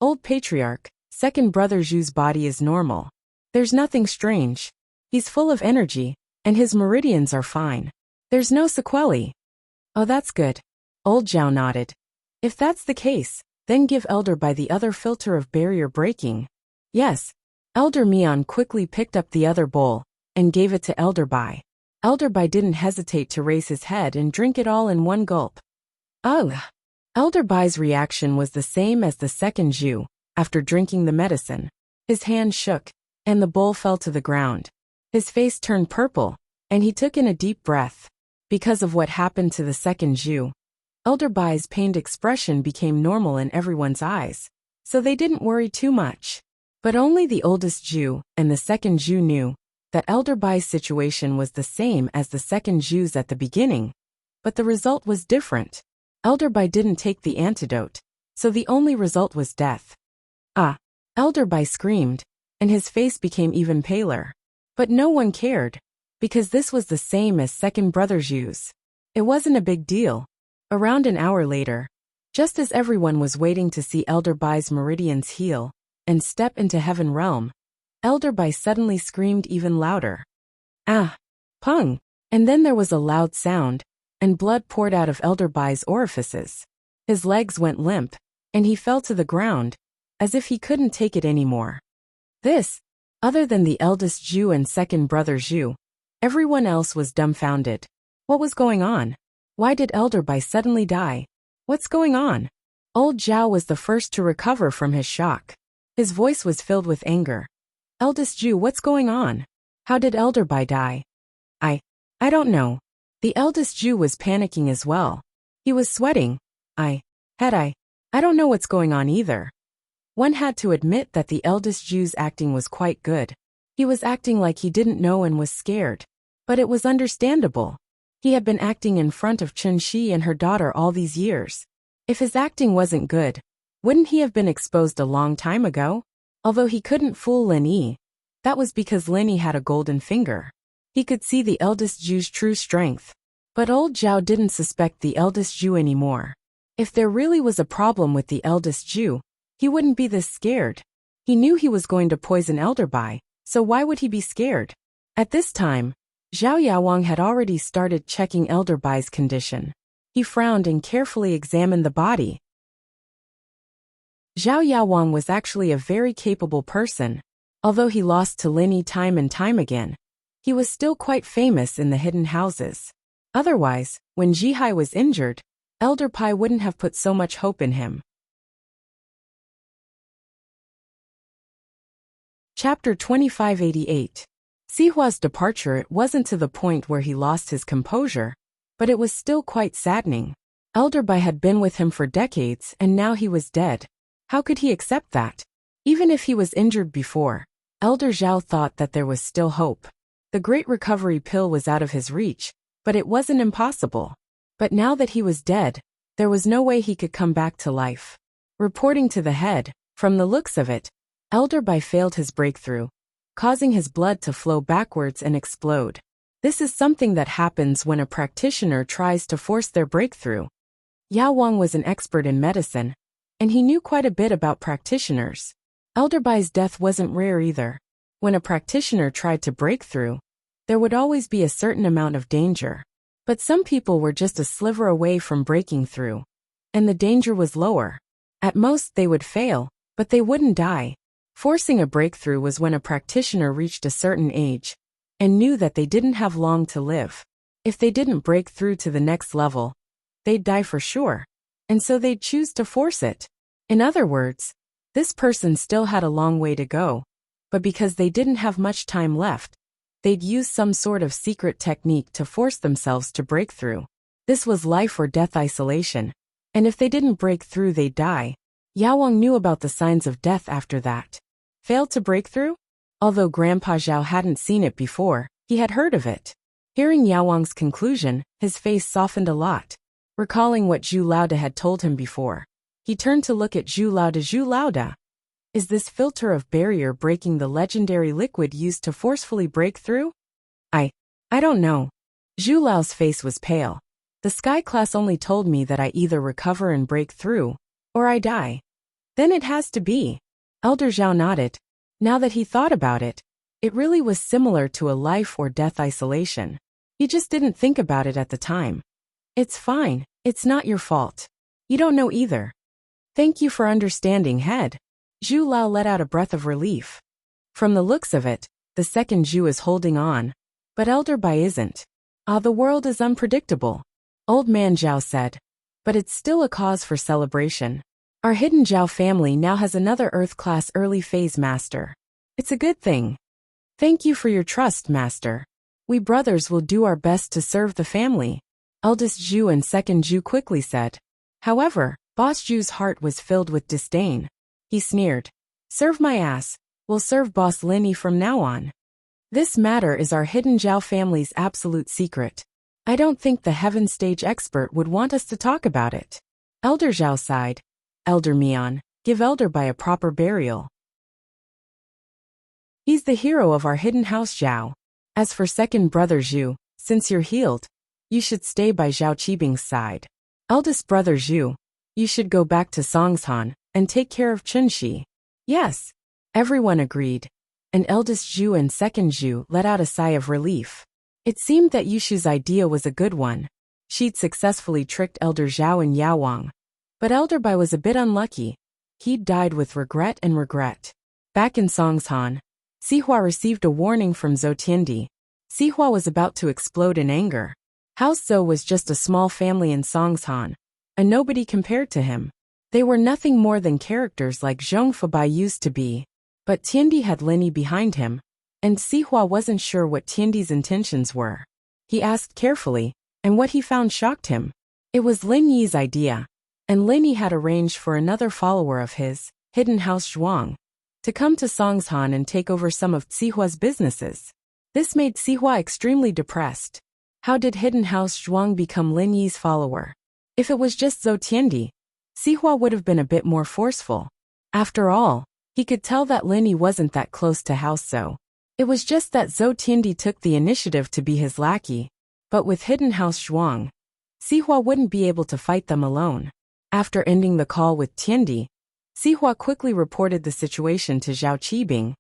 Old Patriarch, second brother Zhu's body is normal. There's nothing strange. He's full of energy, and his meridians are fine. There's no sequelae. Oh, that's good. Old Zhao nodded. If that's the case, then give Elder Bai the other filter of barrier breaking. Yes. Elder Mian quickly picked up the other bowl, and gave it to Elder Bai. Elder Bai didn't hesitate to raise his head and drink it all in one gulp. Ugh! Elder Bai's reaction was the same as the second Zhu, after drinking the medicine. His hand shook, and the bowl fell to the ground. His face turned purple, and he took in a deep breath. Because of what happened to the second Zhu, Elder Bai's pained expression became normal in everyone's eyes. so they didn't worry too much. But only the oldest Jew and the second Jew knew that Elder Bai's situation was the same as the second Jew's at the beginning, but the result was different. Elder Bai didn't take the antidote, so the only result was death. Ah! Elder Bai screamed, and his face became even paler. But no one cared, because this was the same as second brother Zhu's. It wasn't a big deal. Around an hour later, just as everyone was waiting to see Elder Bai's meridians heal and step into heaven realm, Elder Bai suddenly screamed even louder. Ah! Pung! And then there was a loud sound, and blood poured out of Elder Bai's orifices. His legs went limp, and he fell to the ground, as if he couldn't take it anymore. This, other than the eldest Jew and second brother Zhu, everyone else was dumbfounded. What was going on? Why did Elder Bai suddenly die? What's going on? Old Zhao was the first to recover from his shock. His voice was filled with anger. Eldest Jew, what's going on? How did Elder Bai die? I don't know. The eldest Jew was panicking as well. He was sweating. I don't know what's going on either. One had to admit that the eldest Jew's acting was quite good. He was acting like he didn't know and was scared. But it was understandable. He had been acting in front of Chen Shi and her daughter all these years. If his acting wasn't good, wouldn't he have been exposed a long time ago? Although he couldn't fool Lin Yi, that was because Lin Yi had a golden finger. He could see the eldest Jew's true strength. But old Zhao didn't suspect the eldest Jew anymore. If there really was a problem with the eldest Jew, he wouldn't be this scared. He knew he was going to poison Elder Bai, so why would he be scared? At this time, Zhao Yaowang had already started checking Elder Bai's condition. He frowned and carefully examined the body. Zhao Yaowang was actually a very capable person. Although he lost to Lin Yi time and time again, he was still quite famous in the hidden houses. Otherwise, when Jihai was injured, Elder Bai wouldn't have put so much hope in him. Chapter 2588. Sihua's departure. It wasn't to the point where he lost his composure, but it was still quite saddening. Elder Bai had been with him for decades and now he was dead. How could he accept that? Even if he was injured before, Elder Zhao thought that there was still hope. The great recovery pill was out of his reach, but it wasn't impossible. But now that he was dead, there was no way he could come back to life. Reporting to the head, from the looks of it, Elder Bai failed his breakthrough, causing his blood to flow backwards and explode. This is something that happens when a practitioner tries to force their breakthrough. Yao Wang was an expert in medicine, and he knew quite a bit about practitioners. Elder Bai's death wasn't rare either. When a practitioner tried to break through, there would always be a certain amount of danger. But some people were just a sliver away from breaking through, and the danger was lower. At most they would fail, but they wouldn't die. Forcing a breakthrough was when a practitioner reached a certain age and knew that they didn't have long to live. If they didn't break through to the next level, they'd die for sure, and so they'd choose to force it. In other words, this person still had a long way to go, but because they didn't have much time left, they'd use some sort of secret technique to force themselves to break through. This was life or death isolation, and if they didn't break through they'd die. Yao Wang knew about the signs of death after that. Failed to break through? Although Grandpa Zhao hadn't seen it before, he had heard of it. Hearing Yao Wang's conclusion, his face softened a lot. Recalling what Zhu Laoda had told him before, he turned to look at Zhu Laoda. Zhu Laoda, is this filter of barrier breaking the legendary liquid used to forcefully break through? I don't know. Zhu Lao's face was pale. The Sky class only told me that I either recover and break through, or I die. Then it has to be. Elder Zhao nodded. Now that he thought about it, it really was similar to a life or death isolation. He just didn't think about it at the time. It's fine, it's not your fault. You don't know either. Thank you for understanding, head. Zhu Lao let out a breath of relief. From the looks of it, the second Zhu is holding on, but Elder Bai isn't. The world is unpredictable, Old Man Zhao said. But it's still a cause for celebration. Our hidden Zhao family now has another Earth-class early-phase master. It's a good thing. Thank you for your trust, master. We brothers will do our best to serve the family, eldest Zhu and second Zhu quickly said. However, Boss Zhu's heart was filled with disdain. He sneered. Serve my ass. We'll serve Boss Linny from now on. This matter is our hidden Zhao family's absolute secret. I don't think the Heaven Stage expert would want us to talk about it. Elder Zhao sighed. Elder Mian, give Elder Bai a proper burial. He's the hero of our hidden house Zhao. As for second brother Zhu, since you're healed, you should stay by Zhao Qibing's side. Eldest brother Zhu, you should go back to Songshan and take care of Chunxi. Yes. Everyone agreed. And eldest Zhu and second Zhu let out a sigh of relief. It seemed that Yushu's idea was a good one. She'd successfully tricked Elder Zhao and Yao Wang. But Elder Bai was a bit unlucky. He'd died with regret and regret. Back in Songshan, Sihua received a warning from Zhou Tiandi. Sihua was about to explode in anger. House Zhou was just a small family in Songshan, a nobody compared to him. They were nothing more than characters like Zhong Fabai used to be. But Tiandi had Linny behind him, and Sihua wasn't sure what Tiandi's intentions were. He asked carefully, and what he found shocked him. It was Lin Yi's idea, and Lin Yi had arranged for another follower of his, Hidden House Zhuang, to come to Songshan and take over some of Sihua's businesses. This made Sihua extremely depressed. How did Hidden House Zhuang become Lin Yi's follower? If it was just Zhou Tiandi, Sihua would have been a bit more forceful. After all, he could tell that Lin Yi wasn't that close to House Zhou. It was just that Zhou Tiandi took the initiative to be his lackey. But with Hidden House Zhuang, Sihua wouldn't be able to fight them alone. After ending the call with Tiandi, Sihua quickly reported the situation to Zhao Qibing,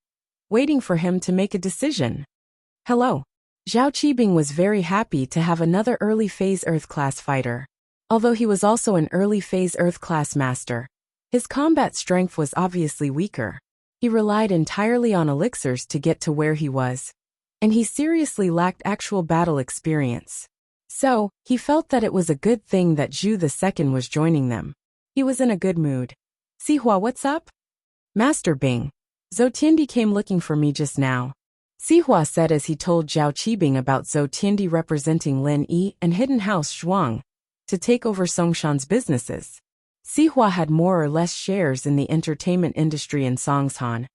waiting for him to make a decision. Hello. Zhao Qibing was very happy to have another early phase Earth class fighter. Although he was also an early phase Earth class master, his combat strength was obviously weaker. He relied entirely on elixirs to get to where he was, and he seriously lacked actual battle experience. So, he felt that it was a good thing that Zhu II was joining them. He was in a good mood. Sihua, what's up? Master Bing. Zhou Tiandi came looking for me just now. Sihua said as he told Zhao Qibing about Zhou Tiandi representing Lin Yi and Hidden House Zhuang to take over Songshan's businesses. Sihua had more or less shares in the entertainment industry in Songshan,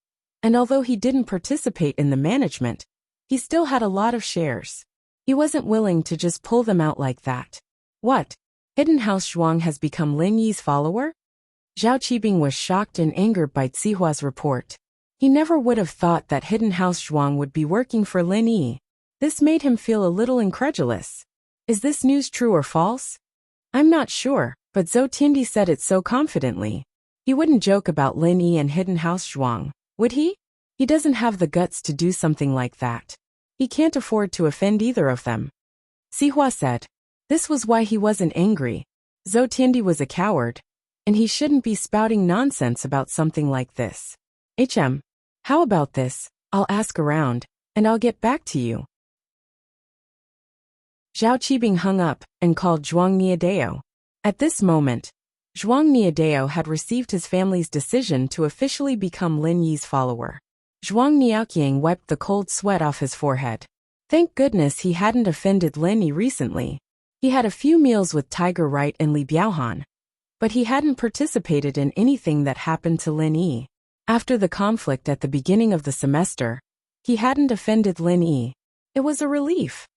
and although he didn't participate in the management, he still had a lot of shares. He wasn't willing to just pull them out like that. What? Hidden House Zhuang has become Lin Yi's follower? Zhao Qibing was shocked and angered by Sihua's report. He never would have thought that Hidden House Zhuang would be working for Lin Yi. This made him feel a little incredulous. Is this news true or false? I'm not sure, but Zhou Tiandi said it so confidently. He wouldn't joke about Lin Yi and Hidden House Zhuang, would he? He doesn't have the guts to do something like that. He can't afford to offend either of them. Sihua said. This was why he wasn't angry. Zhou Tiandi was a coward, and he shouldn't be spouting nonsense about something like this. How about this? I'll ask around, and I'll get back to you. Zhao Qibing hung up and called Zhuang Niadeo. At this moment, Zhuang Niadeo had received his family's decision to officially become Lin Yi's follower. Zhuang Niaoqiang wiped the cold sweat off his forehead. Thank goodness he hadn't offended Lin Yi recently. He had a few meals with Tiger Wright and Li Biaohan, but he hadn't participated in anything that happened to Lin Yi. After the conflict at the beginning of the semester, he hadn't offended Lin Yi. It was a relief.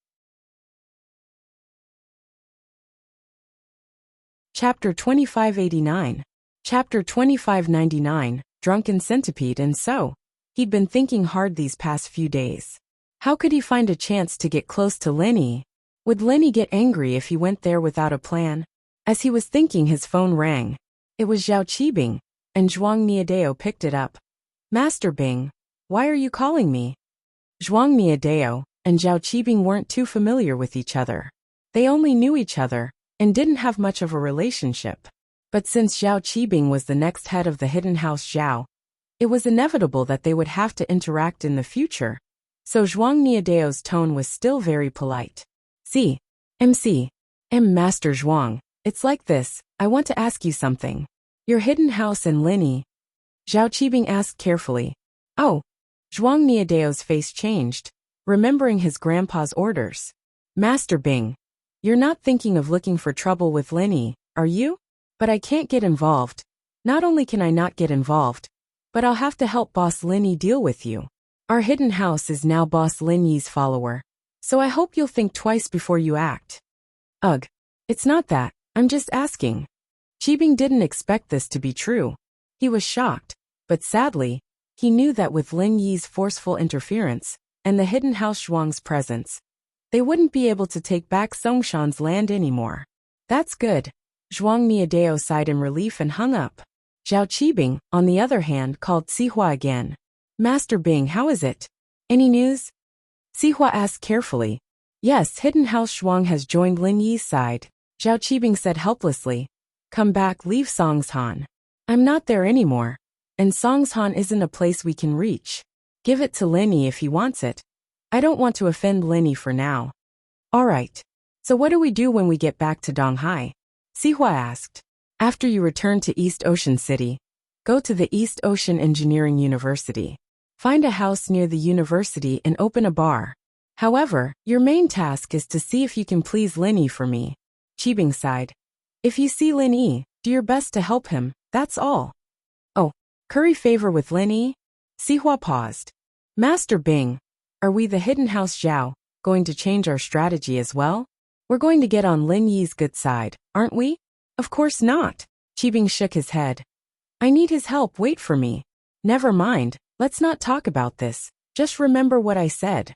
Chapter 2589. Chapter 2599, Drunken Centipede. And so, he'd been thinking hard these past few days. How could he find a chance to get close to Lin Yi? Would Lin Yi get angry if he went there without a plan? As he was thinking, his phone rang. It was Zhao Qibing, and Zhuang Niadeo picked it up. Master Bing, why are you calling me? Zhuang Niadeo and Zhao Qibing weren't too familiar with each other. They only knew each other and didn't have much of a relationship. But since Zhao Qibing was the next head of the Hidden House Zhao, it was inevitable that they would have to interact in the future. So Zhuang Niadeo's tone was still very polite. Master Zhuang, it's like this, I want to ask you something. Your hidden house in Lin Yi? Zhao Qibing asked carefully. Oh. Zhuang Niadeo's face changed, remembering his grandpa's orders. Master Bing, you're not thinking of looking for trouble with Lin Yi, are you? But I can't get involved. Not only can I not get involved, but I'll have to help Boss Lin Yi deal with you. Our hidden house is now Boss Lin Yi's follower, so I hope you'll think twice before you act. Ugh. It's not that, I'm just asking. Qibing didn't expect this to be true. He was shocked, but sadly, he knew that with Lin Yi's forceful interference, and the hidden house Zhuang's presence, they wouldn't be able to take back Songshan's land anymore. That's good. Zhuang Miadeo sighed in relief and hung up. Zhao Qibing, on the other hand, called Sihua again. Master Bing, how is it? Any news? Sihua asked carefully. Yes, hidden house Zhuang has joined Lin Yi's side. Zhao Qibing said helplessly. Come back, leave Songshan. I'm not there anymore. And Songshan isn't a place we can reach. Give it to Lin Yi if he wants it. I don't want to offend Lin Yi for now. Alright. So what do we do when we get back to Donghai? Sihua asked. After you return to East Ocean City, go to the East Ocean Engineering University. Find a house near the university and open a bar. However, your main task is to see if you can please Lin Yi for me. Qibing sighed. If you see Lin Yi, do your best to help him, that's all. Oh, curry favor with Lin Yi? Sihua paused. Master Bing, are we the hidden house Zhao going to change our strategy as well? We're going to get on Lin Yi's good side, aren't we? Of course not. Qibing shook his head. I need his help, wait for me. Never mind, let's not talk about this. Just remember what I said.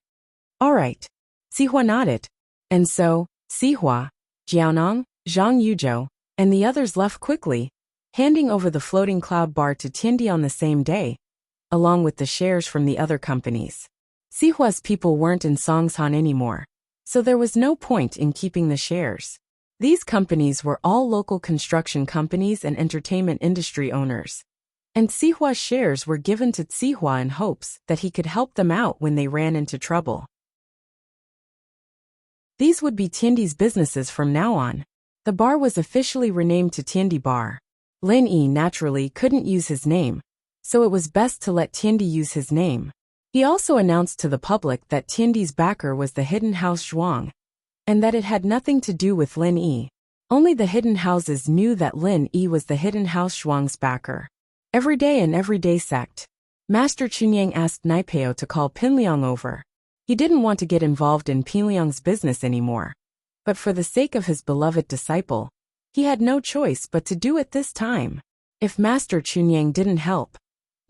Alright. Sihua nodded. And so, Sihua, Jiaonong, Zhang Yuzhou, and the others left quickly, handing over the floating cloud bar to Tiandi on the same day, along with the shares from the other companies. Sihua's people weren't in Songshan anymore, so there was no point in keeping the shares. These companies were all local construction companies and entertainment industry owners. And Sihua's shares were given to Sihua in hopes that he could help them out when they ran into trouble. These would be Tiandi's businesses from now on. The bar was officially renamed to Tiandi Bar. Lin Yi naturally couldn't use his name, so it was best to let Tiandi use his name. He also announced to the public that Tiandi's backer was the hidden house Zhuang, and that it had nothing to do with Lin Yi. Only the hidden houses knew that Lin Yi was the hidden house Zhuang's backer. Everyday and everyday sect. Master Chunyang asked Naipeo to call Pinliang over. He didn't want to get involved in Pinliang's business anymore. But for the sake of his beloved disciple, he had no choice but to do it this time. If Master Chunyang didn't help,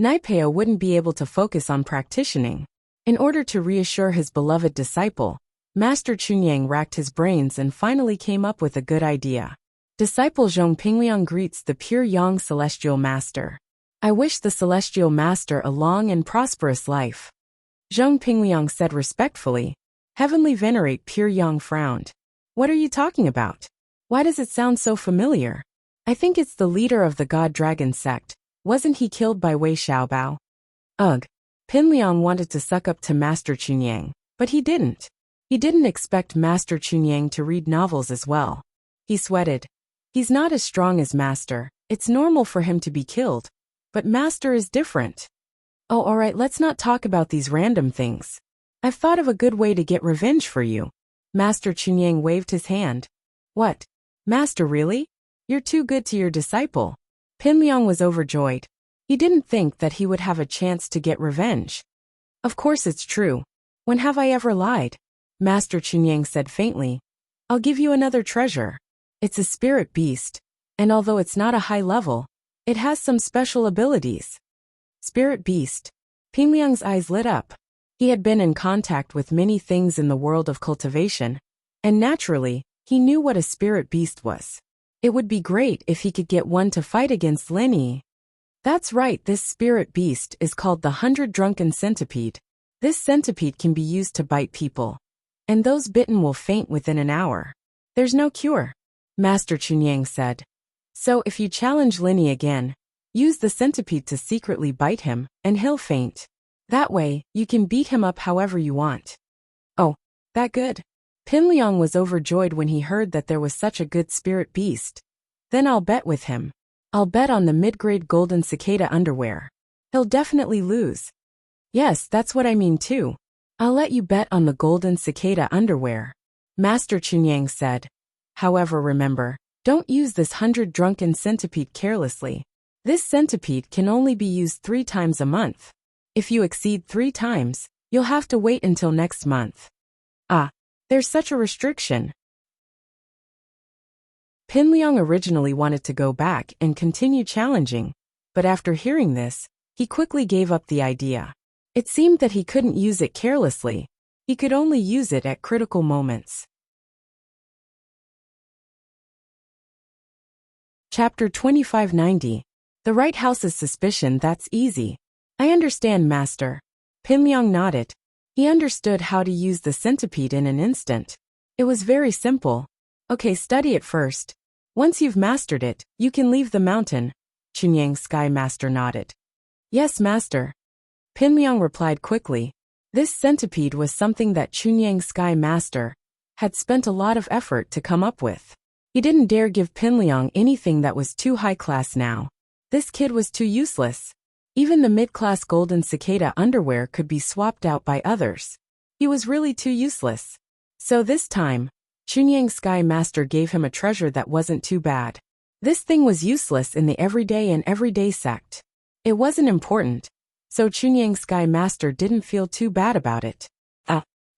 Naipeo wouldn't be able to focus on practicing. In order to reassure his beloved disciple, Master Chunyang racked his brains and finally came up with a good idea. Disciple Zhong Pingliang greets the pure Yang Celestial Master. I wish the Celestial Master a long and prosperous life. Zhong Pingliang said respectfully. Heavenly Venerate Pure Yang frowned. What are you talking about? Why does it sound so familiar? I think it's the leader of the God Dragon sect. Wasn't he killed by Wei Xiaobao? Ugh. Pinliang wanted to suck up to Master Chunyang, but he didn't. He didn't expect Master Chunyang to read novels as well. He sweated. He's not as strong as Master. It's normal for him to be killed. But Master is different. Oh, alright, let's not talk about these random things. I've thought of a good way to get revenge for you. Master Chunyang waved his hand. What? Master, really? You're too good to your disciple. Pinliang was overjoyed. He didn't think that he would have a chance to get revenge. Of course it's true. When have I ever lied? Master Chunyang said faintly. I'll give you another treasure. It's a spirit beast, and although it's not a high level, it has some special abilities. Spirit beast. Pinliang's eyes lit up. He had been in contact with many things in the world of cultivation, and naturally, he knew what a spirit beast was. It would be great if he could get one to fight against Lin Yi. That's right, this spirit beast is called the 100 Drunken Centipede. This centipede can be used to bite people, and those bitten will faint within an hour. There's no cure, Master Chunyang said. So if you challenge Lin Yi again, use the centipede to secretly bite him, and he'll faint. That way, you can beat him up however you want. Oh, that good? Pinliang was overjoyed when he heard that there was such a good spirit beast. Then I'll bet with him. I'll bet on the mid-grade golden cicada underwear. He'll definitely lose. Yes, that's what I mean too. I'll let you bet on the golden cicada underwear, Master Chunyang said. However, remember, don't use this 100 Drunken Centipede carelessly. This centipede can only be used 3 times a month. If you exceed 3 times, you'll have to wait until next month. Ah, there's such a restriction. Pinliang originally wanted to go back and continue challenging, but after hearing this, he quickly gave up the idea. It seemed that he couldn't use it carelessly. He could only use it at critical moments. Chapter 2590. The right house's suspicion. That's easy. I understand, Master. Pinliang nodded. He understood how to use the centipede in an instant. It was very simple. Okay, study it first. Once you've mastered it, you can leave the mountain. Chunyang Sky Master nodded. Yes, Master. Pinliang replied quickly. This centipede was something that Chunyang Sky Master had spent a lot of effort to come up with. He didn't dare give Pinliang anything that was too high class now. This kid was too useless. Even the mid-class golden cicada underwear could be swapped out by others. He was really too useless. So this time, Chunyang Sky Master gave him a treasure that wasn't too bad. This thing was useless in the everyday sect. It wasn't important, so Chunyang Sky Master didn't feel too bad about it.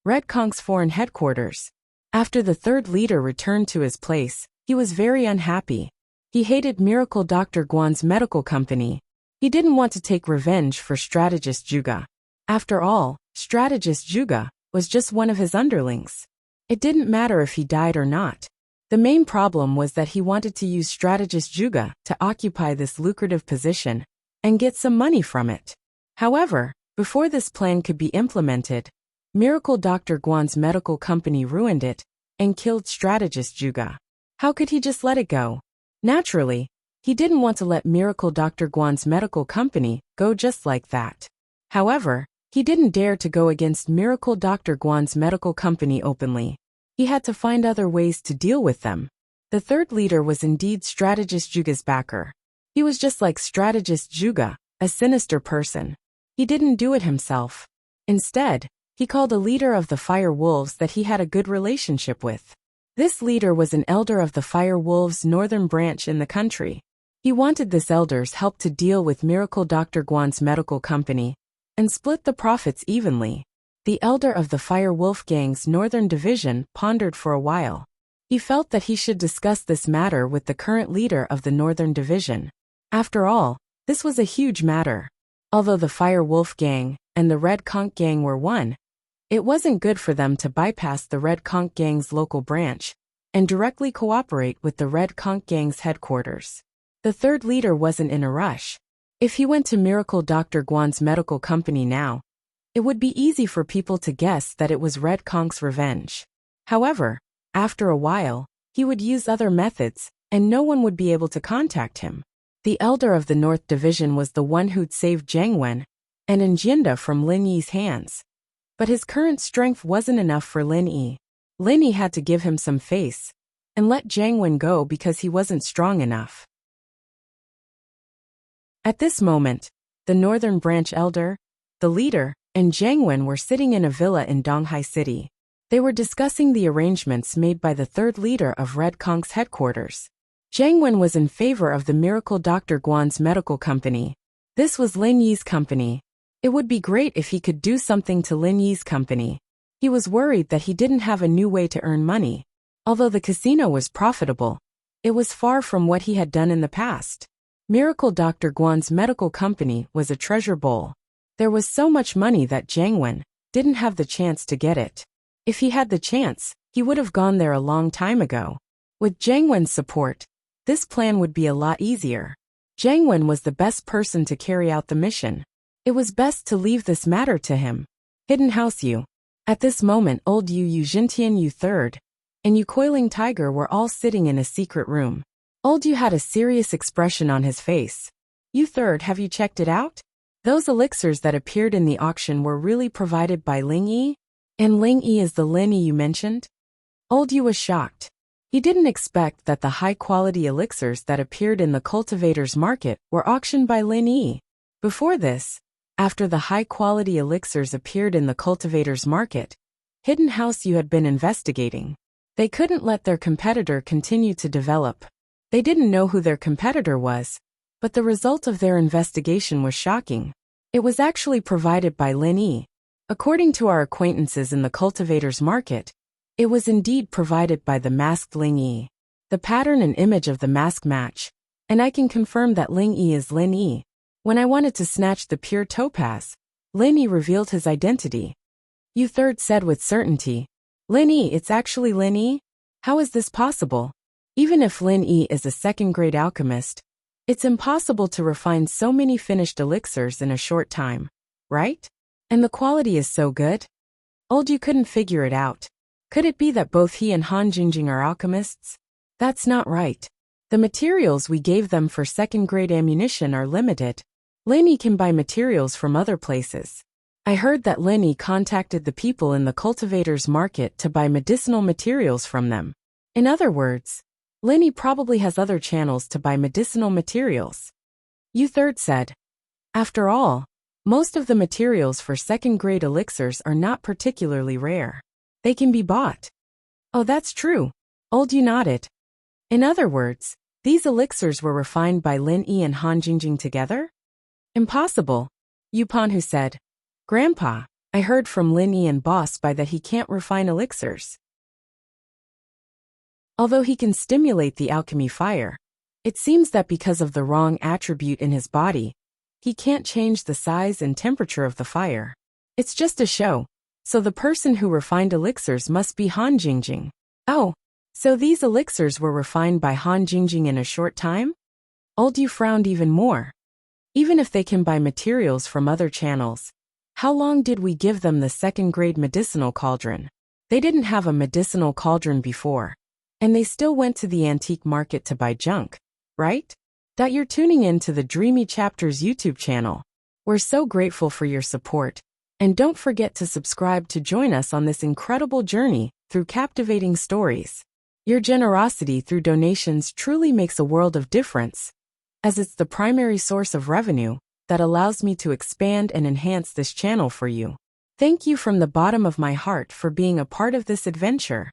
Red Kong's foreign headquarters. After the third leader returned to his place, he was very unhappy. He hated Miracle Dr. Guan's medical company. He didn't want to take revenge for Strategist Juga. After all, Strategist Juga was just one of his underlings. It didn't matter if he died or not. The main problem was that he wanted to use Strategist Juga to occupy this lucrative position and get some money from it. However, before this plan could be implemented, Miracle Dr. Guan's medical company ruined it and killed Strategist Juga. How could he just let it go? Naturally, he didn't want to let Miracle Dr. Guan's medical company go just like that. However, he didn't dare to go against Miracle Dr. Guan's medical company openly. He had to find other ways to deal with them. The third leader was indeed Strategist Juga's backer. He was just like Strategist Juga, a sinister person. He didn't do it himself. Instead, he called a leader of the Fire Wolves that he had a good relationship with. This leader was an elder of the Fire Wolves' northern branch in the country. He wanted this elder's help to deal with Miracle Dr. Guan's medical company and split the profits evenly. The elder of the Fire Wolf Gang's northern division pondered for a while. He felt that he should discuss this matter with the current leader of the northern division. After all, this was a huge matter. Although the Fire Wolf Gang and the Red Conch Gang were one, it wasn't good for them to bypass the Red Conch Gang's local branch and directly cooperate with the Red Conch Gang's headquarters. The third leader wasn't in a rush. If he went to Miracle Dr. Guan's medical company now, it would be easy for people to guess that it was Red Conch's revenge. However, after a while, he would use other methods, and no one would be able to contact him. The elder of the North Division was the one who'd saved Jiang Wen and Njinda from Lin Yi's hands. But his current strength wasn't enough for Lin Yi. Lin Yi had to give him some face and let Jiang Wen go because he wasn't strong enough. At this moment, the Northern Branch elder, the leader, and Jiang Wen were sitting in a villa in Donghai City. They were discussing the arrangements made by the third leader of Red Conch's headquarters. Jiang Wen was in favor of the Miracle Dr. Guan's medical company. This was Lin Yi's company. It would be great if he could do something to Lin Yi's company. He was worried that he didn't have a new way to earn money. Although the casino was profitable, it was far from what he had done in the past. Miracle Dr. Guan's medical company was a treasure bowl. There was so much money that Jiang Wen didn't have the chance to get it. If he had the chance, he would have gone there a long time ago. With Jiang Wen's support, this plan would be a lot easier. Jiang Wen was the best person to carry out the mission. It was best to leave this matter to him. Hidden House Yu. At this moment, old Yu Jintian Yu III and Yu Coiling Tiger were all sitting in a secret room. Old Yu had a serious expression on his face. Yu III, have you checked it out? Those elixirs that appeared in the auction were really provided by Ling Yi? And Ling Yi is the Lin Yi you mentioned? Old Yu was shocked. He didn't expect that the high-quality elixirs that appeared in the cultivator's market were auctioned by Lin Yi. Before this, after the high-quality elixirs appeared in the cultivator's market, Hidden House Yu had been investigating. They couldn't let their competitor continue to develop. They didn't know who their competitor was, But the result of their investigation was shocking. It was actually provided by Lin Yi. According to our acquaintances in the cultivators market, it was indeed provided by the masked Ling Yi. The pattern and image of the mask match, and I can confirm that Ling Yi is Lin Yi. When I wanted to snatch the pure topaz, Lin Yi revealed his identity. You third said with certainty, Lin Yi, it's actually Lin Yi? How is this possible? Even if Lin Yi is a second-grade alchemist, it's impossible to refine so many finished elixirs in a short time, right? And the quality is so good? Old, you couldn't figure it out. Could it be that both he and Han Jingjing are alchemists? That's not right. The materials we gave them for second-grade ammunition are limited. Lin Yi can buy materials from other places. I heard that Lin Yi contacted the people in the cultivators market to buy medicinal materials from them. In other words, Lin Yi probably has other channels to buy medicinal materials. You third said. After all, most of the materials for second-grade elixirs are not particularly rare. They can be bought. Oh, that's true. Old, you nodded. In other words, these elixirs were refined by Lin Yi and Han Jingjing together? Impossible. Yupan, who said, Grandpa, I heard from Lin Yi and Boss Bai that he can't refine elixirs. Although he can stimulate the alchemy fire, it seems that because of the wrong attribute in his body, he can't change the size and temperature of the fire. It's just a show, so the person who refined elixirs must be Han Jingjing. Oh, so these elixirs were refined by Han Jingjing in a short time? Old, you frowned even more. Even if they can buy materials from other channels, how long did we give them the second-grade medicinal cauldron? They didn't have a medicinal cauldron before, and they still went to the antique market to buy junk, right? That you're tuning in to the Dreamy Chapters YouTube channel. We're so grateful for your support, and don't forget to subscribe to join us on this incredible journey through captivating stories. Your generosity through donations truly makes a world of difference, as it's the primary source of revenue that allows me to expand and enhance this channel for you. Thank you from the bottom of my heart for being a part of this adventure.